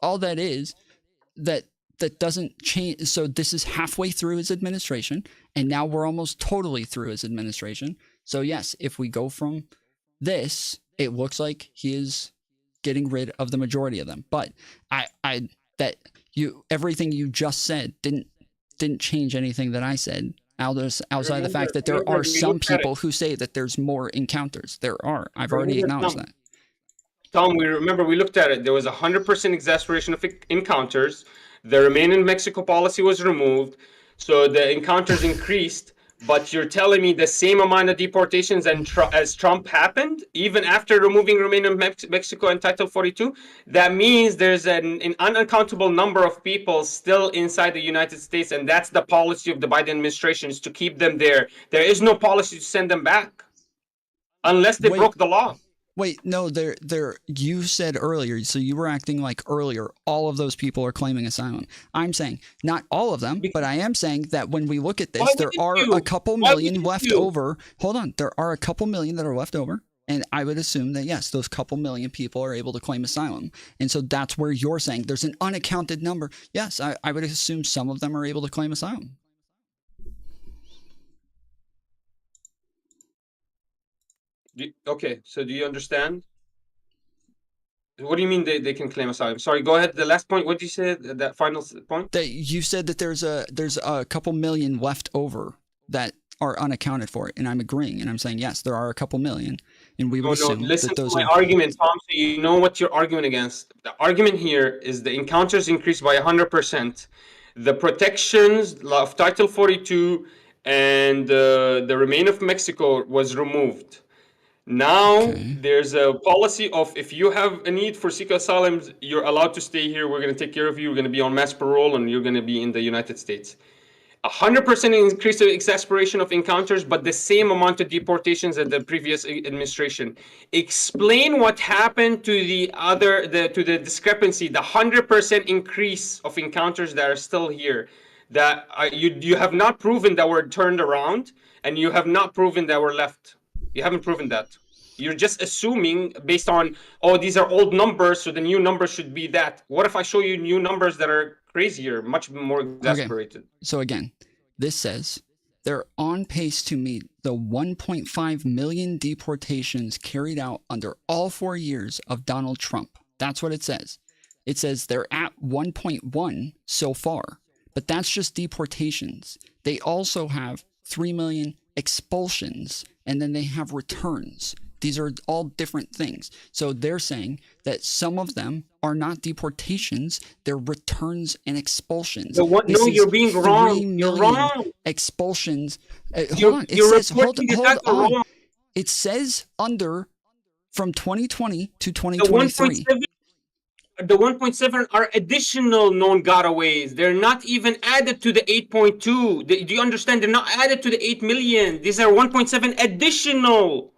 all that is. That doesn't change. So this is halfway through his administration, and now we're almost totally through his administration. So yes, if we go from this, it looks like he is getting rid of the majority of them. But everything you just said didn't change anything that I said outside the fact that there remember are we some looked at it. people who say that there's more encounters. There are. I've already Remember, acknowledged Tom, that. Tom, we looked at it. There was 100% exasperation of encounters. The remain in Mexico policy was removed, so the encounters increased. But you're telling me the same amount of deportations as Trump happened, even after removing remain in Mexico and Title 42? That means there's an unaccountable number of people still inside the United States, and that's the policy of the Biden administration, is to keep them there. There is no policy to send them back unless they Wait. broke the law. Wait, no, you said earlier, so you were acting like earlier all of those people are claiming asylum. I'm saying not all of them, but I am saying that when we look at this, there are a couple million left over. Hold on, there are a couple million that are left over. And I would assume that, yes, those couple million people are able to claim asylum. And so that's where you're saying there's an unaccounted number. Yes, I would assume some of them are able to claim asylum. Okay, so do you understand? What do you mean they can claim asylum? Sorry, go ahead. The last point. What did you say? That final point? That you said that there's a couple million left over that are unaccounted for, and I'm agreeing, and I'm saying yes, there are a couple million, and we would assume listen that those to my are argument, Tom, so you know what you're arguing against. The argument here is the encounters increased by 100%. The protections of Title 42 and the remain of Mexico was removed. Now there's a policy of if you have a need for seek asylum, you're allowed to stay here. We're going to take care of you. You're going to be on mass parole, and you're going to be in the United States. 100% increase of exasperation of encounters, but the same amount of deportations as the previous administration. Explain what happened to the discrepancy, the 100% increase of encounters that are still here. That you have not proven that were turned around, and you have not proven that were left. You haven't proven that. You're just assuming based on, oh, these are old numbers, so the new numbers should be that. What if I show you new numbers that are crazier, much more exasperated? Okay. So again, this says they're on pace to meet the 1.5 million deportations carried out under all 4 years of Donald Trump. That's what it says. It says they're at 1.1 so far, but that's just deportations. They also have 3 million expulsions, and then they have returns. These are all different things. So they're saying that some of them are not deportations, they're returns and expulsions. You're being wrong. You're wrong. Expulsions. Hold on. It says under from 2020 to 2023. The 1.7 are additional known gotaways. They're not even added to the 8.2. Do you understand? They're not added to the 8 million. These are 1.7 additional.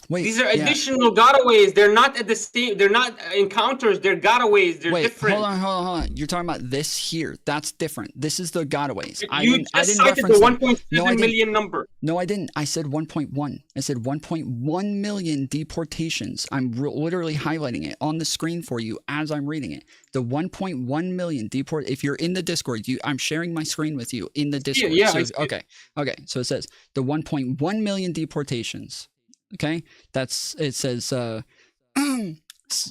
Wait, these are additional gotaways. They're not at the same. They're not encounters. They're gotaways. They're different. Hold on. You're talking about this here. That's different. This is the gotaways. I didn't cited the 1.7 million number. No, I didn't. I said 1.1. I said 1.1 million deportations. I'm literally highlighting it on the screen for you as I'm reading it. The 1.1 million deport. If you're in the Discord, I'm sharing my screen with you in the Discord. Yeah. So, okay. So it says the 1.1 million deportations. Okay, it says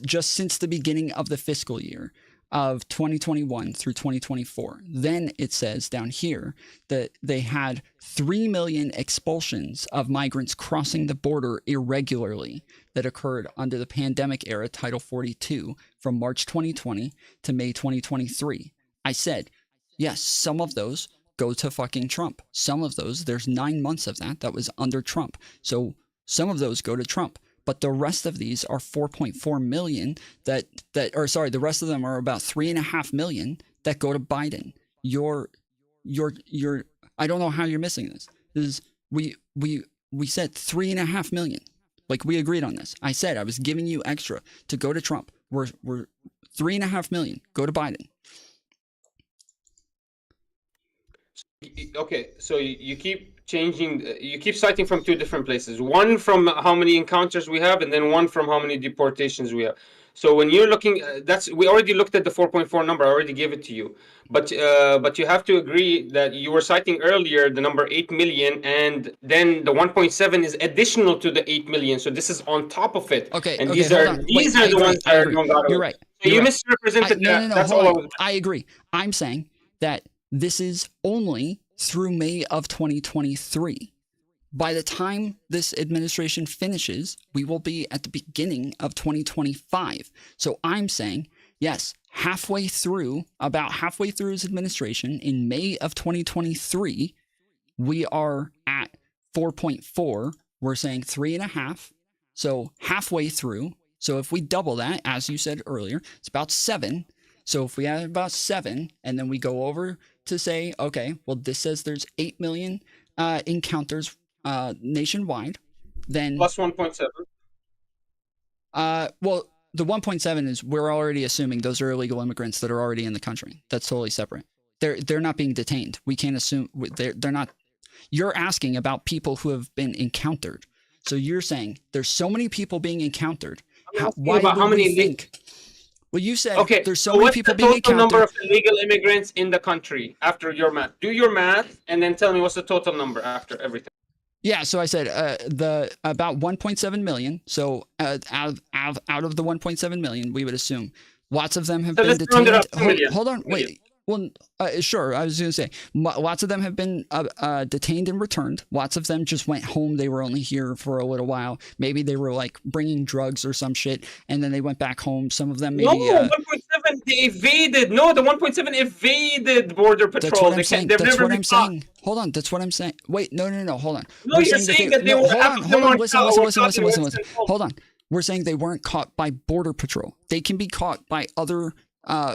just since the beginning of the fiscal year of 2021 through 2024. Then it says down here that they had 3 million expulsions of migrants crossing the border irregularly that occurred under the pandemic era Title 42 from March 2020 to May 2023. I said, yes, some of those go to fucking Trump. Some of those, there's 9 months of that was under Trump. So some of those go to Trump, but the rest of these are 4.4 million the rest of them are about 3.5 million that go to Biden. I don't know how you're missing this. We said 3.5 million. Like, we agreed on this. I said I was giving you extra to go to Trump. We're 3.5 million go to Biden. Okay, so you keep you keep citing from 2 different places. One from how many encounters we have, and then one from how many deportations we have. So when you're looking, we already looked at the 4.4 number. I already gave it to you, but you have to agree that you were citing earlier the number 8 million, and then the 1.7 is additional to the 8 million. So this is on top of it. Okay. And these are the ones that are non-gotaways. You're right. So you misrepresented that. No, That's all I was. I agree. I'm saying that this is only through May of 2023. By the time this administration finishes, we will be at the beginning of 2025. So I'm saying, yes, about halfway through his administration in May of 2023, we are at 4.4. We're saying 3.5. So halfway through. So if we double that, as you said earlier, it's about 7. So if we add about 7, and then we go over to say, okay, well, this says there's 8 million encounters nationwide, then Plus 1.7. well, the 1.7 is we're already assuming those are illegal immigrants that are already in the country. That's totally separate. They're not being detained. We can't assume they're not. You're asking about people who have been encountered. So you're saying there's so many people being encountered. Why about would how many we think? Well, you said Okay, there's so so many what's people the being total number encountered. of illegal immigrants in the country after your math? Do your math and then tell me what's the total number after everything. Yeah, so I said the about 1.7 million. So out of the 1.7 million, we would assume lots of them have So been let's round it detained. up to million. Hold on, wait. Well, sure. I was going to say lots of them have been detained and returned. Lots of them just went home. They were only here for a little while. Maybe they were like bringing drugs or some shit, and then they went back home. Some of them maybe. No, 1.7 they evaded. No, the 1.7 evaded border patrol. That's what I'm saying. They've That's never what been I'm caught. saying. Hold on. That's what I'm saying. Wait, no. Hold on. No, We're you're saying that they no, were hold half on. of Hold them on. were Listen. caught and were sent home. Hold on. We're saying they weren't caught by border patrol. They can be caught by other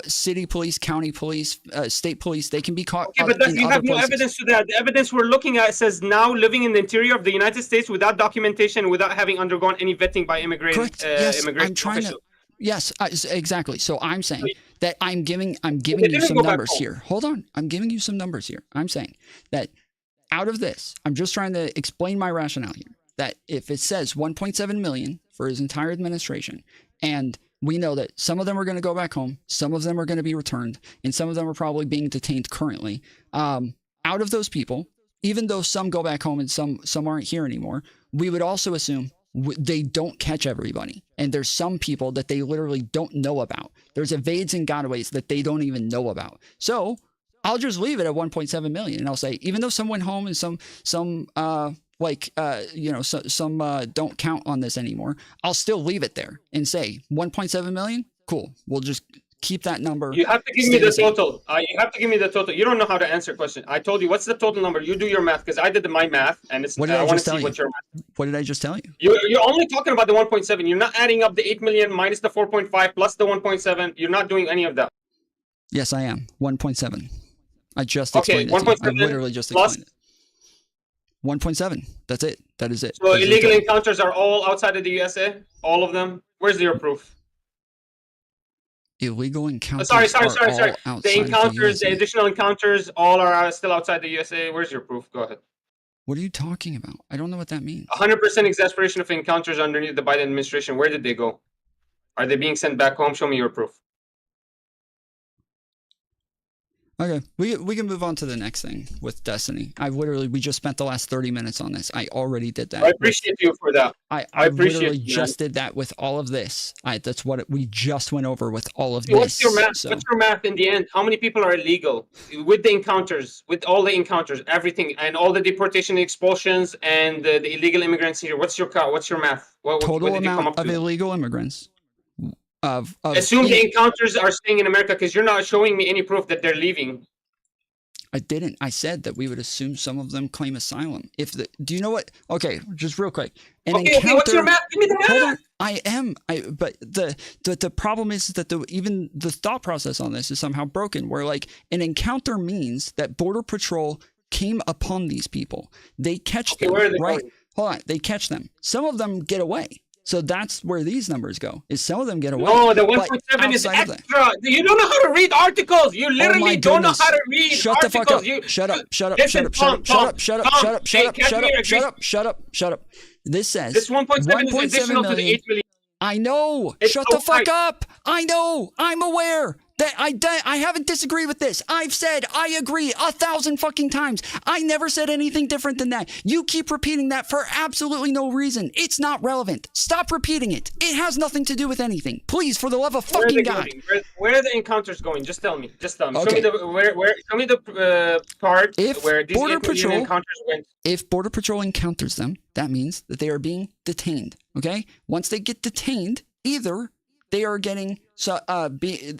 city police, county police, state police. They can be caught. Okay, but in you other have no places. evidence to that. The evidence we're looking at says now living in the interior of the United States without documentation, without having undergone any vetting by Correct. Yes, immigration I'm trying officials. to. Yes, exactly. So I'm saying that I'm giving you didn't some go back numbers home. here. Hold on. I'm giving you some numbers here. I'm saying that out of this, I'm just trying to explain my rationale here. That if it says 1.7 million for his entire administration, and we know that some of them are going to go back home, some of them are going to be returned, and some of them are probably being detained currently. Out of those people, even though some go back home and some aren't here anymore, we would also assume they don't catch everybody. And there's some people that they literally don't know about. There's evades and gotaways that they don't even know about. So I'll just leave it at 1.7 million, and I'll say even though some went home and some don't count on this anymore, I'll still leave it there and say 1.7 million. Cool. We'll just keep that number. You have to give me the total. You have to give me the total. You don't know how to answer a question. I told you what's the total number. You do your math because I did my math, and it's. What did I want just to tell see you? what your math. What did I just tell you? You're only talking about the 1.7. You're not adding up the 8 million minus the 4.5 plus the 1.7. You're not doing any of that. Yes, I am. 1.7. I just Okay, explained it to you. I 1.7 literally just plus- explained it. 1.7. That's it. That is it. So That is illegal it. encounters are all outside of the USA. All of them. Where's your proof? Illegal encounters. Sorry. are all outside The of encounters, the USA. additional encounters, all are still outside the USA. Where's your proof? Go ahead. What are you talking about? I don't know what that means. 100% exasperation of encounters underneath the Biden administration. Where did they go? Are they being sent back home? Show me your proof. Okay, we can move on to the next thing with Destiny. We just spent the last 30 minutes on this. I already did that. I appreciate you for that. I appreciate literally you, man. just did that with all of this. That's what we just went over with all of this. What's your math? So, What's your math in the end? How many people are illegal with the encounters, with all the encounters, everything, and all the deportation, expulsions, and the illegal immigrants here? What's your math? What total did you come amount up of to? illegal immigrants. Assume the encounters are staying in America because you're not showing me any proof that they're leaving. I didn't. I said that we would assume some of them claim asylum. Do you know what? Okay, just real quick. Okay, what's your math? Give me the math. Hold on. I am. But the problem is that even the thought process on this is somehow broken. Where like an encounter means that Border Patrol came upon these people. They catch them, where are they right? going? Hold on. They catch them. Some of them get away. So that's where these numbers go. Is some of them get away? No, the but 1.7 is outside of that- extra. You don't know how to read articles. You Oh literally my don't know goodness. how to read Shut the fuck articles. up. You, Shut up. Shut up. Listen, Shut up. Shut up. Shut up. Tom, Shut up. Shut up. hey, Shut up. Kashmir, Shut up. Shut up. Shut up. This says this 1.7 is additional to the 8 million. I know. It's Shut so the fuck high. up. I know. I'm aware. I haven't disagreed with this. I've said I agree 1,000 fucking times. I never said anything different than that. You keep repeating that for absolutely no reason. It's not relevant. Stop repeating it. It has nothing to do with anything. Please, for the love of fucking God. Where are the encounters going? Just tell me. Just tell me. Okay. Show me the part If where these Border Patrol- encounters went. If Border Patrol encounters them, that means that they are being detained. Okay? Once they get detained, either they are getting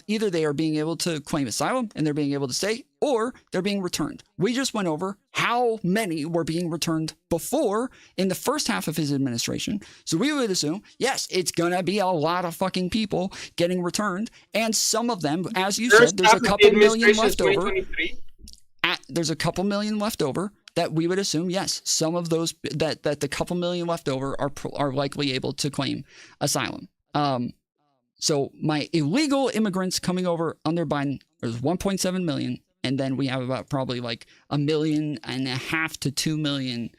either they are being able to claim asylum and they're being able to stay, or they're being returned. We just went over how many were being returned before in the first half of his administration. So we would assume, yes, it's gonna be a lot of fucking people getting returned, and some of them, as you said, there's a couple million left over. There's a couple million left over. That we would assume, yes, some of those that the couple million left over are likely able to claim asylum. So my illegal immigrants coming over under Biden is 1.7 million, and then we have about probably like 1.5 million to 2 million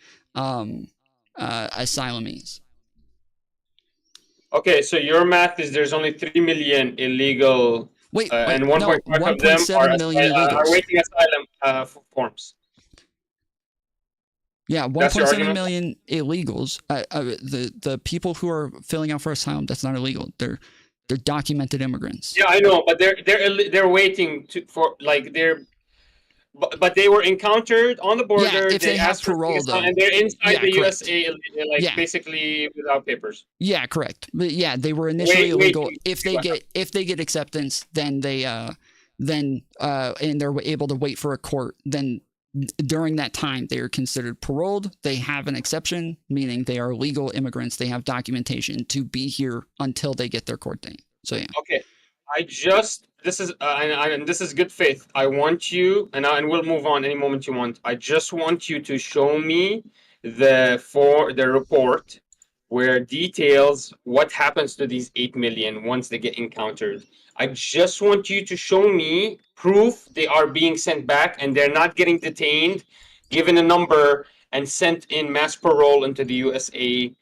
asylees. Okay, so your math is there's only 3 million illegal, and 1.5 of them are waiting asylum forms. Yeah, 1.7 million illegals. The people who are filling out for asylum, that's not illegal. They're documented immigrants. Yeah, I know, but they're waiting but they were encountered on the border. Yeah, if they have parole, though. And they're inside the correct. USA, basically without papers. Yeah, correct. But yeah, they were initially illegal. Wait, if they get acceptance, then and they're able to wait for a court, then during that time they are considered paroled. They have an exception, meaning they are legal immigrants. They have documentation to be here until they get their court date. So yeah. Okay, this is good faith. I want you, and we'll move on any moment you want. I just want you to show me the report where details what happens to these 8 million once they get encountered. I just want you to show me proof they are being sent back and they're not getting detained, given a number, and sent in mass parole into the USA,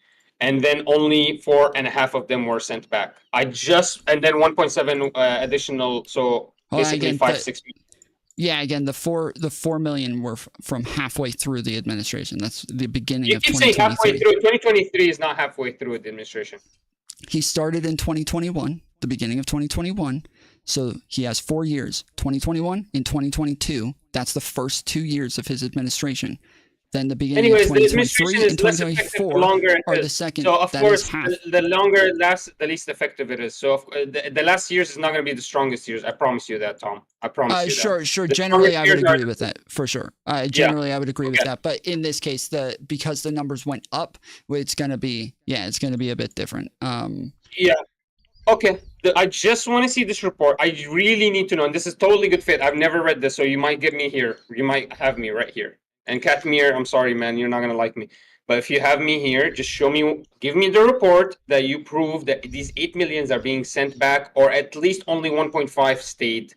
and then only 4.5 of them were sent back. And then 1.7 additional, so basically again, 5-6 million. Yeah, again, the 4 million were from halfway through the administration. That's the beginning You of keep saying 2023. halfway through. 2023 is not halfway through the administration. He started in 2021, the beginning of 2021. So he has 4 years, 2021 and 2022. That's the first 2 years of his administration. Then the beginning of 2023 and 2024 are the second. So of course, half. the longer it lasts, the least effective it is. So the last years is not going to be the strongest years. I promise you that, Tom. I promise you that. Sure. Generally, I would agree with that for sure. I would agree with that. But in this case, because the numbers went up, it's going to be a bit different. Yeah. Okay. I just want to see this report. I really need to know. And this is totally good fit. I've never read this, so you might get me here. You might have me right here. And Katmir, I'm sorry, man, you're not gonna like me. But if you have me here, just give me the report that you prove that these 8 millions are being sent back, or at least only 1.5 stayed.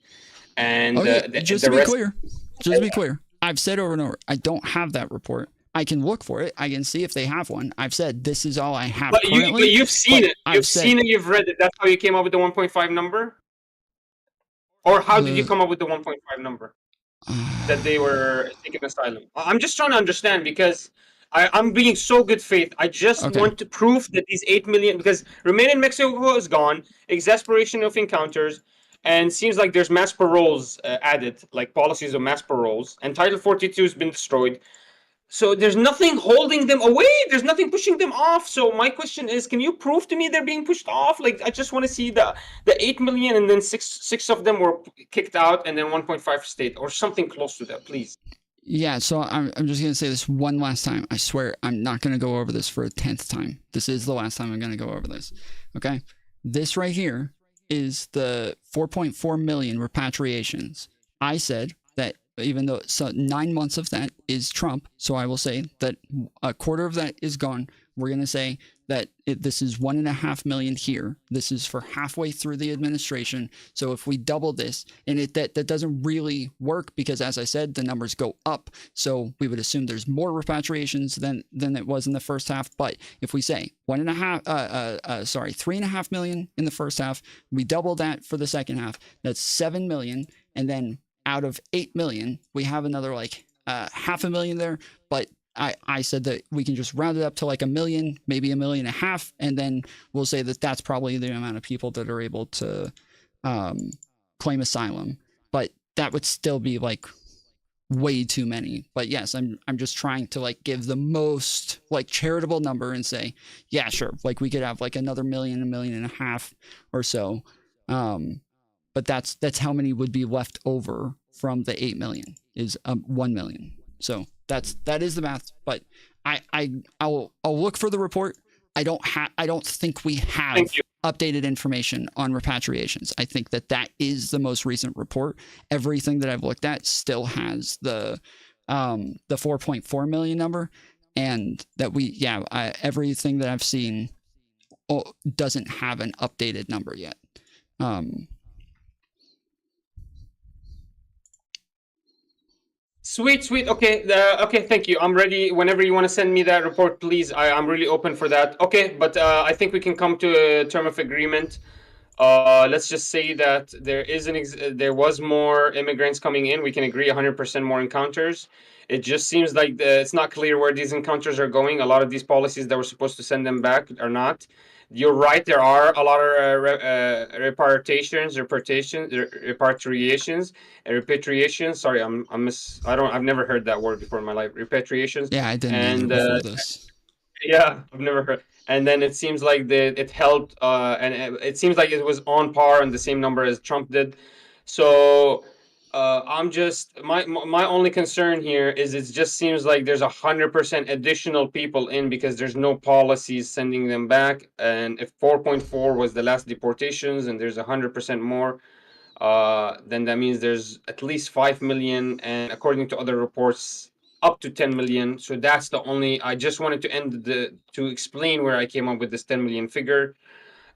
And just to be clear, I've said over and over, I don't have that report. I can look for it. I can see if they have one. I've said this is all I have. But you've seen it. You've read it. That's how you came up with the 1.5 number? Or how did you come up with the 1.5 number? That they were taking asylum. I'm just trying to understand, because I'm being so good faith. I just want to prove that these 8 million, because Remain in Mexico is gone, exasperation of encounters, and seems like there's mass paroles added, like policies of mass paroles, and Title 42 has been destroyed. So there's nothing holding them away. There's nothing pushing them off. So my question is, can you prove to me they're being pushed off? Like, I just want to see the 8 million, and then six of them were kicked out, and then 1.5 stayed, or something close to that, please. Yeah, so I'm just going to say this one last time. I swear I'm not going to go over this for a 10th time. This is the last time I'm going to go over this. Okay? This right here is the 4.4 million repatriations. I said that even though 9 months of that is Trump, so I will say that a quarter of that is gone. We're going to say that this is 1.5 million here. This is for halfway through the administration. So if we double this, and that doesn't really work because, as I said, the numbers go up. So we would assume there's more repatriations than it was in the first half. But if we say 3.5 million in the first half, we double that for the second half. That's 7 million, and then out of 8 million, we have another like 500,000 there. But I said that we can just round it up to like 1 million, maybe 1.5 million, and then we'll say that that's probably the amount of people that are able to claim asylum. But that would still be like way too many. But yes, I'm just trying to like give the most like charitable number and say, yeah, sure, like we could have like another 1 million, 1.5 million or so. But that's how many would be left over from the 8 million is 1 million. So that is the math, but I'll look for the report. I don't think we have updated information on repatriations. I think that is the most recent report. Everything that I've looked at still has the 4.4 million number, and that everything that I've seen doesn't have an updated number yet. Sweet. Okay. Okay. Thank you. I'm ready. Whenever you want to send me that report, please. I'm really open for that. Okay. But I think we can come to a term of agreement. Let's just say that there was more immigrants coming in. We can agree 100% more encounters. It just seems like it's not clear where these encounters are going. A lot of these policies that were supposed to send them back are not. You're right. There are a lot of repatriations. Sorry, I've never heard that word before in my life. Repatriations. Yeah, I didn't before this. Yeah, I've never heard. And then it seems like it helped, and it seems like it was on par and the same number as Trump did. So I'm just my only concern here is it just seems like there's 100% additional people in because there's no policies sending them back. And if 4.4 was the last deportations and there's 100% more, then that means there's at least 5 million, and according to other reports, up to 10 million. So that's the only. I just wanted to explain where I came up with this 10 million figure.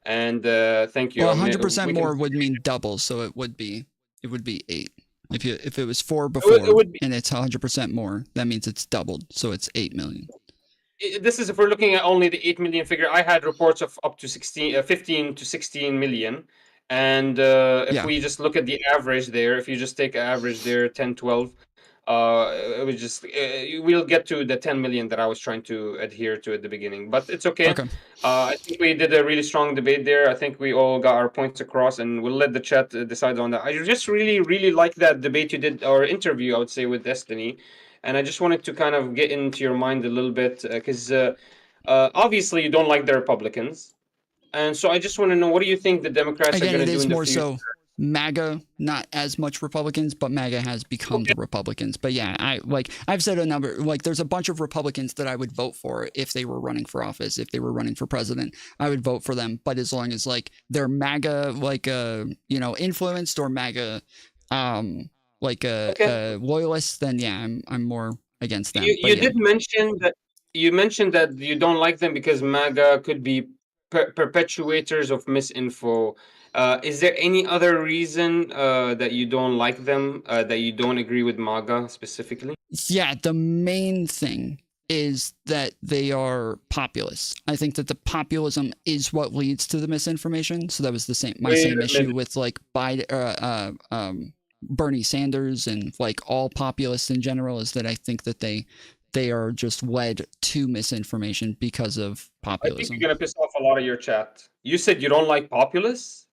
And thank you. Well, 100% more would mean double, so it would be 8. If it was 4 before and it's 100% more, that means it's doubled, so it's 8 million. This is if we're looking at only the 8 million figure. I had reports of up to 15 to 16 million. And if we just look at the average there, if you just take an average there, 10, 12, it was just we'll get to the 10 million that I was trying to adhere to at the beginning, but it's okay. I think we did a really strong debate there. I think we all got our points across, and we'll let the chat decide on that. I just really like that debate you did, or interview, I would say, with Destiny, and I just wanted to kind of get into your mind a little bit because obviously you don't like the Republicans, and so I just want to know, what do you think the Democrats are going to do in the future? So MAGA, not as much Republicans, but MAGA has become the Republicans. But yeah, I've said a number, like there's a bunch of Republicans that I would vote for if they were running for office, if they were running for president, I would vote for them. But as long as like they're MAGA, like influenced, or MAGA, loyalists, then yeah, I'm more against them. You did mention that you don't like them because MAGA could be perpetuators of misinfo. Is there any other reason that you don't like them, that you don't agree with MAGA specifically? Yeah, the main thing is that they are populists. I think that the populism is what leads to the misinformation. So that was same issue with like Bernie Sanders and like all populists in general, is that I think that they are just led to misinformation because of populism. I think you're going to piss off a lot of your chat. You said you don't like populists?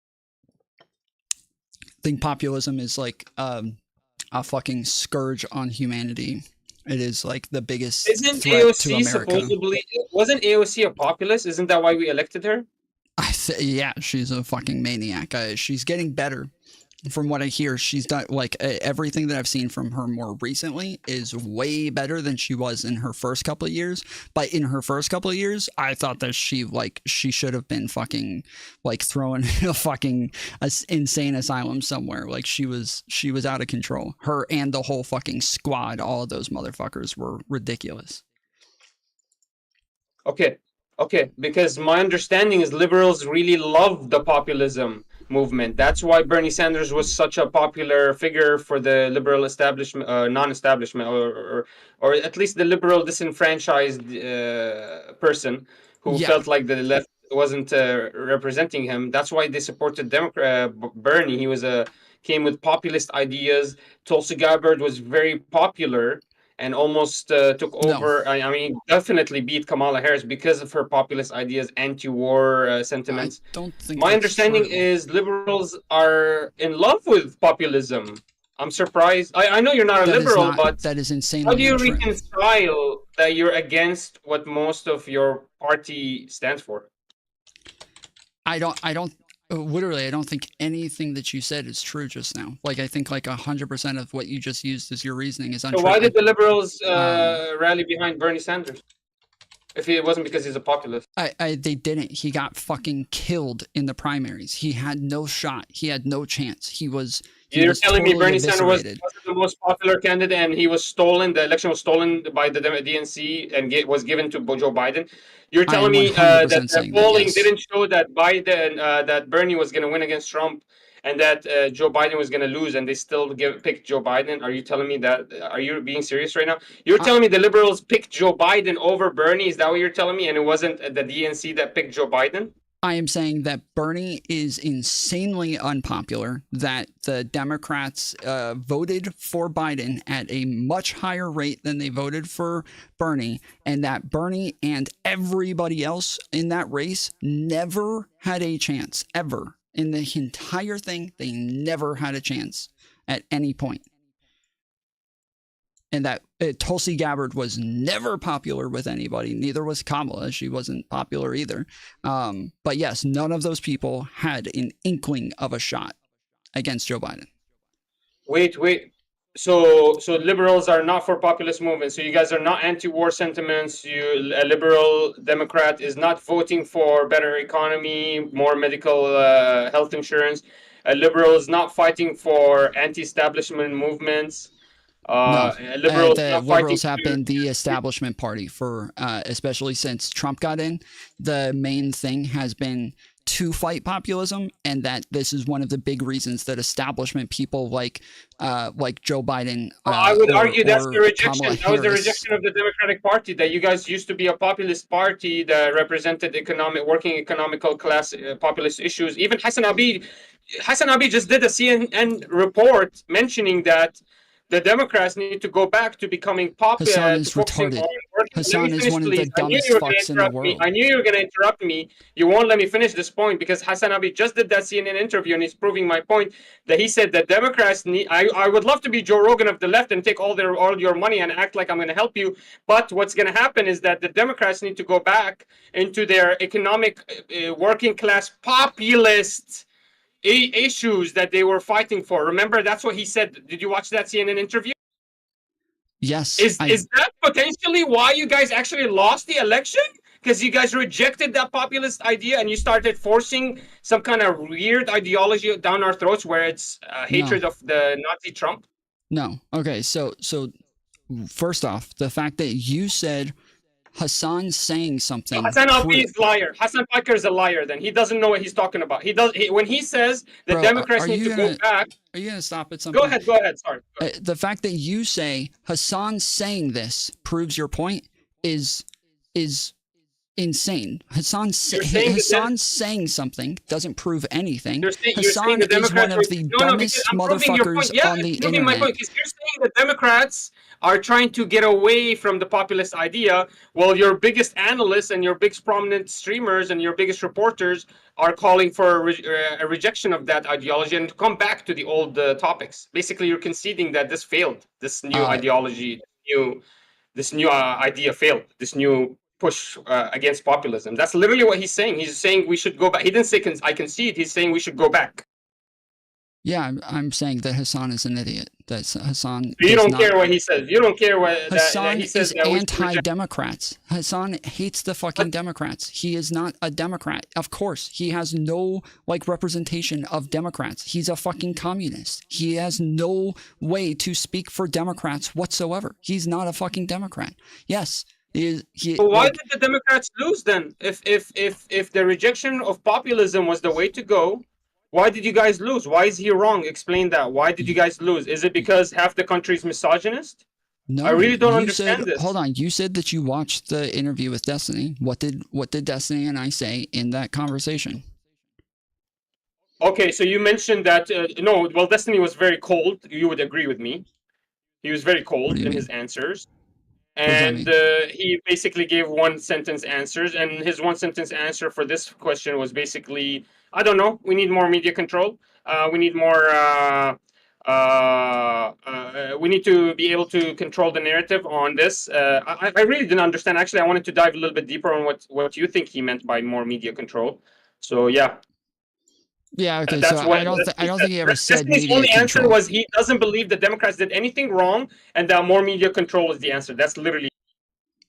I think populism is like a fucking scourge on humanity. It is like the biggest threat to America. Wasn't AOC a populist? Isn't that why we elected her? Yeah, she's a fucking maniac. She's getting better. From what I hear, she's done like everything that I've seen from her more recently is way better than she was in her first couple of years. But in her first couple of years, I thought that she should have been fucking like thrown in a fucking insane asylum somewhere. Like she was out of control. Her and the whole fucking squad, all of those motherfuckers were ridiculous. Okay. Okay, because my understanding is liberals really love the populism movement. That's why Bernie Sanders was such a popular figure for the liberal establishment, non-establishment, or at least the liberal disenfranchised person who Yeah. felt like the left wasn't representing him. That's why they supported Bernie. He was came with populist ideas. Tulsi Gabbard was very popular and almost took No. over. I mean, definitely beat Kamala Harris because of her populist ideas, anti-war I sentiments. don't think My that's understanding true. is liberals are in love with populism. I'm surprised. I know you're not a That is liberal, not. but That is how insanely do you untrue. reconcile that you're against what most of your party stands for? I don't literally, I don't think anything that you said is true just now. Like, I think like 100% of what you just used as your reasoning is So untrue. why did the liberals Um, rally behind Bernie Sanders if it wasn't because he's a populist? they didn't. He got fucking killed in the primaries. He had no shot. He had no chance. He was You're telling me totally Bernie Sanders eviscerated. wasn't the most popular candidate and he was stolen, the election was stolen by the DNC and was given to Joe Biden? You're I am telling me 100% that the saying that, polling yes. didn't show that Biden, that Bernie was going to win against Trump and that Joe Biden was going to lose and they still picked Joe Biden? Are you telling me that? Are you being serious right now? You're telling me the liberals picked Joe Biden over Bernie? Is that what you're telling me? And it wasn't the DNC that picked Joe Biden? I am saying that Bernie is insanely unpopular, that the Democrats voted for Biden at a much higher rate than they voted for Bernie, and that Bernie and everybody else in that race never had a chance, ever. In the entire thing, they never had a chance at any point. And that Tulsi Gabbard was never popular with anybody. Neither was Kamala. She wasn't popular either. But yes, none of those people had an inkling of a shot against Joe Biden. Wait. So liberals are not for populist movements. So you guys are not anti-war sentiments. A liberal Democrat is not voting for better economy, more medical health insurance. A liberal is not fighting for anti-establishment movements. No, the not liberals fighting have been the establishment party for, especially since Trump got in. The main thing has been to fight populism, and that this is one of the big reasons that establishment people like Joe Biden. I would argue that's the rejection. Kamala That was the Harris. rejection of the Democratic Party. That you guys used to be a populist party that represented working economical class, populist issues. Even Hassan Abi just did a CNN report mentioning that the Democrats need to go back to becoming popular. Hassan is retarded. Hassan is one of the dumbest fucks in the world. I knew you were going to interrupt me. You won't let me finish this point because Hassan Abi just did that CNN interview and he's proving my point that he said that Democrats need. I would love to be Joe Rogan of the left and take all your money and act like I'm going to help you. But what's going to happen is that the Democrats need to go back into their economic working class populist issues that they were fighting for. Remember, that's what he said. Did you watch that CNN interview? Yes. Is that potentially why you guys actually lost the election? Because you guys rejected that populist idea and you started forcing some kind of weird ideology down our throats where it's hatred of the Nazi Trump? No. Okay, so first off, the fact that you said Hassan saying something. Hassan Abi is a liar. Hassan Piker is a liar. Then he doesn't know what he's talking about. When he says the Democrats need to go back. Are you gonna stop at some Go point? ahead. Sorry. Go ahead. The fact that you say Hassan saying this proves your point is insane. Hassan saying something doesn't prove anything. Hassan is one of the dumbest motherfuckers on the internet. My point is you're saying the Democrats are trying to get away from the populist idea, while your biggest analysts and your biggest prominent streamers and your biggest reporters are calling for a rejection of that ideology and to come back to the old topics. Basically, you're conceding that this failed. This new ideology, this new idea failed. This new push against populism. That's literally what he's saying. He's saying we should go back. He didn't say I concede. He's saying we should go back. Yeah, I'm saying that Hassan is an idiot. That Hassan. You don't care what he says. You don't care what Hassan he says. is anti-Democrats. Hassan hates the fucking Democrats. He is not a Democrat. Of course, he has no representation of Democrats. He's a fucking communist. He has no way to speak for Democrats whatsoever. He's not a fucking Democrat. Yes, But why like, did the Democrats lose then? If the rejection of populism was the way to go, why did you guys lose? Why is he wrong? Explain that. Why did you guys lose? Is it because half the country's misogynist? I no, really don't you said, understand this. hold on, you said that you watched the interview with Destiny. What did Destiny and I say in that conversation? Okay, so you mentioned that no, well, Destiny was very cold. You would agree with me. He was very What cold do you in mean? his answers, does that and mean? he basically gave one sentence answers. And his one sentence answer for this question was basically, I don't know. We need more media control. We need more. We need to be able to control the narrative on this. I really didn't understand. Actually, I wanted to dive a little bit deeper on what you think he meant by more media control. So yeah, Yeah, okay, so that's what I Destiny don't said. think he ever said Destiny's media only answer control. was he doesn't believe the Democrats did anything wrong, and that more media control is the answer. That's literally.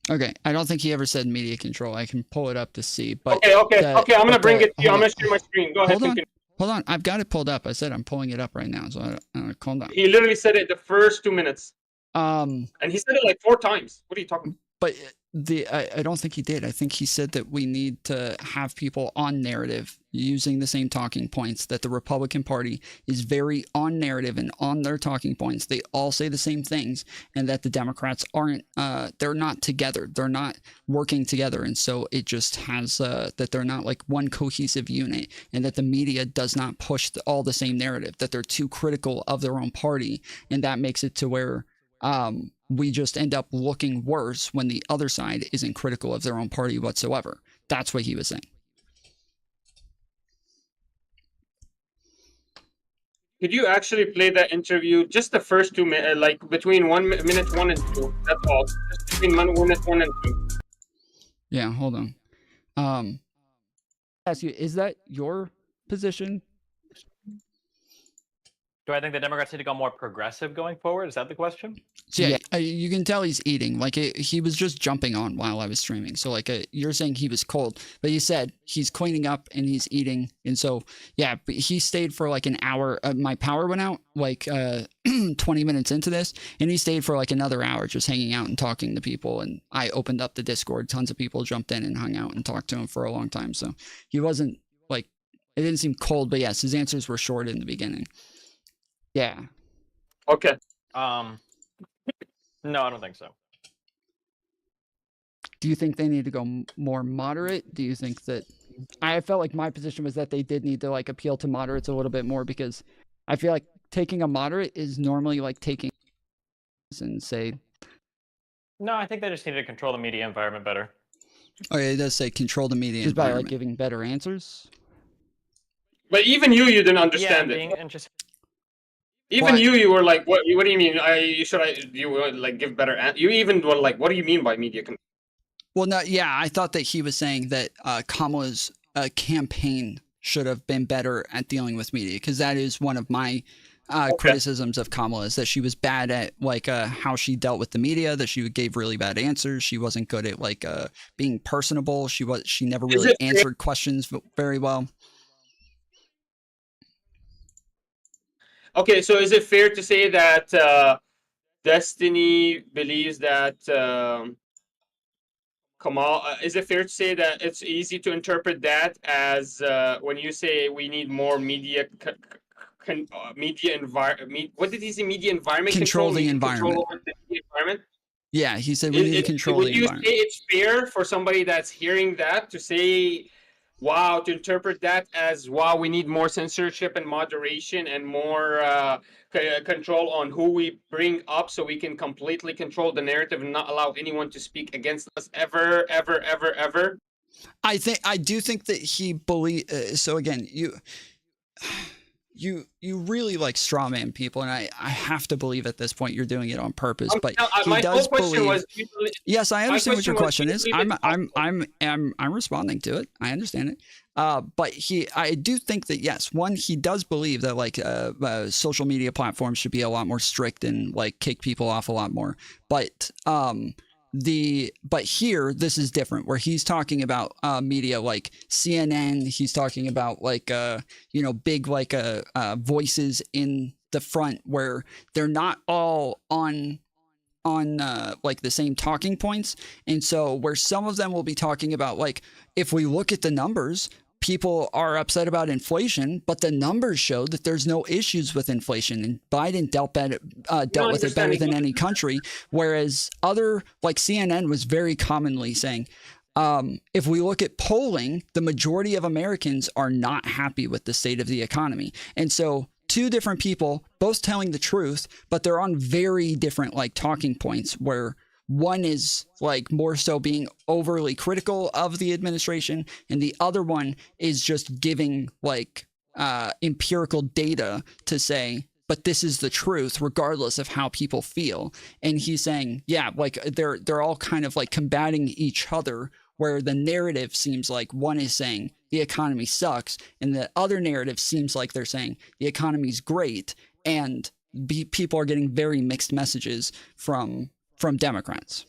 Okay, I don't think he ever said media control. I can pull it up to see, but Okay. I'm gonna bring it to you. I'm hold gonna share my screen. Go ahead, on, continue. hold on. I've got it pulled up. I said I'm pulling it up right now, so calm down. He literally said it the first 2 minutes, Um, and he said it like 4 times. What are you talking? but I don't think he did. I think he said that we need to have people on narrative using the same talking points, that the Republican Party is very on narrative and on their talking points. They all say the same things, and that the Democrats aren't, they're not together. They're not working together. And so it just has, that they're not like one cohesive unit, and that the media does not push all the same narrative, that they're too critical of their own party. And that makes it to where, we just end up looking worse when the other side isn't critical of their own party whatsoever. That's what he was saying. Could you actually play that interview? Just the first 2 minutes, like between 1 minute 1 and 2. That's all. Just between minute 1 and 2. Yeah, hold on. Ask you, is that your position? Do I think the Democrats need to go more progressive going forward? Is that the question? So yeah, you can tell he's eating. Like he was just jumping on while I was streaming. So like you're saying he was cold, but you said he's cleaning up and he's eating. And so yeah, but he stayed for like an hour. My power went out like 20 minutes into this, and he stayed for like another hour just hanging out and talking to people. And I opened up the Discord. Tons of people jumped in and hung out and talked to him for a long time. So he wasn't like, it didn't seem cold, but yes, his answers were short in the beginning. Yeah. Okay. No, I don't think so. Do you think they need to go more moderate? Do you think that I felt like my position was that they did need to like appeal to moderates a little bit more, because I feel like taking a moderate is normally like taking and say. No, I think they just need to control the media environment better. Okay, it does say control the media just by like environment. giving better answers. But even you didn't understand it. And just Even What? you were like, what? What do you mean? You would like give better? You even were like, what do you mean by media control? Well, no, yeah, I thought that he was saying that Kamala's campaign should have been better at dealing with media, because that is one of my criticisms of Kamala, is that she was bad at like how she dealt with the media, that she gave really bad answers. She wasn't good at like being personable. She never really answered questions very well. Okay, so is it fair to say that Destiny believes that Kamal? Is it fair to say that it's easy to interpret that as when you say we need more media? Media environment. What did he say? Media environment Control the environment. Control over the media environment. Yeah, he said we need to control the environment. Would you say it's fair for somebody that's hearing that to say, wow, to interpret that as, wow, we need more censorship and moderation and more control on who we bring up, so we can completely control the narrative and not allow anyone to speak against us ever? I do think that he believes. So again, you really like straw man people, and I have to believe at this point you're doing it on purpose. But he does believe. Yes, I understand what your question is. I'm responding to it. I understand it. But I do think that yes, one, he does believe that like social media platforms should be a lot more strict and like kick people off a lot more. But but here this is different, where he's talking about media like CNN. He's talking about like big like voices in the front, where they're not all on like the same talking points. And so where some of them will be talking about, like, if we look at the numbers, people are upset about inflation, but the numbers show that there's no issues with inflation, and Biden dealt with it better than any country. Whereas other, like CNN was very commonly saying, if we look at polling, the majority of Americans are not happy with the state of the economy. And so two different people, both telling the truth, but they're on very different like talking points, where one is like more so being overly critical of the administration, and the other one is just giving like empirical data to say, but this is the truth regardless of how people feel. And he's saying, yeah, like they're all kind of like combating each other, where the narrative seems like one is saying the economy sucks, and the other narrative seems like they're saying the economy's great, and people are getting very mixed messages from Democrats.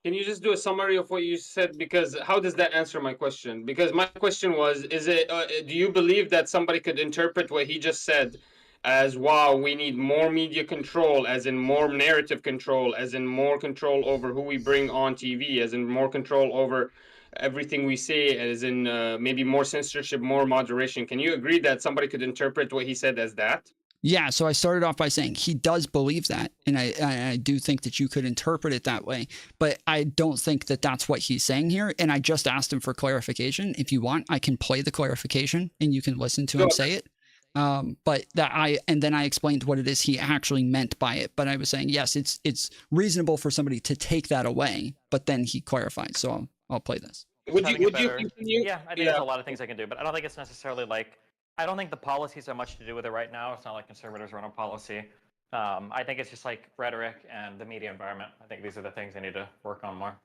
Can you just do a summary of what you said? Because how does that answer my question? Because my question was, is it, do you believe that somebody could interpret what he just said as, wow, we need more media control, as in more narrative control, as in more control over who we bring on TV, as in more control over everything we say, as in maybe more censorship, more moderation? Can you agree that somebody could interpret what he said as that? Yeah, so I started off by saying he does believe that, and I do think that you could interpret it that way, but I don't think that that's what he's saying here, and I just asked him for clarification. If you want, I can play the clarification, and you can listen to him say it. But then I explained what it is he actually meant by it. But I was saying, yes, it's reasonable for somebody to take that away, but then he clarified. So I'll play this. Would you continue? Yeah, I think there's a lot of things I can do, but I don't think it's necessarily like, I don't think the policies have much to do with it right now. It's not like conservatives run a policy. I think it's just like rhetoric and the media environment. I think these are the things they need to work on more.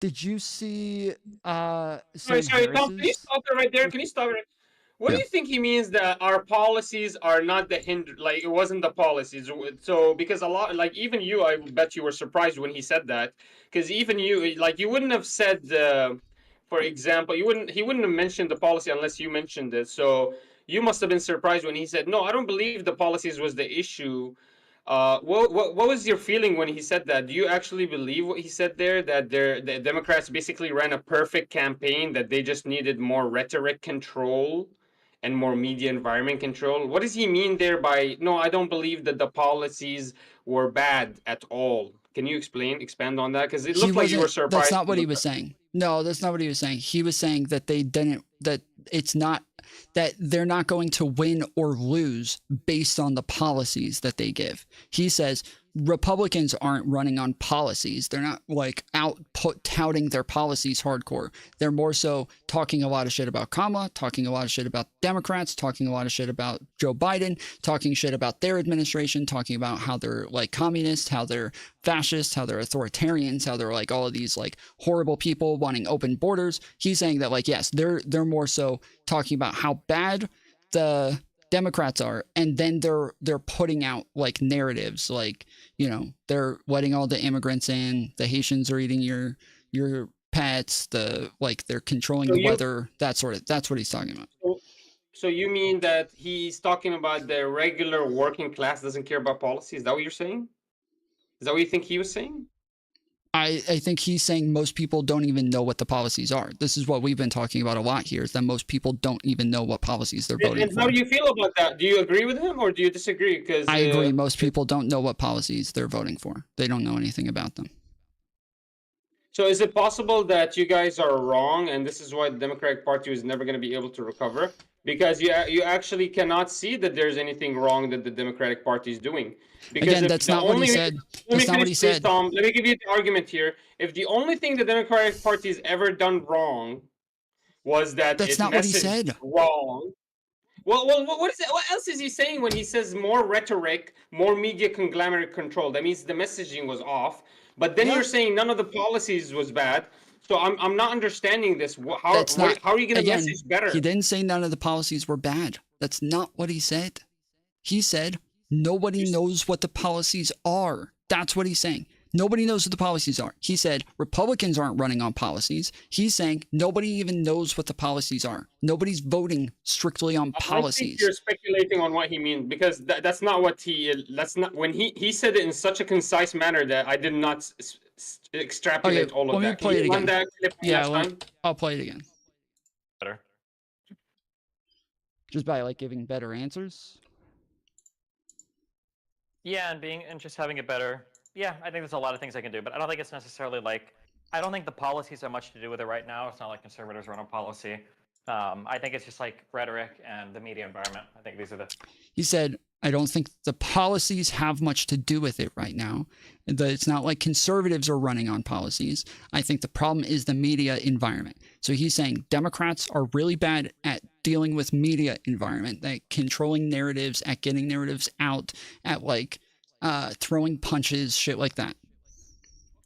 Did you see Sorry, Tom, can you stop it right there? Can you stop it? What do you think he means that our policies are not the hinder? Like, it wasn't the policies. So, because a lot, like even you, I bet you were surprised when he said that. Because even you, like, you wouldn't have said, for example, he wouldn't have mentioned the policy unless you mentioned it. So you must have been surprised when he said, no, I don't believe the policies was the issue. What was your feeling when he said that? Do you actually believe what he said there, that the Democrats basically ran a perfect campaign, that they just needed more rhetoric control and more media environment control? What does he mean there by, no, I don't believe that the policies were bad at all? Can you expand on that? Because it looked like you were surprised. That's not what he was saying. No, that's not what he was saying. He was saying that that they're not going to win or lose based on the policies that they give. He says Republicans aren't running on policies. They're not like touting their policies hardcore. They're more so talking a lot of shit about Kamala, talking a lot of shit about Democrats, talking a lot of shit about Joe Biden, talking shit about their administration, talking about how they're like communists, how they're fascists, how they're authoritarians, how they're like all of these like horrible people wanting open borders. He's saying that like, yes, they're more so talking about how bad the Democrats are, and then they're putting out like narratives like, you know, they're letting all the immigrants in, the Haitians are eating your pets, they're controlling the weather, that's what he's talking about. So you mean that he's talking about the regular working class doesn't care about policy? Is that what you're saying? Is that what you think he was saying? I think he's saying most people don't even know what the policies are. This is what we've been talking about a lot here, is that most people don't even know what policies they're voting for. And how do you feel about that? Do you agree with him or do you disagree? Because I agree. Most people don't know what policies they're voting for. They don't know anything about them. So is it possible that you guys are wrong, and this is why the Democratic Party is never going to be able to recover? Because you actually cannot see that there's anything wrong that the Democratic Party is doing. Because again, that's not what he said. That's not what he said. Tom, let me give you the argument here. If the only thing the Democratic Party has ever done wrong was that that's not what he said. Wrong. Well, what is it? What else is he saying when he says more rhetoric, more media conglomerate control? That means the messaging was off. But then you're saying none of the policies was bad. So I'm not understanding this. How are you going to message better? He didn't say none of the policies were bad. That's not what he said. He said nobody knows what the policies are. That's what he's saying. Nobody knows what the policies are. He said Republicans aren't running on policies. He's saying nobody even knows what the policies are. Nobody's voting strictly on I think policies. you're speculating on what he means because that's not what that's not when he said it in such a concise manner that I did not extrapolate Okay, all of let me that. Can play you it run again. that clip one Yeah, last time? I'll play it again. Better. Just by like giving better answers. Yeah, and just having it better. Yeah, I think there's a lot of things I can do, but I don't think it's necessarily like I don't think the policies have much to do with it right now. It's not like conservatives run a policy. I think it's just like rhetoric and the media environment. I think these are the He said, I don't think the policies have much to do with it right now. It's not like conservatives are running on policies. I think the problem is the media environment. So he's saying Democrats are really bad at dealing with media environment, at controlling narratives, at getting narratives out, at like throwing punches, shit like that.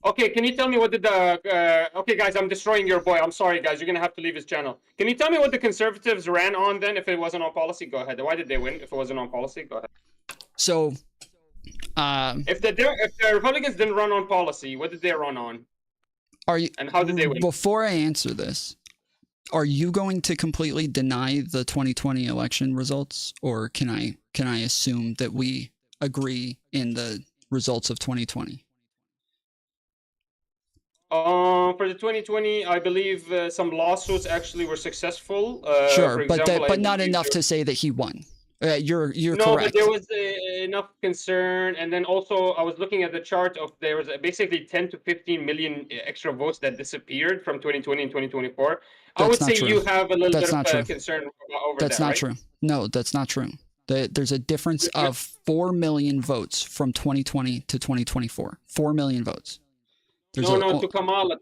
Okay, can you tell me what did the okay guys, I'm destroying your boy. I'm sorry guys, you're gonna have to leave his channel. Can you tell me what the conservatives ran on then if it wasn't on policy? Go ahead. Why did they win if it wasn't on policy? Go ahead. So If the Republicans didn't run on policy, what did they run on? are you And how did they win? Before I answer this, are you going to completely deny the 2020 election results, or can I assume that we agree in the results of 2020? For the 2020, I believe some lawsuits actually were successful. Sure, for but example, I but not believe enough to say that he won. You're no, correct. but there was enough concern, and then also I was looking at the chart of there was basically 10 to 15 million extra votes that disappeared from 2020 and 2024. I That's would not say true. you have a little That's bit not of true. concern over That's that, not right? true. No, that's not true. There's a difference Yeah. of 4 million votes from 2020 to 2024. 4 million votes. There's No, to Kamala.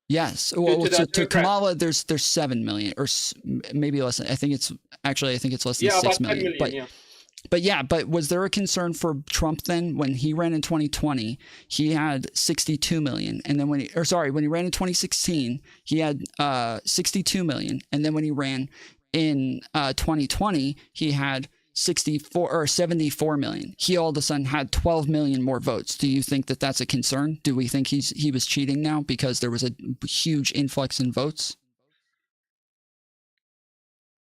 Yes. Well, the to Democrats. Kamala, there's 7 million, or maybe less. I think it's less than Yeah, 6 about 10 million. million, yeah. But was there a concern for Trump then when he ran in 2020? He had 62 million, and then when he ran in 2016, he had 62 million, and then when he ran in 2020, he had 64 or 74 million. He all of a sudden had 12 million more votes. Do you think that that's a concern? Do we think he was cheating now because there was a huge influx in votes?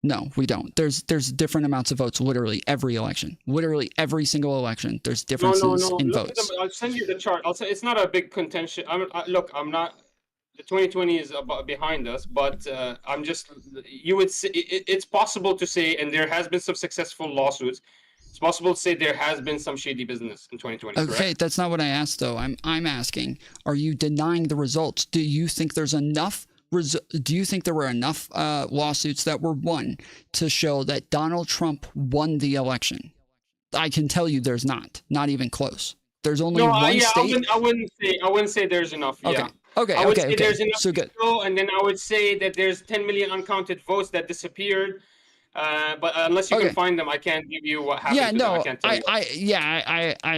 No, we don't. There's different amounts of votes literally every election. Literally every single election. There's differences No. in Look at votes. I'll send you the chart. I'll say it's not a big contention. Look, I'm not. The 2020 is behind us, but I'm just. You would say it's possible to say, and there has been some successful lawsuits. It's possible to say there has been some shady business in 2020. Okay, correct? that's not what I asked though. I'm asking, are you denying the results? Do you think there's enough do you think there were enough lawsuits that were won to show that Donald Trump won the election? I can tell you there's not even close. There's only one state. I wouldn't say there's enough. Okay. Yeah. Okay. I would say Okay. there's enough So good. to show, and then I would say that there's 10 million uncounted votes that disappeared. But unless you Okay. can find them, I can't give you what happened Yeah. to them. No. I can't tell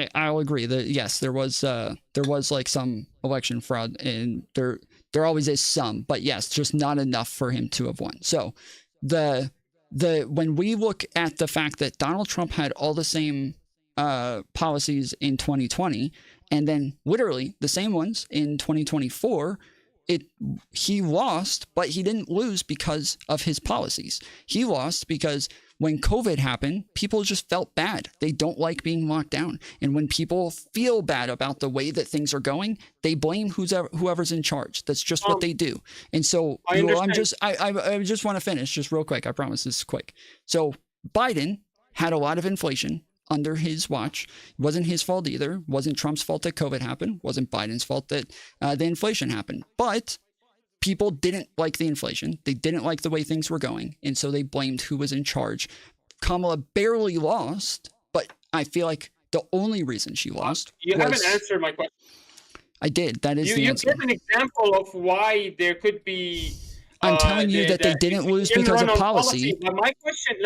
you. I'll agree that yes, there was like some election fraud, and there always is some, but yes, just not enough for him to have won. So when we look at the fact that Donald Trump had all the same policies in 2020, and then literally the same ones in 2024, he lost, but he didn't lose because of his policies. He lost because when COVID happened, people just felt bad. They don't like being locked down. And when people feel bad about the way that things are going, they blame whoever's in charge. That's just what they do. And so I understand. I just want to finish just real quick. I promise this is quick. So Biden had a lot of inflation under his watch. It wasn't his fault either. It wasn't Trump's fault that COVID happened. It wasn't Biden's fault that the inflation happened. But people didn't like the inflation. They didn't like the way things were going. And so they blamed who was in charge. Kamala barely lost, but I feel like the only reason she lost You was... haven't answered my question. I did. That is the You answer. give an example of why there could be. I'm telling you that they didn't lose because of policy. But my question,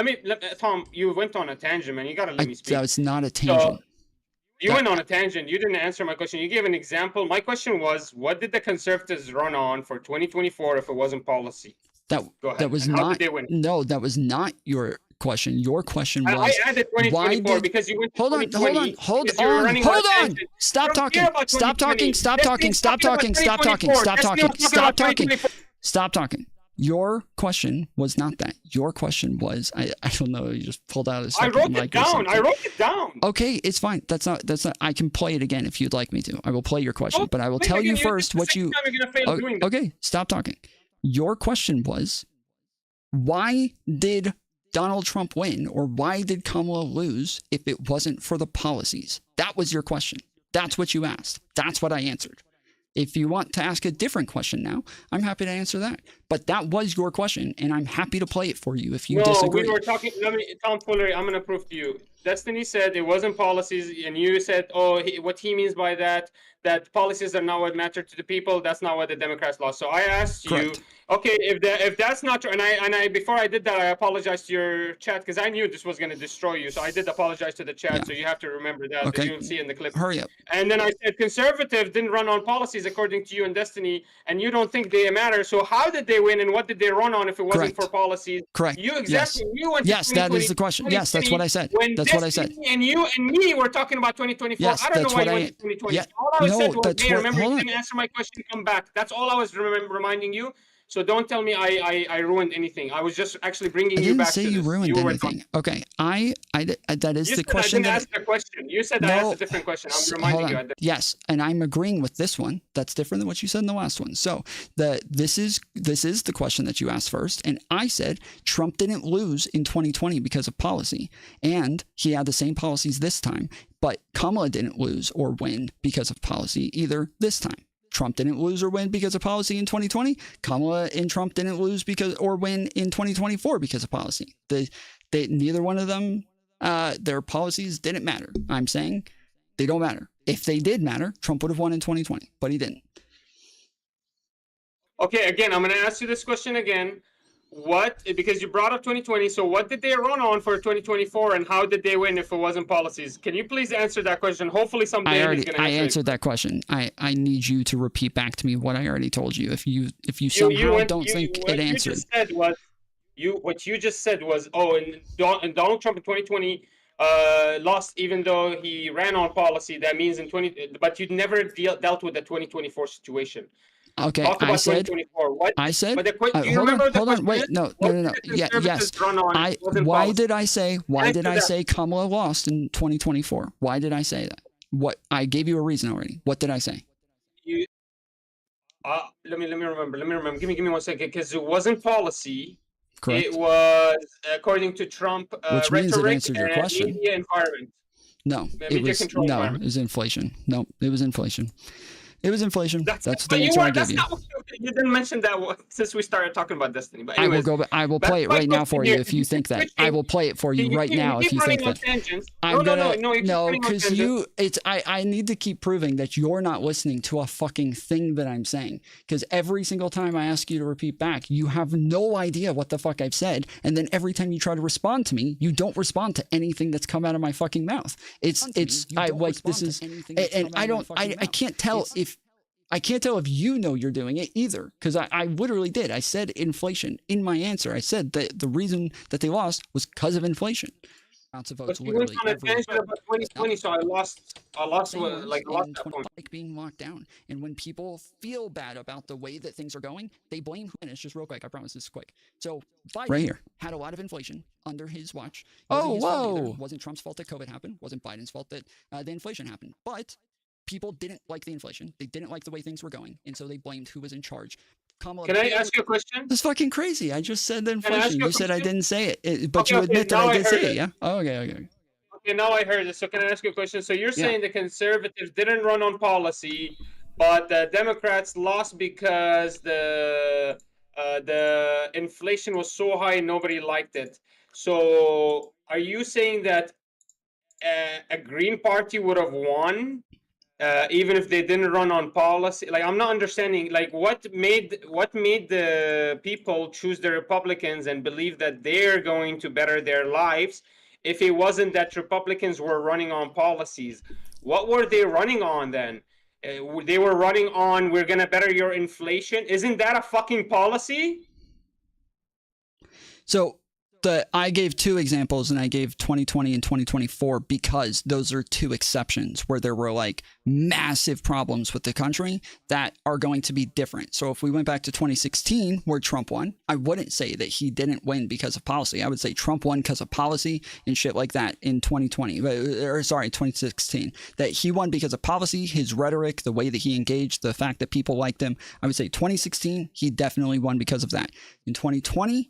Tom, you went on a tangent, man. You gotta let me speak. That was not a tangent. You went on a tangent. You didn't answer my question. You gave an example. My question was, what did the conservatives run on for 2024 if it wasn't policy? Go ahead. That was And how not. did they win? No, that was not your question. Your question I was, added why 2024 did because you went to hold on, 2020 hold because you were on, running hold out of on. tangent. Stop I don't talking. care about Stop 2020. talking. Stop Destiny's talking. Stop talking. Stop talking. 2024. Stop Destiny talking. was talking Stop about talking. 2024. Stop talking. Your question was not that. Your question was, I don't know, you just pulled out his I fucking wrote mic it or down. something. I wrote it down. Okay, it's fine. That's not, I can play it again if you'd like me to. I will play your question, but I will Wait, tell you again, first this is what the you, second time you're gonna fail doing that. okay, stop talking. Your question was, why did Donald Trump win, or why did Kamala lose if it wasn't for the policies? That was your question. That's what you asked. That's what I answered. If you want to ask a different question now, I'm happy to answer that. But that was your question, and I'm happy to play it for you if you disagree. We were talking. Tom Fuller, I'm gonna prove to you. Destiny said it wasn't policies, and you said, "Oh, what he means by that policies are not what matter to the people. That's not what the Democrats lost." So I asked Correct. you, okay, if that's not true, and I before I did that, I apologized to your chat because I knew this was gonna destroy you. So I did apologize to the chat. Yeah. So you have to remember that. Okay. That you'll see in the clip. Hurry up. And then I said conservative didn't run on policies according to you and Destiny, and you don't think they matter. So how did they win, and what did they run on if it wasn't Correct. for policies? Correct. You exactly. Yes. You went to Yes, that is the question. Yes, that's what I said. When That's what I said. Destiny and you and me were talking about 2024. Yes, I don't know that's why what you I- went to 2020. yeah, All I no, said was, that's hey, what- remember, you hold on. didn't answer my question. Come back. That's all I was reminding you. So don't tell me I ruined anything. I was just actually bringing I you didn't back say to you this. ruined were anything. talking. Okay, that is You the said question I that. didn't ask the question. You said I No, asked a different question. I'm hold reminding you. on. Yes, and I'm agreeing with this one. That's different than what you said in the last one. So this is the question that you asked first, and I said Trump didn't lose in 2020 because of policy, and he had the same policies this time. But Kamala didn't lose or win because of policy either this time. Trump didn't lose or win because of policy in 2020. Kamala and Trump didn't lose because or win in 2024 because of policy. Neither one of them, their policies didn't matter. I'm saying they don't matter. If they did matter, Trump would have won in 2020, but he didn't. Okay, again, I'm going to ask you this question again. Because you brought up 2020, so what did they run on for 2024, and how did they win if it wasn't policies? Can you please answer that question? Hopefully someday he's going to answer I it. answered that question. I need you to repeat back to me what I already told you. If you somehow don't think it answered. What you just said was, oh, and Donald Trump in 2020 lost even though he ran on policy. That means but you never dealt with the 2024 situation. Okay, Talk about I said, 2024. What? I said, But do you hold remember on, the hold on, question? wait, no. Yeah, yes. Why did I say Kamala lost in 2024? Why did I say that? What? I gave you a reason already. What did I say? Let me remember. Give me 1 second, because it wasn't policy. Correct. It was according to Trump. Which means it rhetoric answered your and question. Media environment. No, Media it was control no, environment. it was inflation. No, it was inflation. It was inflation. That's the but answer I gave that's you. not what you didn't mention that since we started talking about Destiny. But I will anyways, I will that's play it my right now question for here. you if you think that. I will play it for you right now if you think that. No, because I need to keep proving that you're not listening to a fucking thing that I'm saying. Because every single time I ask you to repeat back, you have no idea what the fuck I've said. And then every time you try to respond to me, you don't respond to anything that's come out of my fucking mouth. I can't tell if you know you're doing it either, because I literally did. I said inflation in my answer. I said that the reason that they lost was because of inflation. Amounts of votes, But you went on a tangent about 2020, so I lost that point. Like being locked down, and when people feel bad about the way that things are going, they blame. And it's just real quick. I promise this is quick. So Biden right here had a lot of inflation under his watch. Wasn't Trump's fault that COVID happened. Wasn't Biden's fault that the inflation happened. But people didn't like the inflation. They didn't like the way things were going, and so they blamed who was in charge. Kamala, can I ask you a question? That's fucking crazy. I just said the inflation. You said I didn't say it, but okay, you admit that I did say it, yeah? Oh, okay. Okay, now I heard it. So can I ask you a question? So you're saying the conservatives didn't run on policy, but the Democrats lost because the inflation was so high and nobody liked it. So are you saying that a Green Party would have won even if they didn't run on policy? Like, I'm not understanding. Like, what made the people choose the Republicans and believe that they're going to better their lives if it wasn't that Republicans were running on policies? What were they running on then? They were running on, we're gonna better your inflation. Isn't that a fucking policy? So I gave two examples, and I gave 2020 and 2024 because those are two exceptions where there were like massive problems with the country that are going to be different. So if we went back to 2016 where Trump won, I wouldn't say that he didn't win because of policy. I would say Trump won because of policy and shit like that in 2020, or sorry, 2016. That he won because of policy, his rhetoric, the way that he engaged, the fact that people liked him. I would say 2016, he definitely won because of that. In 2020,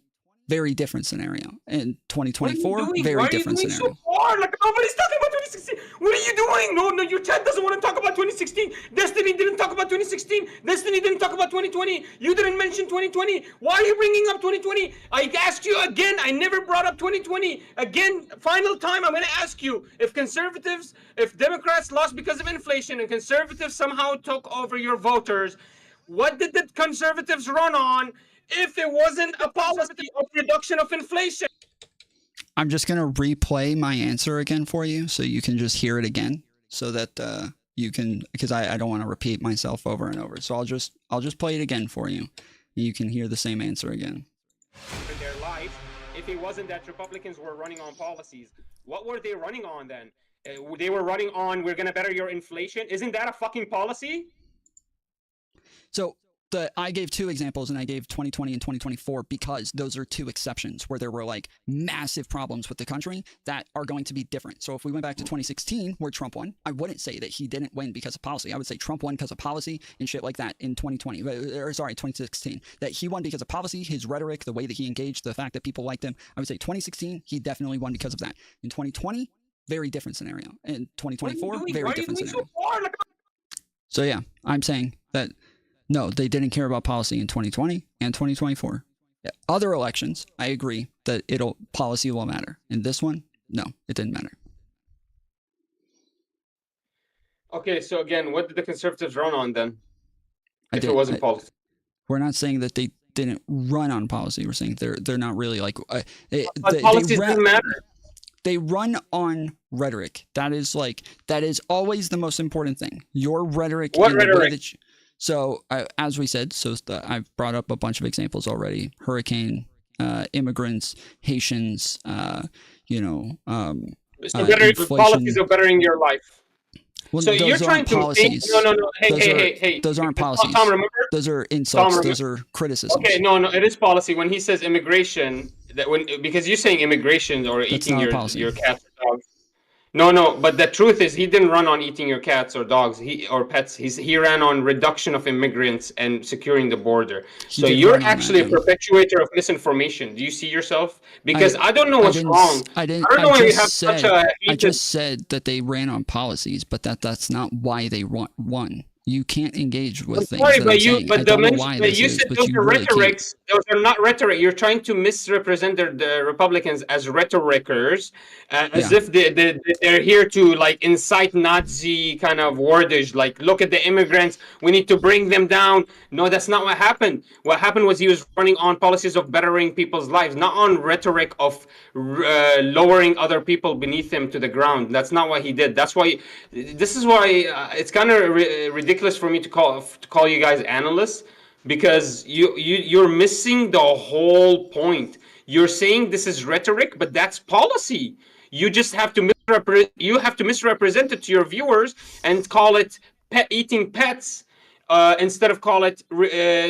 very different scenario. In 2024, very different scenario. So far? Like, nobody's talking about 2016. What are you doing? No, your chat doesn't want to talk about 2016. Destiny didn't talk about 2016. Destiny didn't talk about 2020. You didn't mention 2020. Why are you bringing up 2020? I asked you again. I never brought up 2020. Again, final time, I'm going to ask you. If Democrats lost because of inflation and conservatives somehow took over your voters, what did the conservatives run on if it wasn't a policy of reduction of inflation? I'm just going to replay my answer again for you so you can just hear it again so that you can, because I don't want to repeat myself over and over. So I'll just play it again for you. You can hear the same answer again. In their lives, if it wasn't that Republicans were running on policies, what were they running on then? They were running on, we're going to better your inflation. Isn't that a fucking policy? So I gave two examples, and I gave 2020 and 2024 because those are two exceptions where there were like massive problems with the country that are going to be different. So if we went back to 2016 where Trump won, I wouldn't say that he didn't win because of policy. I would say Trump won because of policy and shit like that in 2020, or sorry, 2016. That he won because of policy, his rhetoric, the way that he engaged, the fact that people liked him. I would say 2016, he definitely won because of that. In 2020, very different scenario. In 2024, very different scenario. So yeah, I'm saying that no, they didn't care about policy in 2020 and 2024. Other elections, I agree that policy will matter. In this one, no, it didn't matter. Okay, so again, what did the conservatives run on then? If it wasn't policy. We're not saying that they didn't run on policy. We're saying they're not really like policies didn't matter. They run on rhetoric. That is always the most important thing. Your rhetoric. What rhetoric? So as we said, I've brought up a bunch of examples already: hurricane, immigrants, Haitians. Policies of bettering your life. Well, so you're trying to policies. No. Hey. Those aren't policies. Tom, remember? Those are insults. Those are criticisms. Okay, no, it is policy. When he says immigration, because you're saying immigration or eating your cats or dogs. No, but the truth is he didn't run on eating your cats or dogs or pets. He ran on reduction of immigrants and securing the border. So you're actually a perpetuator of misinformation. Do you see yourself? Because I don't know what's wrong. I don't know why you have such a I just said that they ran on policies, but that's not why they won. You can't engage with things. Sorry, but you said those are rhetorics. Those are not rhetoric. You're trying to misrepresent the Republicans as rhetoricers, as if they're here to like incite Nazi kind of wordage. Like, look at the immigrants, we need to bring them down. No, that's not what happened. What happened was he was running on policies of bettering people's lives, not on rhetoric of lowering other people beneath him to the ground. That's not what he did. That's why. This is why it's kind of ridiculous for me to call you guys analysts, because you're missing the whole point. You're saying this is rhetoric, but that's policy. You just have to misrepresent it to your viewers and call it eating pets instead of call it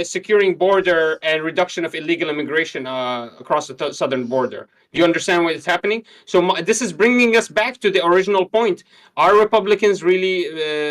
securing border and reduction of illegal immigration across the southern border. Do you understand what is happening? So this is bringing us back to the original point. Are Republicans really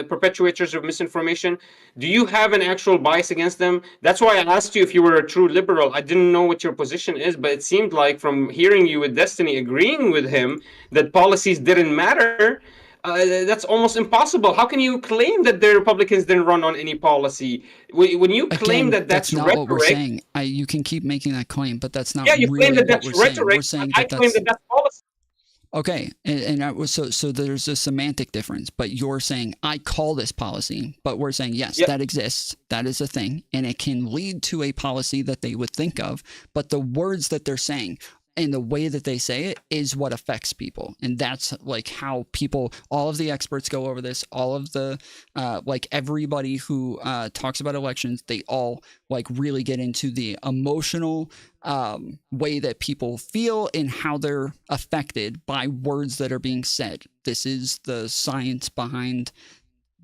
perpetuators of misinformation? Do you have an actual bias against them? That's why I asked you if you were a true liberal. I didn't know what your position is, but it seemed like from hearing you with Destiny agreeing with him that policies didn't matter. That's almost impossible. How can you claim that the Republicans didn't run on any policy? When you claim that's not rhetoric, what we're saying. You can keep making that claim, but that's not. Yeah, you really claim that that's rhetoric. We're saying I claim that that's policy. Okay, so there's a semantic difference, but you're saying I call this policy, but we're saying yes, that exists, that is a thing, and it can lead to a policy that they would think of, but the words that they're saying and the way that they say it is what affects people. And that's like how people, all of the experts go over this, all of the like everybody who talks about elections, they all like really get into the emotional way that people feel and how they're affected by words that are being said. This is the science behind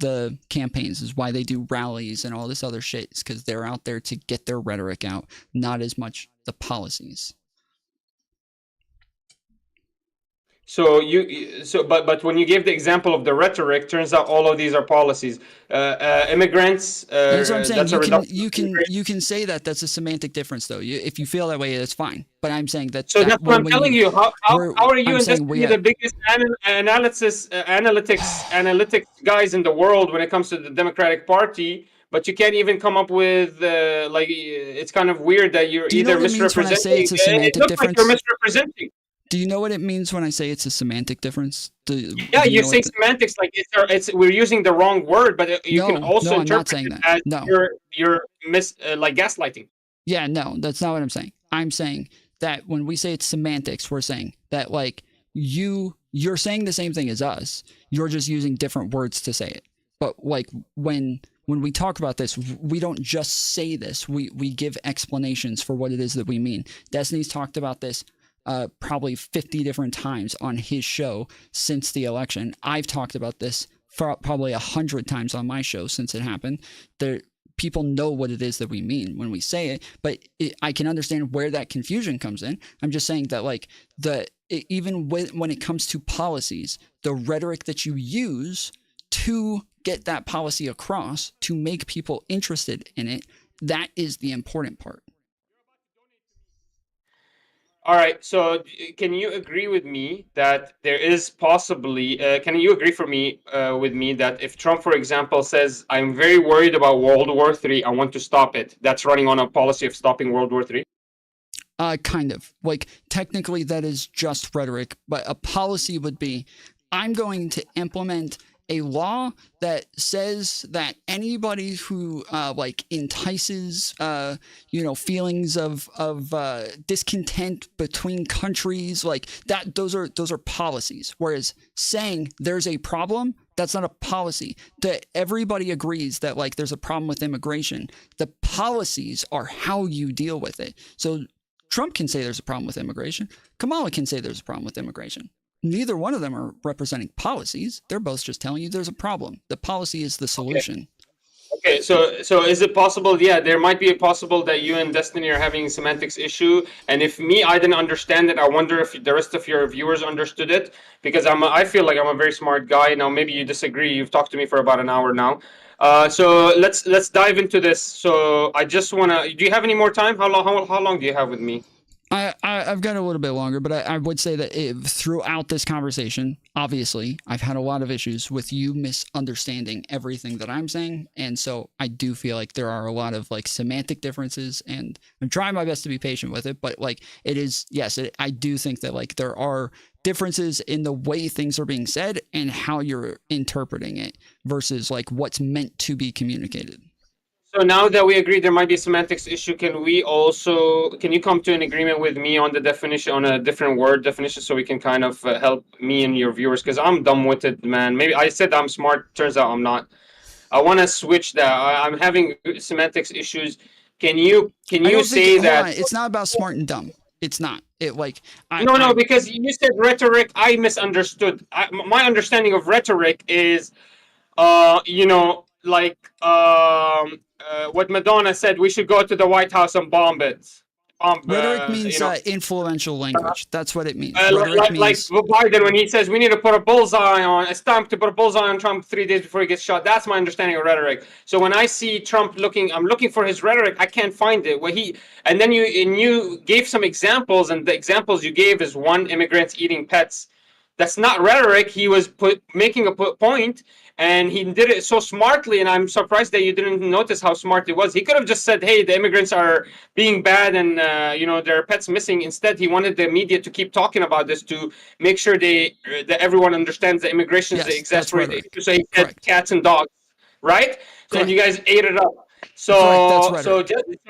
the campaigns, is why they do rallies and all this other shit, is because they're out there to get their rhetoric out, not as much the policies. So but when you gave the example of the rhetoric, turns out all of these are policies. Immigrants. That's what I'm saying. That's a reduction. You can say that that's a semantic difference, though. If you feel that way, that's fine. But I'm saying that. So that's what I'm telling you. How are you I'm saying investing the biggest analytics guys in the world when it comes to the Democratic Party? But you can't even come up with like, it's kind of weird that you're Do you know either what it means when I say misrepresenting. it's a semantic It looks like you're difference? misrepresenting. Do you know what it means when I say it's a semantic difference? Yeah, you're saying semantics, like we're using the wrong word, but you can also I'm not interpret saying it that. as No. you're like gaslighting. Yeah, no, that's not what I'm saying. I'm saying that when we say it's semantics, we're saying that like you're saying the same thing as us. You're just using different words to say it. But like when we talk about this, we don't just say this. We give explanations for what it is that we mean. Destiny's talked about this probably 50 different times on his show since the election. I've talked about this for probably 100 times on my show since it happened. People know what it is that we mean when we say it, but I can understand where that confusion comes in. I'm just saying that like even when it comes to policies, the rhetoric that you use to get that policy across, to make people interested in it, that is the important part. All right. So, can you agree with me that there is possibly? Can you agree with me that if Trump, for example, says, "I'm very worried about World War III, I want to stop it," that's running on a policy of stopping World War III? Kind of. Like technically, that is just rhetoric, but a policy would be, I'm going to implement a law that says that anybody who like entices feelings of discontent between countries, like that, those are policies. Whereas saying there's a problem, that's not a policy. That everybody agrees that like there's a problem with immigration. The policies are how you deal with it. So Trump can say there's a problem with immigration. Kamala can say there's a problem with immigration. Neither one of them are representing policies. They're both just telling you there's a problem. The policy is the solution. Okay, so is it possible? Yeah, there might be a possible that you and Destiny are having a semantics issue, and if I didn't understand it, I wonder if the rest of your viewers understood it, because I feel like I'm a very smart guy. Now maybe you disagree. You've talked to me for about an hour now. So let's dive into this. So I just wanna. Do you have any more time? How long do you have with me? I've got a little bit longer, but I would say that throughout this conversation, obviously, I've had a lot of issues with you misunderstanding everything that I'm saying. And so I do feel like there are a lot of like semantic differences, and I'm trying my best to be patient with it. But like it is, yes, I do think that like there are differences in the way things are being said and how you're interpreting it versus like what's meant to be communicated. So now that we agree there might be a semantics issue, can you come to an agreement with me on the definition, on a different word definition, so we can kind of help me and your viewers? Because I'm dumb-witted, man. Maybe I said I'm smart, turns out I'm not. I want to switch that. I'm having semantics issues. Can you say that? It's not about smart and dumb. It's not. No, because you said rhetoric. I misunderstood. My understanding of rhetoric is, what Madonna said, we should go to the White House and bomb it. Rhetoric means influential language. That's what it means. Like Biden, when he says we need to put it's time to put a bullseye on Trump 3 days before he gets shot. That's my understanding of rhetoric. So when I see Trump I'm looking for his rhetoric, I can't find it. And then you gave some examples, and the examples you gave is one, immigrants eating pets. That's not rhetoric. He was making a point, and he did it so smartly, and I'm surprised that you didn't notice how smart it was. He could have just said, hey, the immigrants are being bad and, their pets missing. Instead, he wanted the media to keep talking about this to make sure that everyone understands that immigration is the exasperating issue. So he said cats and dogs, right? So you guys ate it up. So, Correct, that's so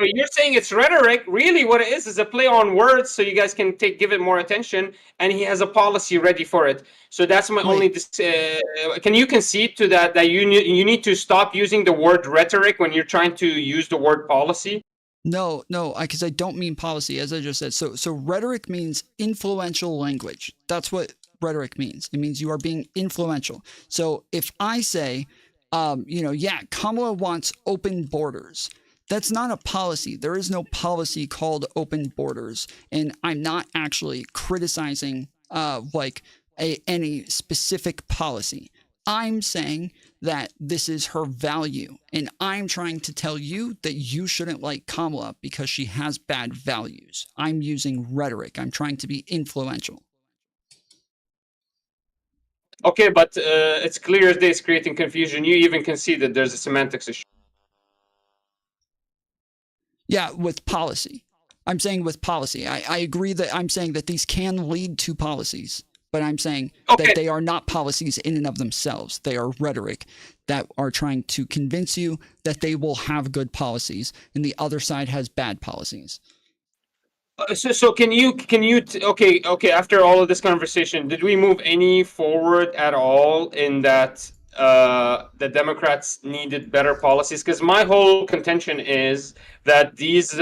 you're saying it's rhetoric. Really, what it is a play on words, so you guys can give it more attention. And he has a policy ready for it. So that's my only. Can you concede to that? That you need to stop using the word rhetoric when you're trying to use the word policy. No, because I don't mean policy, as I just said. So rhetoric means influential language. That's what rhetoric means. It means you are being influential. So if I say, Kamala wants open borders, that's not a policy. There is no policy called open borders, and I'm not actually criticizing any specific policy. I'm saying that this is her value, and I'm trying to tell you that you shouldn't like Kamala because she has bad values. I'm using rhetoric. I'm trying to be influential. Okay, but it's clear as day it's creating confusion. You even concede that there's a semantics issue. Yeah, with policy. I'm saying with policy. I agree that I'm saying that these can lead to policies. But I'm saying that they are not policies in and of themselves. They are rhetoric that are trying to convince you that they will have good policies and the other side has bad policies. So can you okay, after all of this conversation, did we move any forward at all in that the Democrats needed better policies? Because my whole contention is that these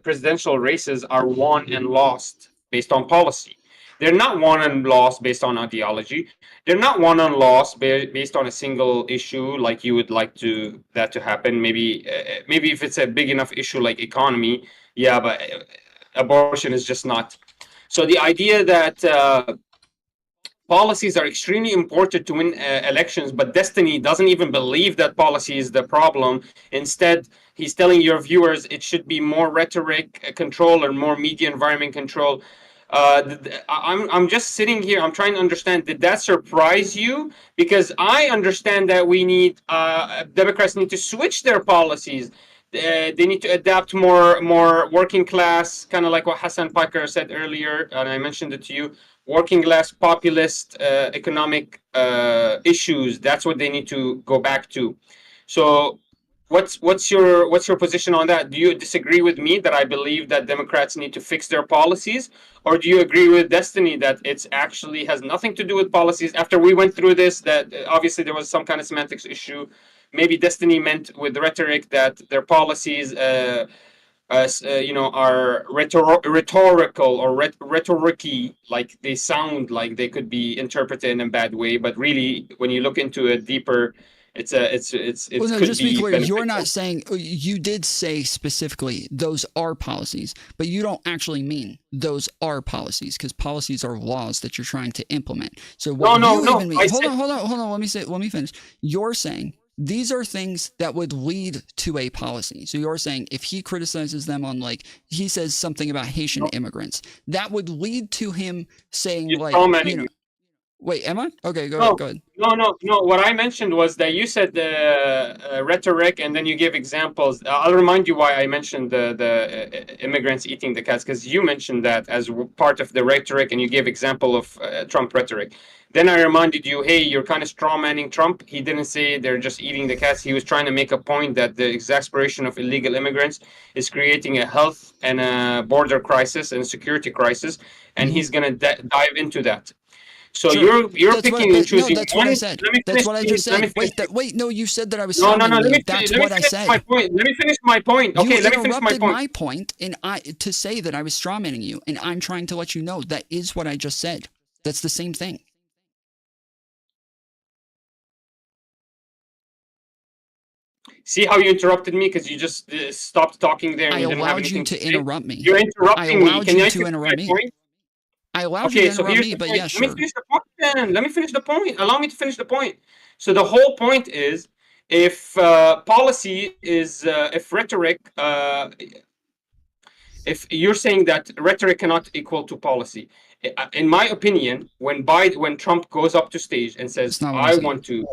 presidential races are won and lost based on policy. They're not won and lost based on ideology. They're not won and lost based on a single issue like you would like that to happen. Maybe if it's a big enough issue like economy, yeah, but abortion is just not. So the idea that policies are extremely important to win elections, but Destiny doesn't even believe that policy is the problem. Instead, he's telling your viewers it should be more rhetoric control or more media environment control. I'm just sitting here. I'm trying to understand. Did that surprise you? Because I understand that we need Democrats need to switch their policies. They need to adapt more working class, kind of like what Hassan Piker said earlier, and I mentioned it to you. Working class populist economic issues. That's what they need to go back to. So what's your position on that? Do you disagree with me that I believe that Democrats need to fix their policies, or do you agree with Destiny that it's actually has nothing to do with policies? After we went through this, that obviously there was some kind of semantics issue. Maybe Destiny meant with rhetoric that their policies are rhetorical or rhetoricy, like they sound like they could be interpreted in a bad way, but really when you look into it deeper, it's well, no, just to be clear, you're not saying, you did say specifically those are policies, but you don't actually mean those are policies, because policies are laws that you're trying to implement. So what no, mean, hold on, let me finish. You're saying these are things that would lead to a policy. So you're saying if he criticizes them on, like, he says something about Haitian immigrants, that would lead to him saying, wait, am I? Okay, go ahead. No. What I mentioned was that you said the rhetoric, and then you give examples. I'll remind you why I mentioned the immigrants eating the cats, because you mentioned that as part of the rhetoric, and you gave example of Trump rhetoric. Then I reminded you, hey, you're kind of strawmanning Trump. He didn't say they're just eating the cats. He was trying to make a point that the exasperation of illegal immigrants is creating a health and a border crisis and a security crisis, and he's going to dive into that. So sure. you're picking and choosing. No, that's what I said. That's what I just said. Wait, no, you said that I was. No. That's what I said. Let me finish my point. Okay, let me finish my point. My point, and to say that I was strawmanning you, and I'm trying to let you know that is what I just said. That's the same thing. See how you interrupted me because you just stopped talking there. And I allowed you to interrupt me. You're interrupting me. I allowed you to interrupt me. I allowed you to interrupt me, but yeah, sure. Let me finish the point then. Let me finish the point. Allow me to finish the point. So the whole point is, if policy is, if rhetoric, if you're saying that rhetoric cannot equal to policy, in my opinion, when Trump goes up to stage and says, I want to.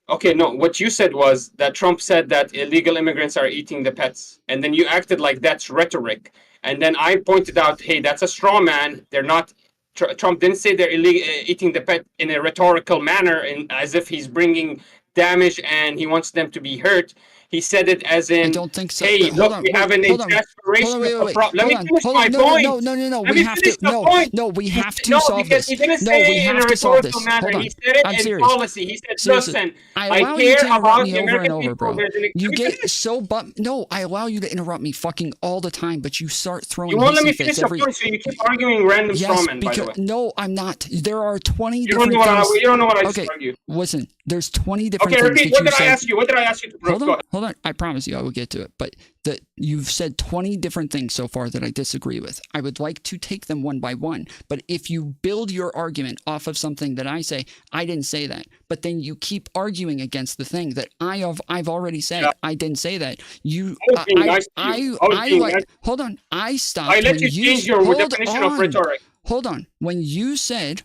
Okay, no, what you said was that Trump said that illegal immigrants are eating the pets, and then you acted like that's rhetoric. And then I pointed out, hey, that's a straw man. They're not. Trump didn't say they're eating the pet in a rhetorical manner, as if he's bringing damage and he wants them to be hurt. He said it as I in, don't think so. hey, Hold look, on, we have an hold on. exasperation Hold on, wait, of wait, the problem. Let me finish my no, point. no. Let We me have finish to. the point. No, we have to No, solve because this. he didn't No, say we it in have a to solve rhetorical this. manner. Hold on. He said it I'm in serious. policy. He said, Seriously. listen, I I allow you care to interrupt about me the over American and over, people. bro. There's an You let me get finish. so no, I allow you to interrupt me fucking all the time, but you start throwing You won't let hissy me finish fits the every. point, so you keep arguing random Yes, strawmen, by the way. because no, I'm not. There are 20 You don't different know what I, things. you don't know what I just Okay, argue. listen. There's 20 different Okay, things repeat. that What you did I said. ask you? What did I ask you to prove? Hold on. I promise you I will get to it. But you've said 20 different things so far that I disagree with. I would like to take them one by one. But if you build your argument off of something that I say, I didn't say that. But then you keep arguing against the thing that I've already said. Yeah. I didn't say that. You I was being nice to you. I was being nice. hold on. I stopped. I let when you change your hold definition of on. rhetoric. Hold on. When you said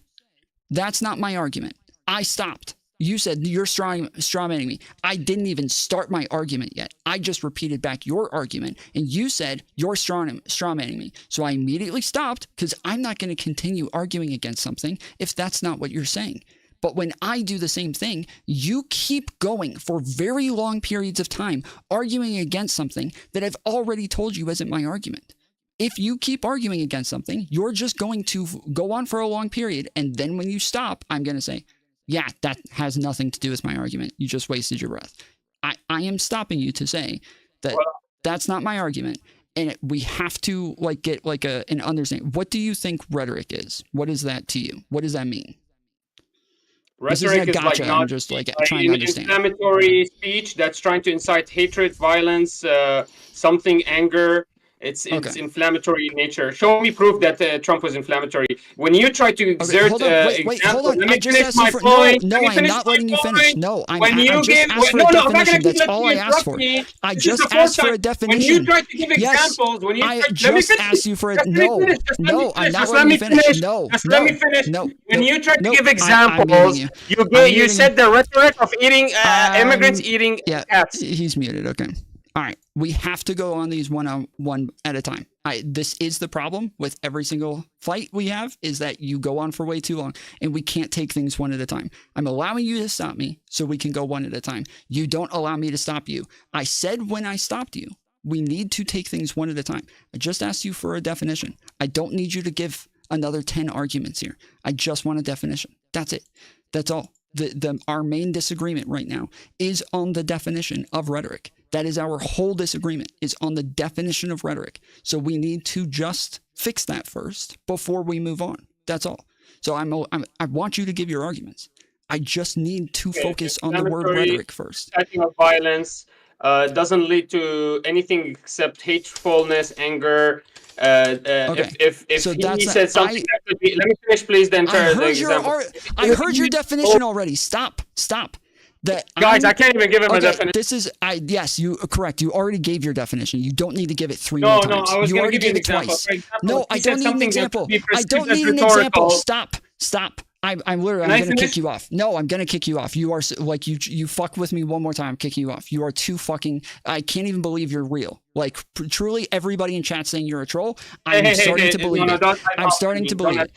that's not my argument, I stopped. You said you're strawmanning me. I didn't even start my argument yet. I just repeated back your argument, and you said you're strawmanning me. So I immediately stopped because I'm not going to continue arguing against something if that's not what you're saying. But when I do the same thing, you keep going for very long periods of time arguing against something that I've already told you isn't my argument. If you keep arguing against something, you're just going to go on for a long period, and then when you stop, I'm going to say, yeah, that has nothing to do with my argument. You just wasted your breath. I am stopping you to say that that's not my argument. And we have to get an understanding. What do you think rhetoric is? What is that to you? What does that mean? Rhetoric is gotcha. not I'm just trying to understand. Inflammatory speech that's trying to incite hatred, violence, something, anger. It's Okay. inflammatory in nature. Show me proof that Trump was inflammatory. When you try to exert hold on, wait, example, hold on. let me I just finish asked you my for point. no, Let me I'm finish not my letting you finish. point. No, When I you just give, asked for no, a no, I'm not definition. going to That's all I asked for. I just asked for a definition. When you try to give Yes, examples, when you I try, let me just finish. asked you for a Just let me no, finish. Just let me no. I'm finish. not Just let letting me you finish. finish. No, Just no, let me finish. no. When you try to give I'm muting examples, you. you said the rhetoric of eating immigrants eating Yeah, cats. he's muted. Okay. All right. We have to go on these one at a time. This is the problem with every single fight we have, is that you go on for way too long and we can't take things one at a time. I'm allowing you to stop me so we can go one at a time. You don't allow me to stop you. I said when I stopped you, we need to take things one at a time. I just asked you for a definition. I don't need you to give another 10 arguments here. I just want a definition. That's it. That's all. Our main disagreement right now is on the definition of rhetoric. That is our whole disagreement, is on the definition of rhetoric. So we need to just fix that first before we move on. That's all. So I want you to give your arguments. I just need to focus on the word rhetoric first. Inciting of violence doesn't lead to anything except hatefulness, anger. Okay. If So he said something that could be, let me finish, please. The entire example. I heard your definition already. Stop. Guys, I can't even give him a definition. This is yes, you correct. You already gave your definition. You don't need to give it three No, more no, times. I was You gonna already give you gave an it example. twice. For example, No, he I said don't need an something that example. could be I don't perceived as need an example. rhetorical. Stop. I'm literally Can I I'm gonna finish? kick you off. No, I'm gonna kick you off. You are like you fuck with me one more time. I'm kicking you off. You are too fucking. I can't even believe you're real. Like truly, everybody in chat saying you're a troll. I'm starting to believe it. I'm starting to believe it.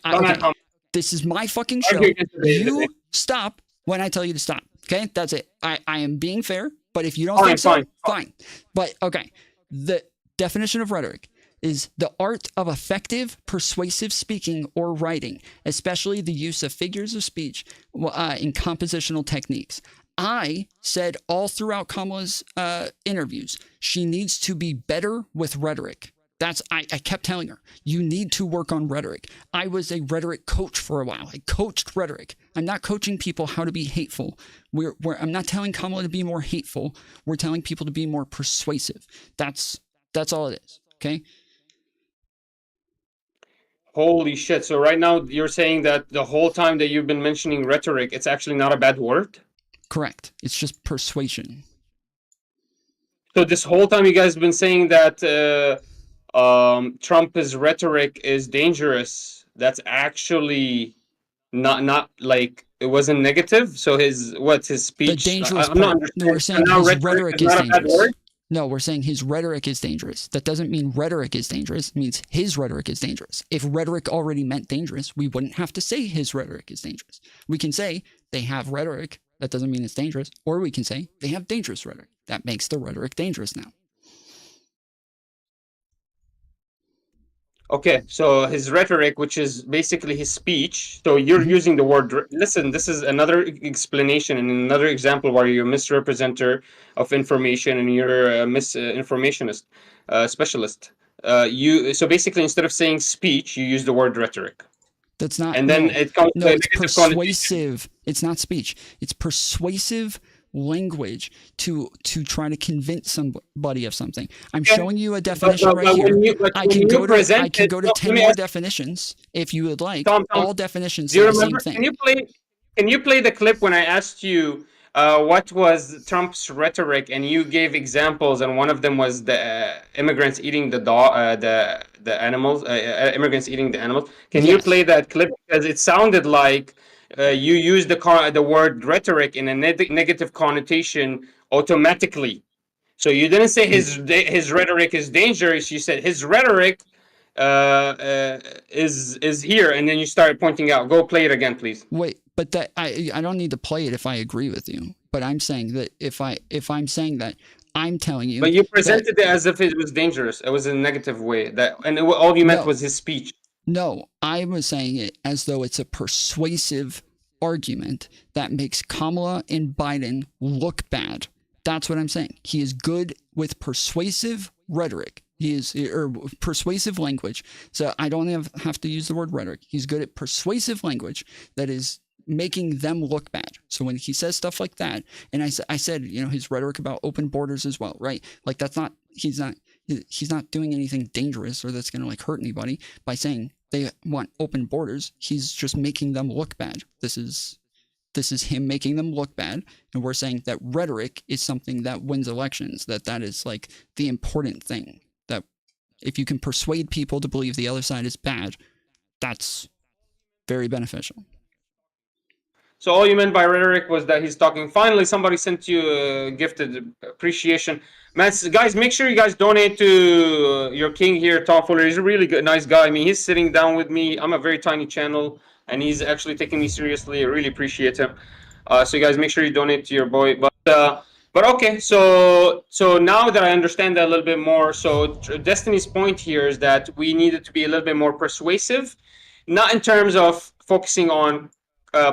Okay. This is my fucking show. You stop when I tell you to stop. Okay, that's it. I am being fair, but if you don't think so, fine. But okay, the definition of rhetoric is the art of effective, persuasive speaking or writing, especially the use of figures of speech in compositional techniques. I said all throughout Kamala's interviews, she needs to be better with rhetoric. I kept telling her, you need to work on rhetoric. I was a rhetoric coach for a while. I coached rhetoric. I'm not coaching people how to be hateful. I'm not telling Kamala to be more hateful. We're telling people to be more persuasive. That's all it is. Okay. Holy shit. So right now you're saying that the whole time that you've been mentioning rhetoric, it's actually not a bad word? Correct. It's just persuasion. So this whole time you guys have been saying that Trump's rhetoric is dangerous. That's actually not like it wasn't negative. So his speech? The dangerous I'm not part. No, we're saying now his rhetoric is not a bad dangerous. word? No, we're saying his rhetoric is dangerous. That doesn't mean rhetoric is dangerous. It means his rhetoric is dangerous. If rhetoric already meant dangerous, we wouldn't have to say his rhetoric is dangerous. We can say they have rhetoric, That doesn't mean it's dangerous. Or we can say they have dangerous rhetoric. That makes the rhetoric dangerous now. Okay, so his rhetoric, which is basically his speech. So you're using the word. Listen, this is another explanation and another example where you're a misrepresenter of information and you're a misinformationist specialist. So basically, instead of saying speech, you use the word rhetoric. That's not. And then no, it comes no, to a it's negative connotation. persuasive. It's not speech. It's persuasive language to try to convince somebody of something. I'm Okay. showing you a definition but right here. I can go to present I can it- go to no, 10 let me more ask- definitions if you would like. Tom, All definitions Do you say the same remember? thing. Can you play the clip when I asked you what was Trump's rhetoric, and you gave examples, and one of them was the immigrants eating the dog, the animals, immigrants eating the animals. Can you Yes. play that clip because it sounded like you used the word rhetoric in a negative connotation automatically. So you didn't say his rhetoric is dangerous. You said his rhetoric is here, and then you started pointing out. Go play it again, please. Wait, but that I don't need to play it if I agree with you. But I'm saying that if I'm saying that, I'm telling you. But you that- presented it as if it was dangerous. It was in a negative way. All you meant No. was his speech. No, I was saying it as though it's a persuasive argument that makes Kamala and Biden look bad. That's what I'm saying. He is good with persuasive rhetoric. He is or persuasive language. So I don't have to use the word rhetoric. He's good at persuasive language that is making them look bad. So when he says stuff like that, and I said, his rhetoric about open borders as well, right? Like he's not doing anything dangerous or that's going to like hurt anybody by saying they want open borders. He's just making them look bad. This is him making them look bad, and we're saying that rhetoric is something that wins elections. That is like the important thing. That if you can persuade people to believe the other side is bad, that's very beneficial. So all you meant by rhetoric was that he's talking. Finally, somebody sent you a gifted appreciation. Man, guys, make sure you guys donate to your king here, Tom Fuller. He's a really good, nice guy. I mean, he's sitting down with me. I'm a very tiny channel, and he's actually taking me seriously. I really appreciate him. So you guys, make sure you donate to your boy. But okay, so now that I understand that a little bit more, so Destiny's point here is that we needed to be a little bit more persuasive, not in terms of focusing on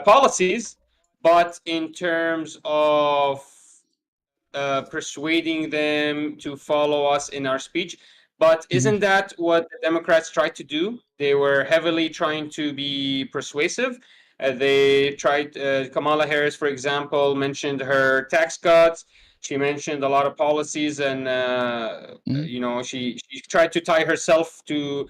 policies, but in terms of persuading them to follow us in our speech. But isn't that what the Democrats tried to do? They were heavily trying to be persuasive. They tried, Kamala Harris, for example, mentioned her tax cuts. She mentioned a lot of policies, and she tried to tie herself to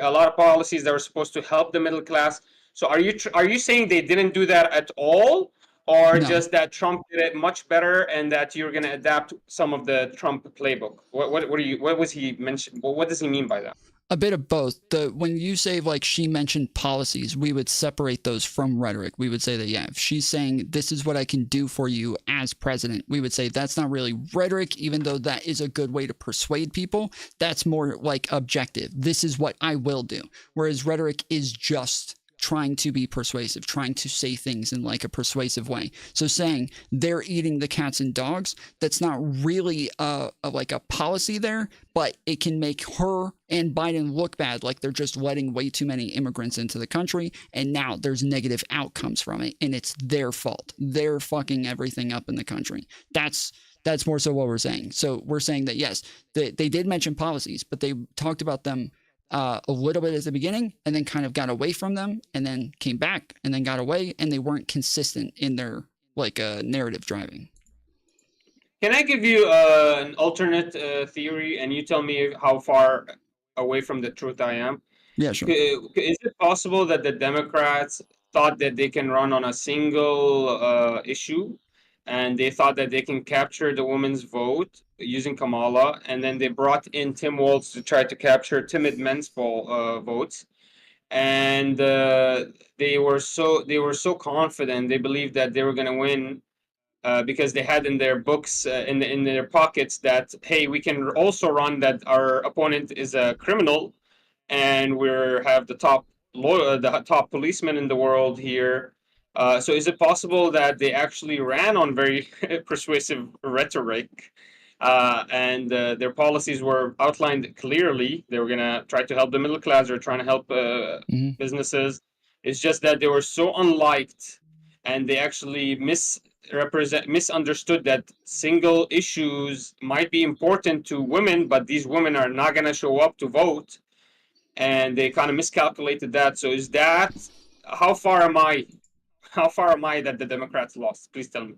a lot of policies that were supposed to help the middle class. So are you saying they didn't do that at all, or No. just that Trump did it much better, and that you're going to adapt some of the Trump playbook? What was he mentioned? What does he mean by that? A bit of both. When you say like she mentioned policies, we would separate those from rhetoric. We would say that, yeah, if she's saying this is what I can do for you as president, we would say that's not really rhetoric, even though that is a good way to persuade people. That's more like objective. This is what I will do. Whereas rhetoric is just trying to be persuasive, trying to say things in like a persuasive way. So saying they're eating the cats and dogs, that's not really like a policy there, but it can make her and Biden look bad, like they're just letting way too many immigrants into the country, and now there's negative outcomes from it, and it's their fault. They're fucking everything up in the country. That's more so what we're saying. So we're saying that yes, they did mention policies, but they talked about them a little bit at the beginning, and then kind of got away from them, and then came back, and then got away, and they weren't consistent in their like narrative driving. Can I give you an alternate theory, and you tell me how far away from the truth I am? Yeah, sure. Is it possible that the Democrats thought that they can run on a single issue, and they thought that they can capture the women's vote using Kamala, and then they brought in Tim Walz to try to capture timid men's votes, and they were so confident, they believed that they were going to win because they had in their books, in their pockets, that hey, we can also run that our opponent is a criminal, and we have the top policeman in the world here, So is it possible that they actually ran on very persuasive rhetoric, and their policies were outlined clearly? They were gonna try to help the middle class. They're trying to help Hmm. businesses. It's just that they were so unliked, and they actually misunderstood that single issues might be important to women, but these women are not gonna show up to vote, and they kind of miscalculated that. So is that how far am I? How far am I that the Democrats lost? Please tell me.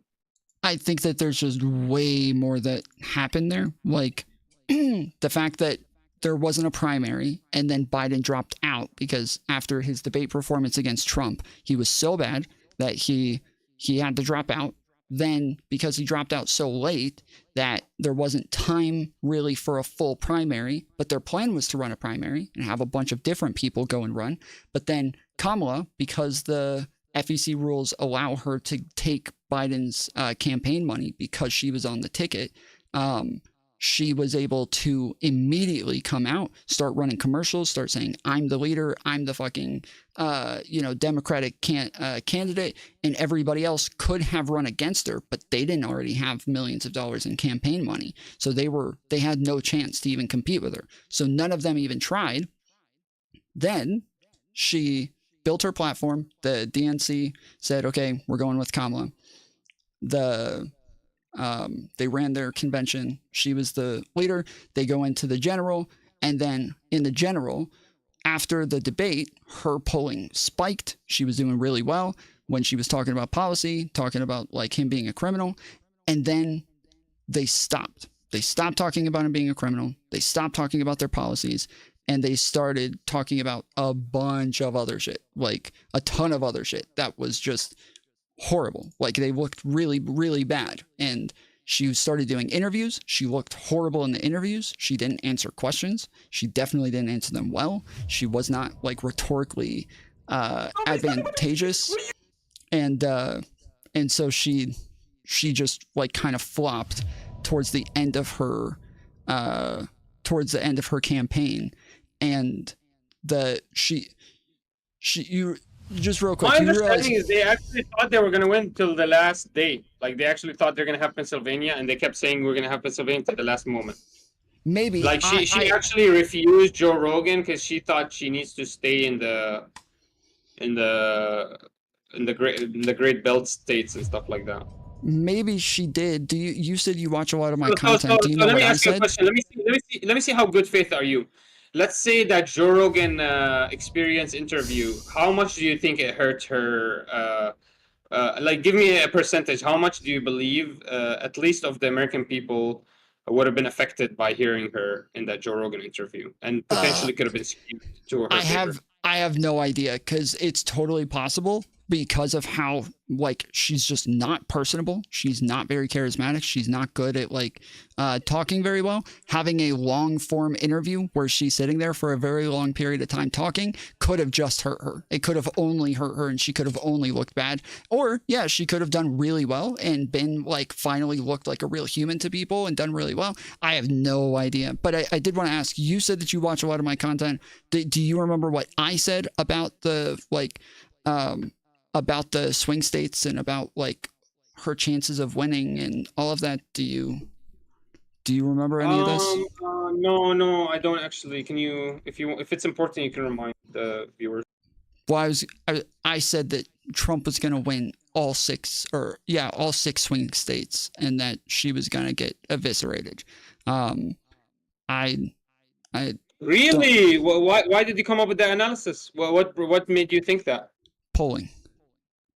I think that there's just way more that happened there. Like the fact that there wasn't a primary and then Biden dropped out because after his debate performance against Trump, he was so bad that he had to drop out. Then because he dropped out so late that there wasn't time really for a full primary, but their plan was to run a primary and have a bunch of different people go and run. But then Kamala, because the FEC rules allow her to take Biden's campaign money because she was on the ticket, she was able to immediately come out, start running commercials, start saying, I'm the leader, I'm the fucking, Democratic candidate, and everybody else could have run against her, but they didn't already have millions of dollars in campaign money. So they had no chance to even compete with her. So none of them even tried. Then she built her platform. The DNC said, okay, we're going with Kamala. They ran their convention. She was the leader. They go into the general. And then in the general, after the debate, her polling spiked. She was doing really well when she was talking about policy, talking about like him being a criminal. And then they stopped. They stopped talking about him being a criminal. They stopped talking about their policies. And they started talking about a bunch of other shit, like a ton of other shit that was just horrible. Like they looked really, really bad. And she started doing interviews. She looked horrible in the interviews. She didn't answer questions. She definitely didn't answer them well. She was not like rhetorically advantageous. And so she just like kind of flopped towards the end of her campaign. And you just real quick. My understanding is they actually thought they were going to win till the last day. Like they actually thought they're going to have Pennsylvania, and they kept saying we're going to have Pennsylvania till the last moment. Maybe like she actually refused Joe Rogan because she thought she needs to stay in the great belt states and stuff like that. Maybe she did. You said you watch a lot of my content. Do you know let what me I ask you a said? question. Let me see how good faith are you. Let's say that Joe Rogan experience interview. How much do you think it hurt her? Like, give me a percentage. How much do you believe, at least of the American people, would have been affected by hearing her in that Joe Rogan interview, and potentially could have been skewed to her favor? I have no idea, because it's totally possible, because of how like she's just not personable. She's not very charismatic. She's not good at like talking very well. Having a long form interview where she's sitting there for a very long period of time talking could have just hurt her. It could have only hurt her, and she could have only looked bad. Or yeah, she could have done really well and been like finally looked like a real human to people and done really well. I have no idea. But I did want to ask, you said that you watch a lot of my content. Do you remember what I said about the like about the swing states and about like her chances of winning and all of that? Do you remember any of this? No, I don't actually. Can you, if it's important, you can remind the viewers. Well, I said that Trump was going to win all six swing states, and that she was going to get eviscerated. Really? Why did you come up with that analysis? What made you think that?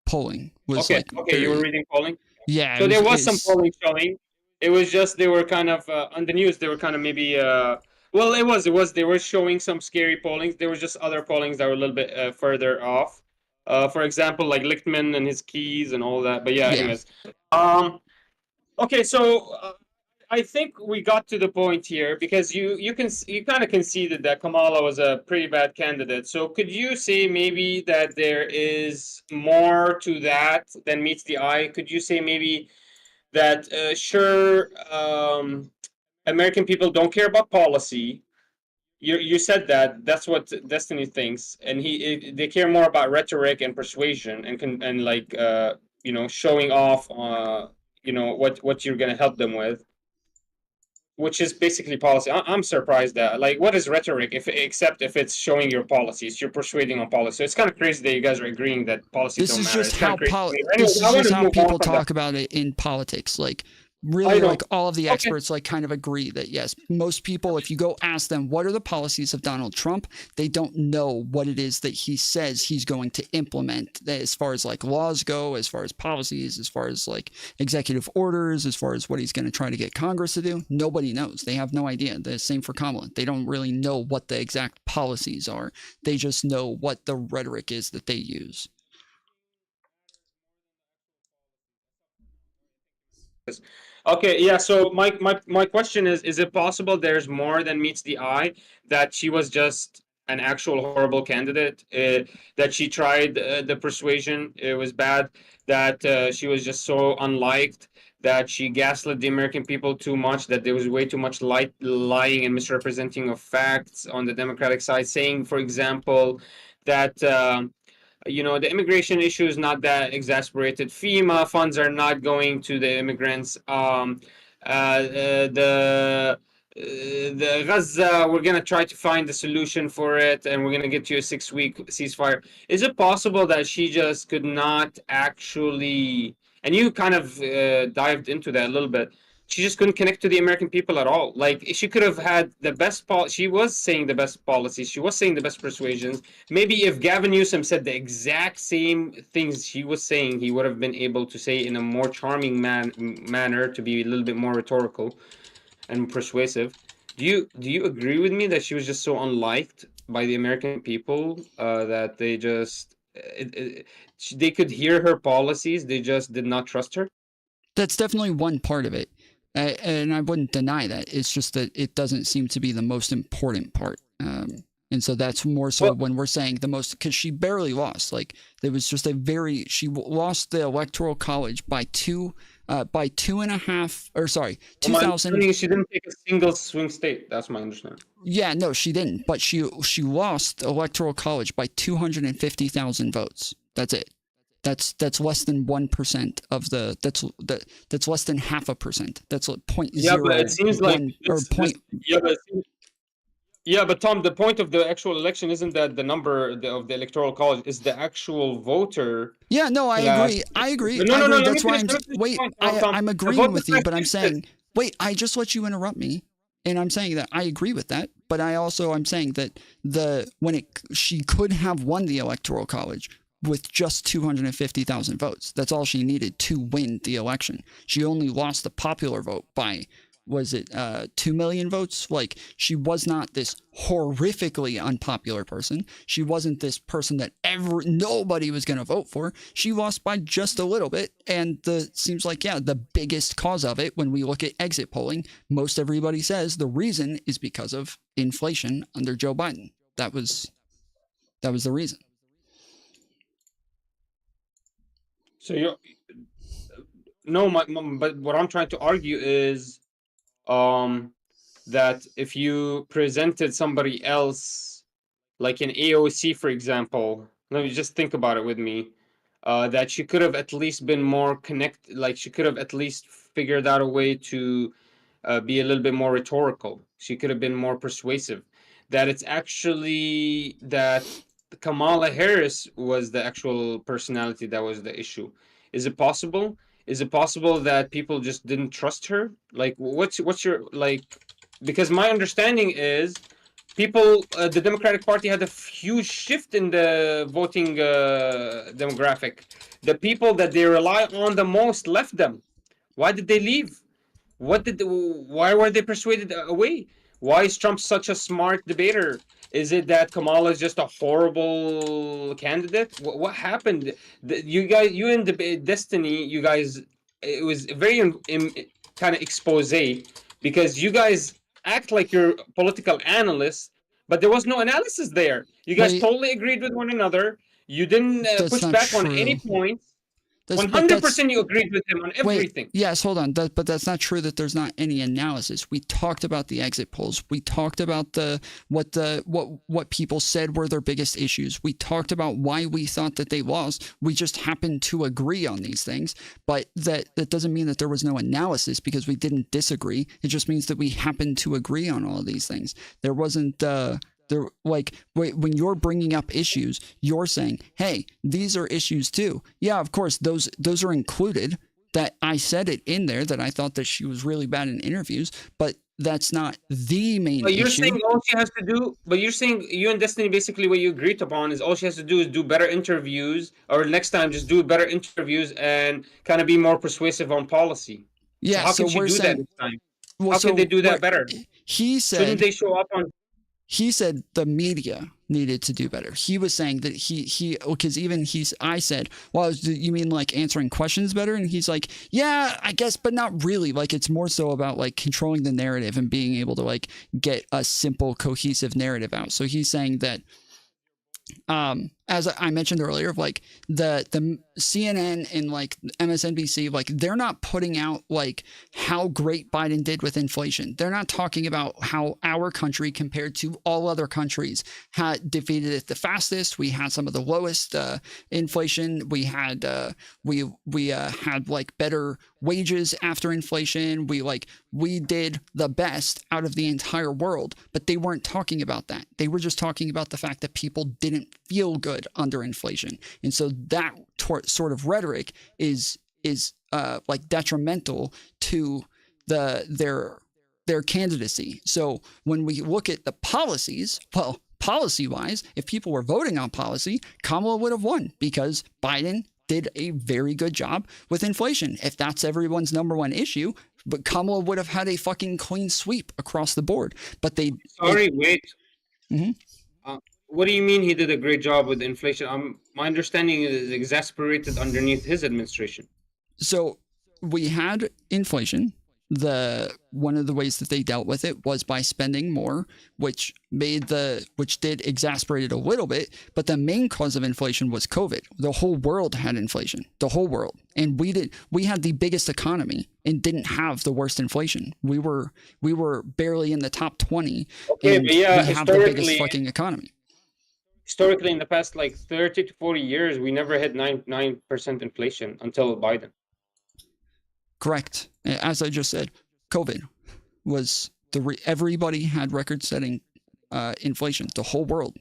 Polling was okay. You were reading polling. Yeah. So there was some polling showing. It was just they were kind of on the news. They were kind of maybe. Well, it was. They were showing some scary pollings. There was just other pollings that were a little bit further off. For example, like Lichtman and his keys and all that. But yeah. Anyways. Okay, so. I think we got to the point here because you kind of conceded that Kamala was a pretty bad candidate. So could you say maybe that there is more to that than meets the eye? Could you say maybe that American people don't care about policy, You said that that's what Destiny thinks, and they care more about rhetoric and persuasion and like showing off what you're gonna help them with, which is basically policy. I'm surprised that, like, what is rhetoric except if it's showing your policies, you're persuading on policy. So it's kind of crazy that you guys are agreeing that policies This don't is matter. just It's kind how of crazy. Anyway, this is I want just to how move on people from that. talk about it in politics. Like I really, know. like all of the Okay. experts like kind of agree that yes, most people, if you go ask them what are the policies of Donald Trump, they don't know what it is that he says he's going to implement as far as like laws go, as far as policies, as far as like executive orders, as far as what he's going to try to get Congress to do. Nobody knows. They have no idea. The same for Kamala. They don't really know what the exact policies are. They just know what the rhetoric is that they use. Okay, yeah. So my question is it possible there's more than meets the eye, that she was just an actual horrible candidate, that she tried the persuasion, it was bad, that she was just so unliked, that she gaslit the American people too much, that there was way too much lying and misrepresenting of facts on the Democratic side, saying, for example, that the immigration issue is not that exasperated. FEMA funds are not going to the immigrants. The Gaza, we're gonna try to find a solution for it, and we're gonna get you a 6-week ceasefire. Is it possible that she just could not actually? And you kind of dived into that a little bit. She just couldn't connect to the American people at all. Like, she could have had the best she was saying the best policies. She was saying the best persuasions. Maybe if Gavin Newsom said the exact same things she was saying, he would have been able to say in a more charming manner, to be a little bit more rhetorical and persuasive. Do you agree with me that she was just so unliked by the American people, that they could hear her policies, they just did not trust her? That's definitely one part of it. And I wouldn't deny that. It's just that it doesn't seem to be the most important part. And so that's more so when we're saying the most, because she barely lost. Like, there was just she lost the Electoral College by 2.5, or sorry, 2000. My understanding is she didn't take a single swing state. That's my understanding. Yeah, no, she didn't. But she lost Electoral College by 250,000 votes. That's it. That's less than 1% of the that's less than 0.5%. That's like 0.01 Yeah, but it seems like or point. Yeah, but Tom, the point of the actual election isn't that the number of the electoral college, is the actual voter. Yeah, no, I agree. I agree. No, no, no. That's why I'm. Let me finish Wait, the point, Tom. I'm The agreeing voter with you, but I'm suppressed saying. Wait, I just let you interrupt me, and I'm saying that I agree with that. But I'm saying that she could have won the Electoral College with just 250,000 votes. That's all she needed to win the election. She only lost the popular vote by, was it 2 million votes? Like, she was not this horrifically unpopular person. She wasn't this person that nobody was going to vote for. She lost by just a little bit. And seems like, yeah, the biggest cause of it, when we look at exit polling, most everybody says the reason is because of inflation under Joe Biden. That was the reason. So but what I'm trying to argue is, that if you presented somebody else, like an AOC, for example, let me just think about it with me, that she could have at least been more connected, like she could have at least figured out a way to be a little bit more rhetorical. She could have been more persuasive. That it's actually that Kamala Harris was the actual personality that was the issue. Is it possible? Is it possible that people just didn't trust her? Like, what's your, like? Because my understanding is, the Democratic Party had a huge shift in the voting demographic. The people that they rely on the most left them. Why did they leave? Why were they persuaded away? Why is Trump such a smart debater? Is it that Kamala is just a horrible candidate? What happened? You in the Destiny, you guys, it was very kind of expose, because you guys act like you're political analysts, but there was no analysis there. You guys totally agreed with one another. You didn't push back on any points. 100% you agreed with him on everything. Wait, yes, hold on. But that's not true that there's not any analysis. We talked about the exit polls. We talked about what people said were their biggest issues. We talked about why we thought that they lost. We just happened to agree on these things. But that doesn't mean that there was no analysis because we didn't disagree. It just means that we happened to agree on all of these things. There wasn't when you're bringing up issues, you're saying, hey, these are issues too. Yeah, of course, those are included. That I said it in there that I thought that she was really bad in interviews, but that's not the main But you're issue. saying all she has to do, but you're saying you and Destiny basically what you agreed upon is all she has to do is do better interviews, or next time just do better interviews and kind of be more persuasive on policy. Yeah, so how can she we're do saying, that this time? well, How so can they do that what better? he Shouldn't said. they show up on? He said the media needed to do better. He was saying that because I said, well, you mean like answering questions better? And he's like, yeah, I guess, but not really. Like, it's more so about like controlling the narrative and being able to like get a simple, cohesive narrative out. So he's saying that, as I mentioned earlier, like the CNN and like MSNBC, like they're not putting out like how great Biden did with inflation. They're not talking about how our country compared to all other countries had defeated it the fastest. We had some of the lowest inflation. We had had like better wages after inflation. We did the best out of the entire world, but they weren't talking about that. They were just talking about the fact that people didn't feel good under inflation. And so that sort of rhetoric is like detrimental to their candidacy. So when we look at the policies, well, policy-wise, if people were voting on policy, Kamala would have won because Biden did a very good job with inflation. If that's everyone's number one issue, but Kamala would have had a fucking clean sweep across the board. But they... Wait. Mm-hmm. What do you mean he did a great job with inflation? My understanding is exasperated underneath his administration. So we had inflation. One of the ways that they dealt with it was by spending more, which did exasperate it a little bit. But the main cause of inflation was COVID. The whole world had inflation, the whole world. And we had the biggest economy and didn't have the worst inflation. We were barely in the top 20. Okay, and but yeah, we have the biggest fucking economy. Historically, in the past like 30 to 40 years, we never had 9% inflation until Biden. Correct. As I just said, COVID was everybody had record-setting inflation, the whole world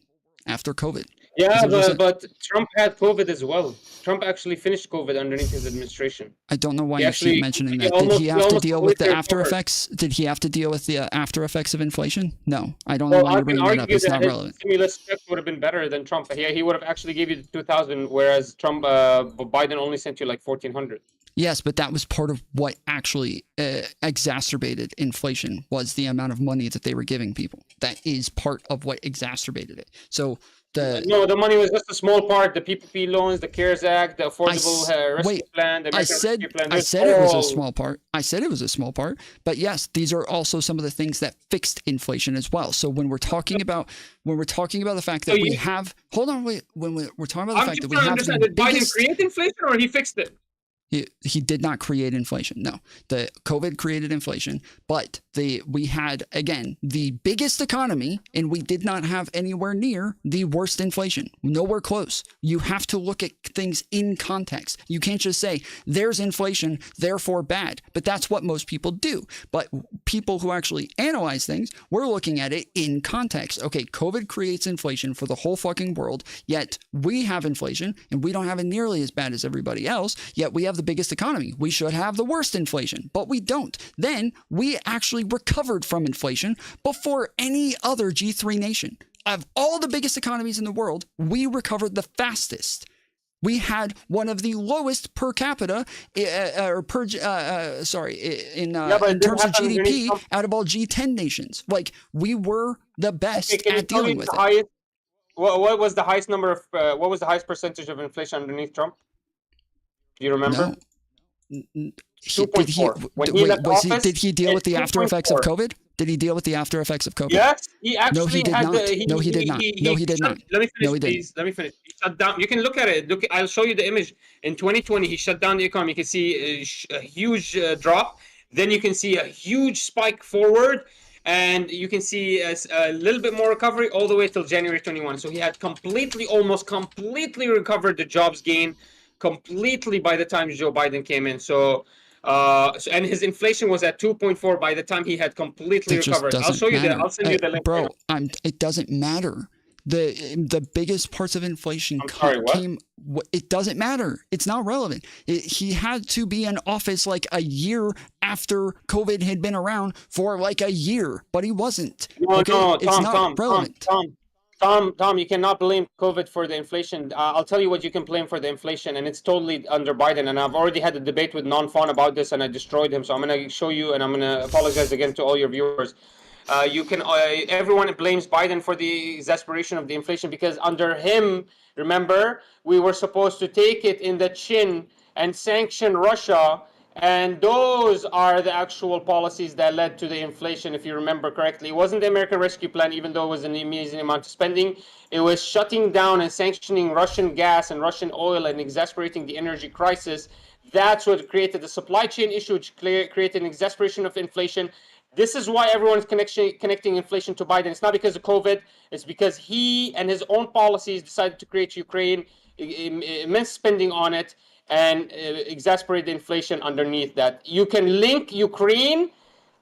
after COVID. Yeah, but Trump had COVID as well. Trump actually finished COVID underneath his administration. I don't know why you keep mentioning that. Did he have to deal with the after effects? Did he have to deal with the after effects of inflation? No, I don't know why you're bringing that up. It's not relevant. Stimulus checks would have been better than Trump. He would have actually gave you the 2,000, whereas Biden only sent you like 1,400. Yes, but that was part of what actually exacerbated inflation was the amount of money that they were giving people. That is part of what exacerbated it. So the money was just a small part. The PPP loans, the CARES Act, the Affordable Rescue Plan, the American Rescue Plan. I said it was a small part. I said it was a small part. But yes, these are also some of the things that fixed inflation as well. So when we're talking about the fact that we have, hold on, wait. When we're talking about the fact that we have the did biggest, Biden create inflation or he fixed it? He did not create inflation. No, the COVID created inflation, but we had, again, the biggest economy, and we did not have anywhere near the worst inflation. Nowhere close. You have to look at things in context. You can't just say there's inflation, therefore bad. But that's what most people do. But people who actually analyze things, we're looking at it in context. Okay, COVID creates inflation for the whole fucking world, yet we have inflation, and we don't have it nearly as bad as everybody else, yet we have the biggest economy. We should have the worst inflation, but we don't. Then we actually recovered from inflation before any other G3 nation. Of all the biggest economies in the world, we recovered the fastest. We had one of the lowest per capita, in terms of GDP out of all G10 nations. Like, we were the best at dealing with it. What was the highest number of? What was the highest percentage of inflation underneath Trump? Do you remember? No. Did he deal with the after effects of COVID? Did he deal with the after effects of COVID? Yes, he actually No, he did not. No, he did not. No, he did not. Let me finish, No, he please. didn't. Let me finish. shut down. You can look at it. Look, I'll show you the image. In 2020, he shut down the economy. You can see a huge drop. Then you can see a huge spike forward, and you can see a little bit more recovery all the way till January 21. So he had almost completely recovered the jobs gain completely by the time Joe Biden came in. And his inflation was at 2.4 by the time he had completely recovered. I'll show you that. I'll send you the link. Bro, it doesn't matter. The biggest parts of inflation came. It doesn't matter. It's not relevant. He had to be in office like a year after COVID had been around for like a year, but he wasn't. No, it's not relevant. Tom, you cannot blame COVID for the inflation. I'll tell you what you can blame for the inflation, and it's totally under Biden. And I've already had a debate with Non-Fawn about this, and I destroyed him. So I'm going to show you, and I'm going to apologize again to all your viewers. Everyone blames Biden for the exasperation of the inflation because under him, remember, we were supposed to take it in the chin and sanction Russia. And those are the actual policies that led to the inflation, if you remember correctly. It wasn't the American Rescue Plan, even though it was an amazing amount of spending. It was shutting down and sanctioning Russian gas and Russian oil and exasperating the energy crisis. That's what created the supply chain issue, which created an exasperation of inflation. This is why everyone is connecting inflation to Biden. It's not because of COVID. It's because he and his own policies decided to create Ukraine, immense spending on it, and exasperate the inflation underneath that. You can link Ukraine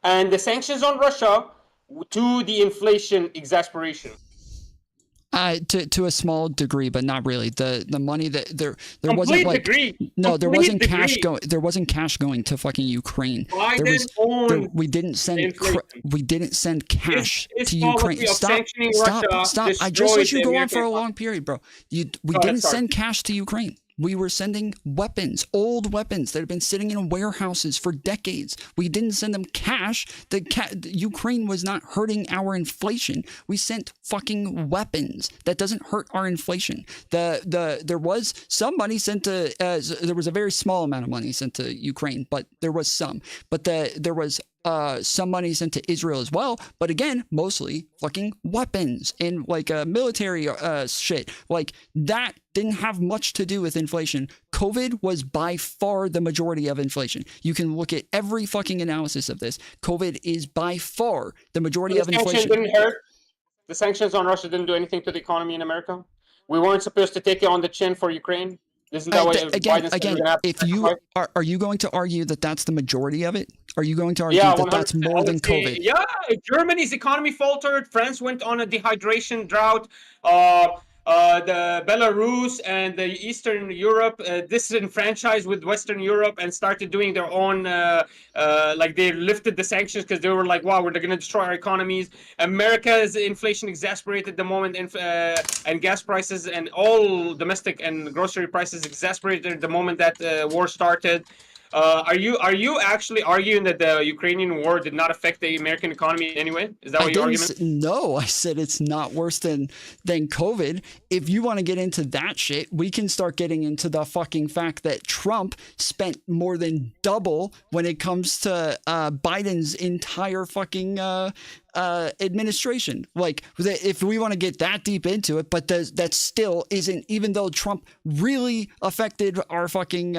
and the sanctions on Russia to the inflation exasperation. To a small degree, but not really. The money that there wasn't like there wasn't cash going. There wasn't cash going to fucking Ukraine. We didn't send cash to Ukraine. Stop! I just let you go on for a long period, bro. We didn't send cash to Ukraine. We were sending weapons, old weapons that had been sitting in warehouses for decades. We didn't send them cash. Ukraine was not hurting our inflation. We sent fucking weapons. That doesn't hurt our inflation. There was some money sent to. There was a very small amount of money sent to Ukraine, but there was some. But there was some money sent to Israel as well, but again, mostly fucking weapons and like military shit. Like that didn't have much to do with inflation. COVID was by far the majority of inflation. You can look at every fucking analysis of this. COVID is by far the majority of inflation. Didn't hurt. The sanctions on Russia didn't do anything to the economy in America. We weren't supposed to take it on the chin for Ukraine. Isn't that what again, if you are you going to argue that that's the majority of it? Are you going to argue that that's more than COVID? Yeah, Germany's economy faltered. France went on a dehydration drought. The Belarus and the Eastern Europe disenfranchised with Western Europe and started doing their own, like they lifted the sanctions because they were like, wow, we're going to destroy our economies. America's inflation exasperated the moment, and gas prices and all domestic and grocery prices exasperated the moment that war started. Are you actually arguing that the Ukrainian war did not affect the American economy in any way? Is that what your argument? No, I said it's not worse than COVID. If you want to get into that shit, we can start getting into the fucking fact that Trump spent more than double when it comes to Biden's entire fucking administration. Like, if we want to get that deep into it, but that still isn't, even though Trump really affected our fucking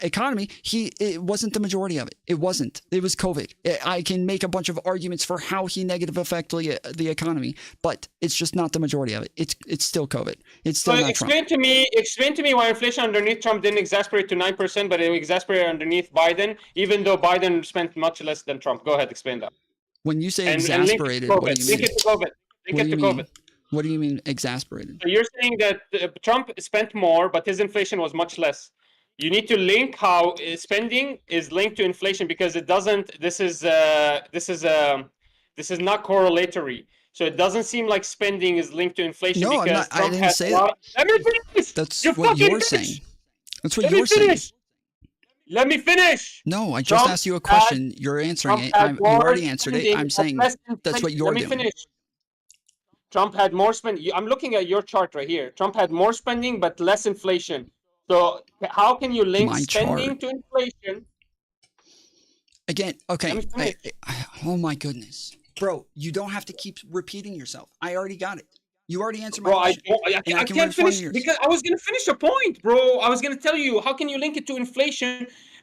economy, it wasn't the majority of it. It wasn't. It was COVID. I can make a bunch of arguments for how he negatively affected the economy, but it's just not the majority of it. It's still COVID. It's still not Trump. Explain to me why inflation underneath Trump didn't exasperate to 9%, but it exasperated underneath Biden, even though Biden spent much less than Trump. Go ahead, explain that. When you say exasperated, what do you mean? Link it to COVID. Link it to COVID. What do you mean exasperated? So you're saying that Trump spent more, but his inflation was much less. You need to link how spending is linked to inflation because it doesn't. This is not correlatory. So it doesn't seem like spending is linked to inflation. No, because I didn't say that. Let me finish. That's what you're saying. That's what you're saying. Let me finish. No, I just asked you a question. You're answering it. You already answered it. I'm saying that's what you're doing. Let me finish. Trump had more spending. I'm looking at your chart right here. Trump had more spending, but less inflation. So how can you link spending to inflation? Again, okay. Oh my goodness. Bro, you don't have to keep repeating yourself. I already got it. You already answered my Bro, question. I And I can can't refund finish yours. because I was gonna finish a point, bro. I was gonna tell you how can you link it to inflation,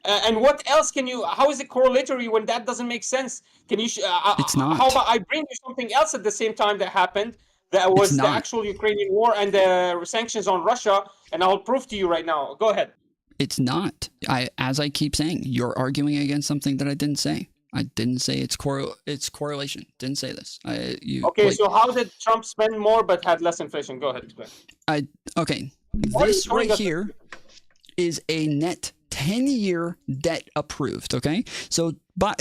and what else can you? How is it correlatory when that doesn't make sense? Can you? It's How not. about I bring you something else at the same time that happened? That It's was the not. actual Ukrainian war and the sanctions on Russia, and I'll prove to you right now. Go ahead. It's not. As I keep saying, you're arguing against something that I didn't say. I didn't say it's correlation. Didn't say this. Okay, so how did Trump spend more but had less inflation? Go ahead, explain. Okay. Why are you This showing right us- here is a net 10-year debt approved. Okay. So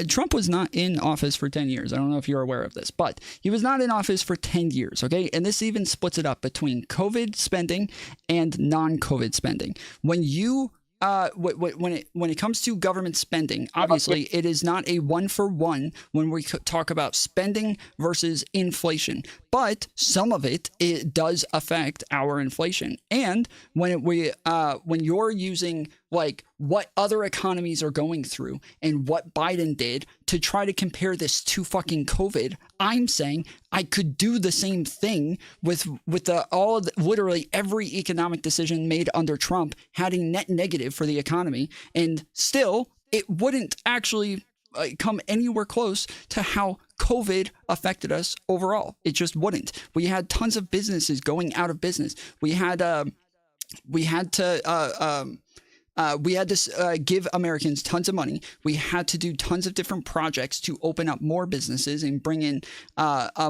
Trump was not in office for 10 years. I don't know if you're aware of this, but he was not in office for 10 years. Okay. And this even splits it up between COVID spending and non-COVID spending. When you when it comes to government spending, obviously it is not a 1-for-1 when we talk about spending versus inflation, but some of it does affect our inflation. And when you're using like what other economies are going through and what Biden did to try to compare this to fucking COVID, I'm saying I could do the same thing with literally every economic decision made under Trump having net negative for the economy, and still it wouldn't actually come anywhere close to how COVID affected us overall. It just wouldn't. We had tons of businesses going out of business. We had to give Americans tons of money. We had to do tons of different projects to open up more businesses and bring in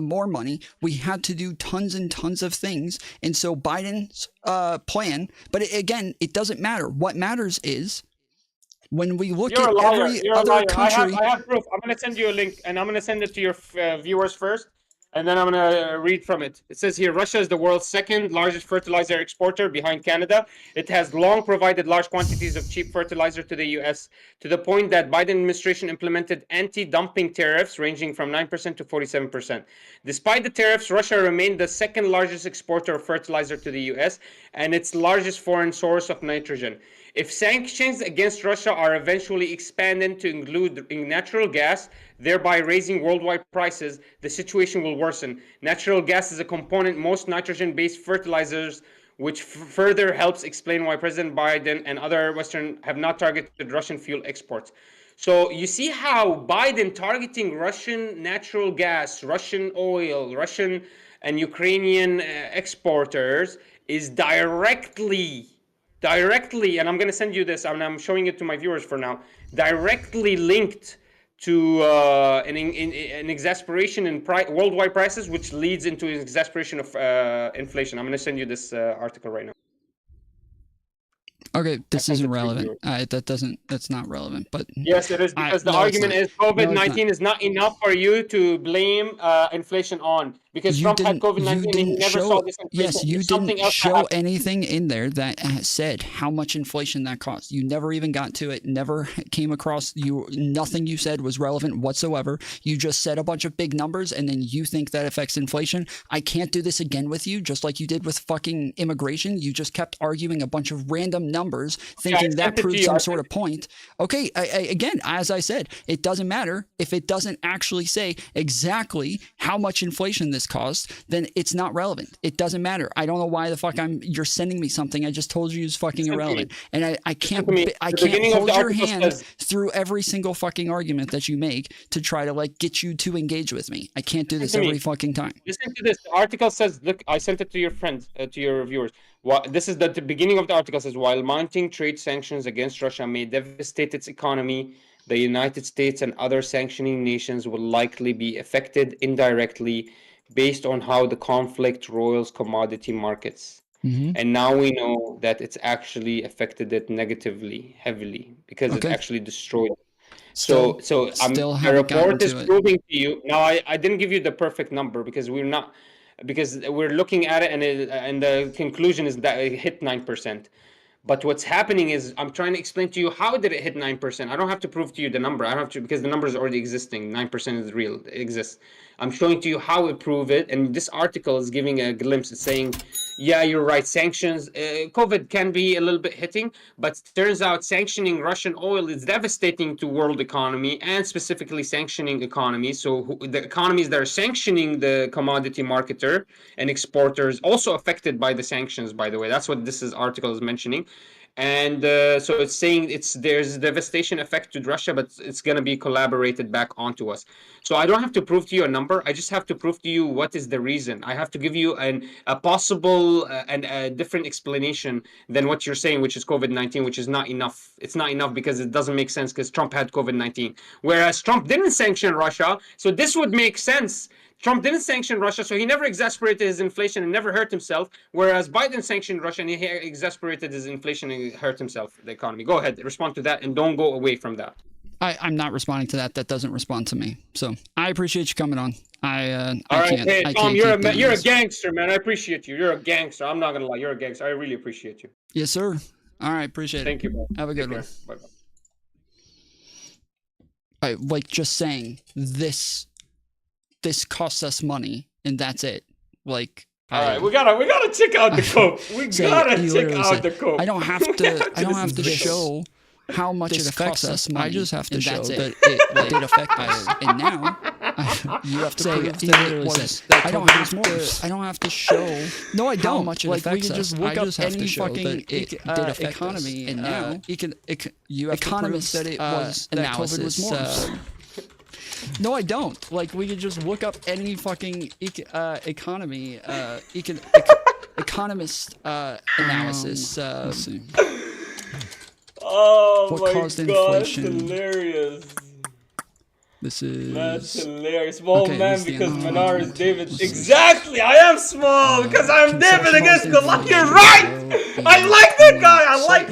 more money. We had to do tons and tons of things. And so Biden's plan, but again, it doesn't matter. What matters is when we look You're at a liar. every You're a other liar. country. I have proof. I'm gonna send you a link, and I'm gonna send it to your viewers first, and then I'm gonna read from it. It says here, Russia is the world's second largest fertilizer exporter behind Canada. It has long provided large quantities of cheap fertilizer to the U.S. to the point that Biden administration implemented anti-dumping tariffs ranging from 9% to 47%. Despite the tariffs, Russia remained the second largest exporter of fertilizer to the U.S. and its largest foreign source of nitrogen. If sanctions against Russia are eventually expanded to include natural gas, thereby raising worldwide prices, the situation will worsen. Natural gas is a component most nitrogen-based fertilizers, which further helps explain why President Biden and other Western have not targeted Russian fuel exports. So you see how Biden targeting Russian natural gas, Russian oil, Russian and Ukrainian exporters is directly, and I'm going to send you this, and I'm showing it to my viewers for now, directly linked to an exasperation in worldwide prices, which leads into an exasperation of inflation. I'm going to send you this article right now. Okay, this sent it isn't to you. relevant. That's not relevant. But Yes, it is, because the no, it's argument not. is COVID-19 No, it's not. is not enough for you to blame inflation on, because Trump had COVID-19 and he never saw this inflation. Yes, you It's something didn't else that show happened. anything in there that said how much inflation that cost. You never even got to it. Never came across nothing you said was relevant whatsoever. You just said a bunch of big numbers, and then you think that affects inflation. I can't do this again with you, just like you did with fucking immigration. You just kept arguing a bunch of random numbers, thinking that sent it to proves you. some sort of point. Okay, again, as I said, it doesn't matter if it doesn't actually say exactly how much inflation this cost. Then it's not relevant. It doesn't matter. I don't know why the fuck you're sending me something I just told you is fucking Listen to me. irrelevant, and I can't to me. I The can't beginning of hold the your article hand says- through every single fucking argument that you make to try to like get you to engage with me. I can't do this Listen to me. every fucking time. Listen to this. The article says, look, I sent it to your friends, to your viewers. This is the beginning of the article says, while mounting trade sanctions against Russia may devastate its economy, the United States and other sanctioning nations will likely be affected indirectly based on how the conflict roils commodity markets. Mhm. And now we know that it's actually affected it negatively, heavily, because it Okay. actually destroyed it. Still So still the haven't gotten report is to it. proving to you. Now, I didn't give you the perfect number because we're looking at it, and the conclusion is that it hit 9%. But what's happening is I'm trying to explain to you how did it hit 9%. I don't have to prove to you the number. I don't have to, because the number is already existing. 9% is real. It exists. I'm showing to you how it proved it, and this article is giving a glimpse. It's saying, yeah, you're right. Sanctions, COVID can be a little bit hitting, but turns out sanctioning Russian oil is devastating to world economy and specifically sanctioning economies. So the economies that are sanctioning the commodity marketer and exporters also affected by the sanctions. By the way, that's what this article is mentioning. And so it's saying there's a devastation effect to Russia, but it's going to be collaborated back onto us. So I don't have to prove to you a number. I just have to prove to you what is the reason. I have to give you a possible and a different explanation than what you're saying, which is COVID-19, which is not enough. It's not enough because it doesn't make sense because Trump had COVID-19, whereas Trump didn't sanction Russia. So this would make sense. Trump didn't sanction Russia, so he never exasperated his inflation and never hurt himself. Whereas Biden sanctioned Russia and he exasperated his inflation and hurt himself, the economy. Go ahead, respond to that, and don't go away from that. I'm not responding to that. That doesn't respond to me. So I appreciate you coming on. All right, can't. hey I Tom, can't you're keep doing a this. gangster, man. I appreciate you. You're a gangster. I'm not gonna lie, you're a gangster. I really appreciate you. Yes, sir. All right, appreciate Thank it. you, bro. Have a good one. Bye. Like just saying this costs us money and that's it. Like All right, we gotta check out the cope. We say- gotta you check literally out say, the cope. I don't have to. I don't have to This is show how much it affects us. I just have to and show that's that it did affect us. And now You have to say prove he that it literally was says, that I don't COVID have was to. I don't have to show. No, I how don't. much it Like, we affects can just us. look I up just have any to show fucking that it did affect economy, us. And now you have economists to prove that it was that COVID was analysis, more. No, I don't. Like, we could just look up any fucking economy, economist analysis. let's see. Oh What my caused god, that's inflation? hilarious. This is That's hilarious. Small Okay, man he's the because unknown. Manar is David. Let's see. Exactly, I am small because I'm David Conceptual against Goliath. inflation. You're right. I like that guy. I like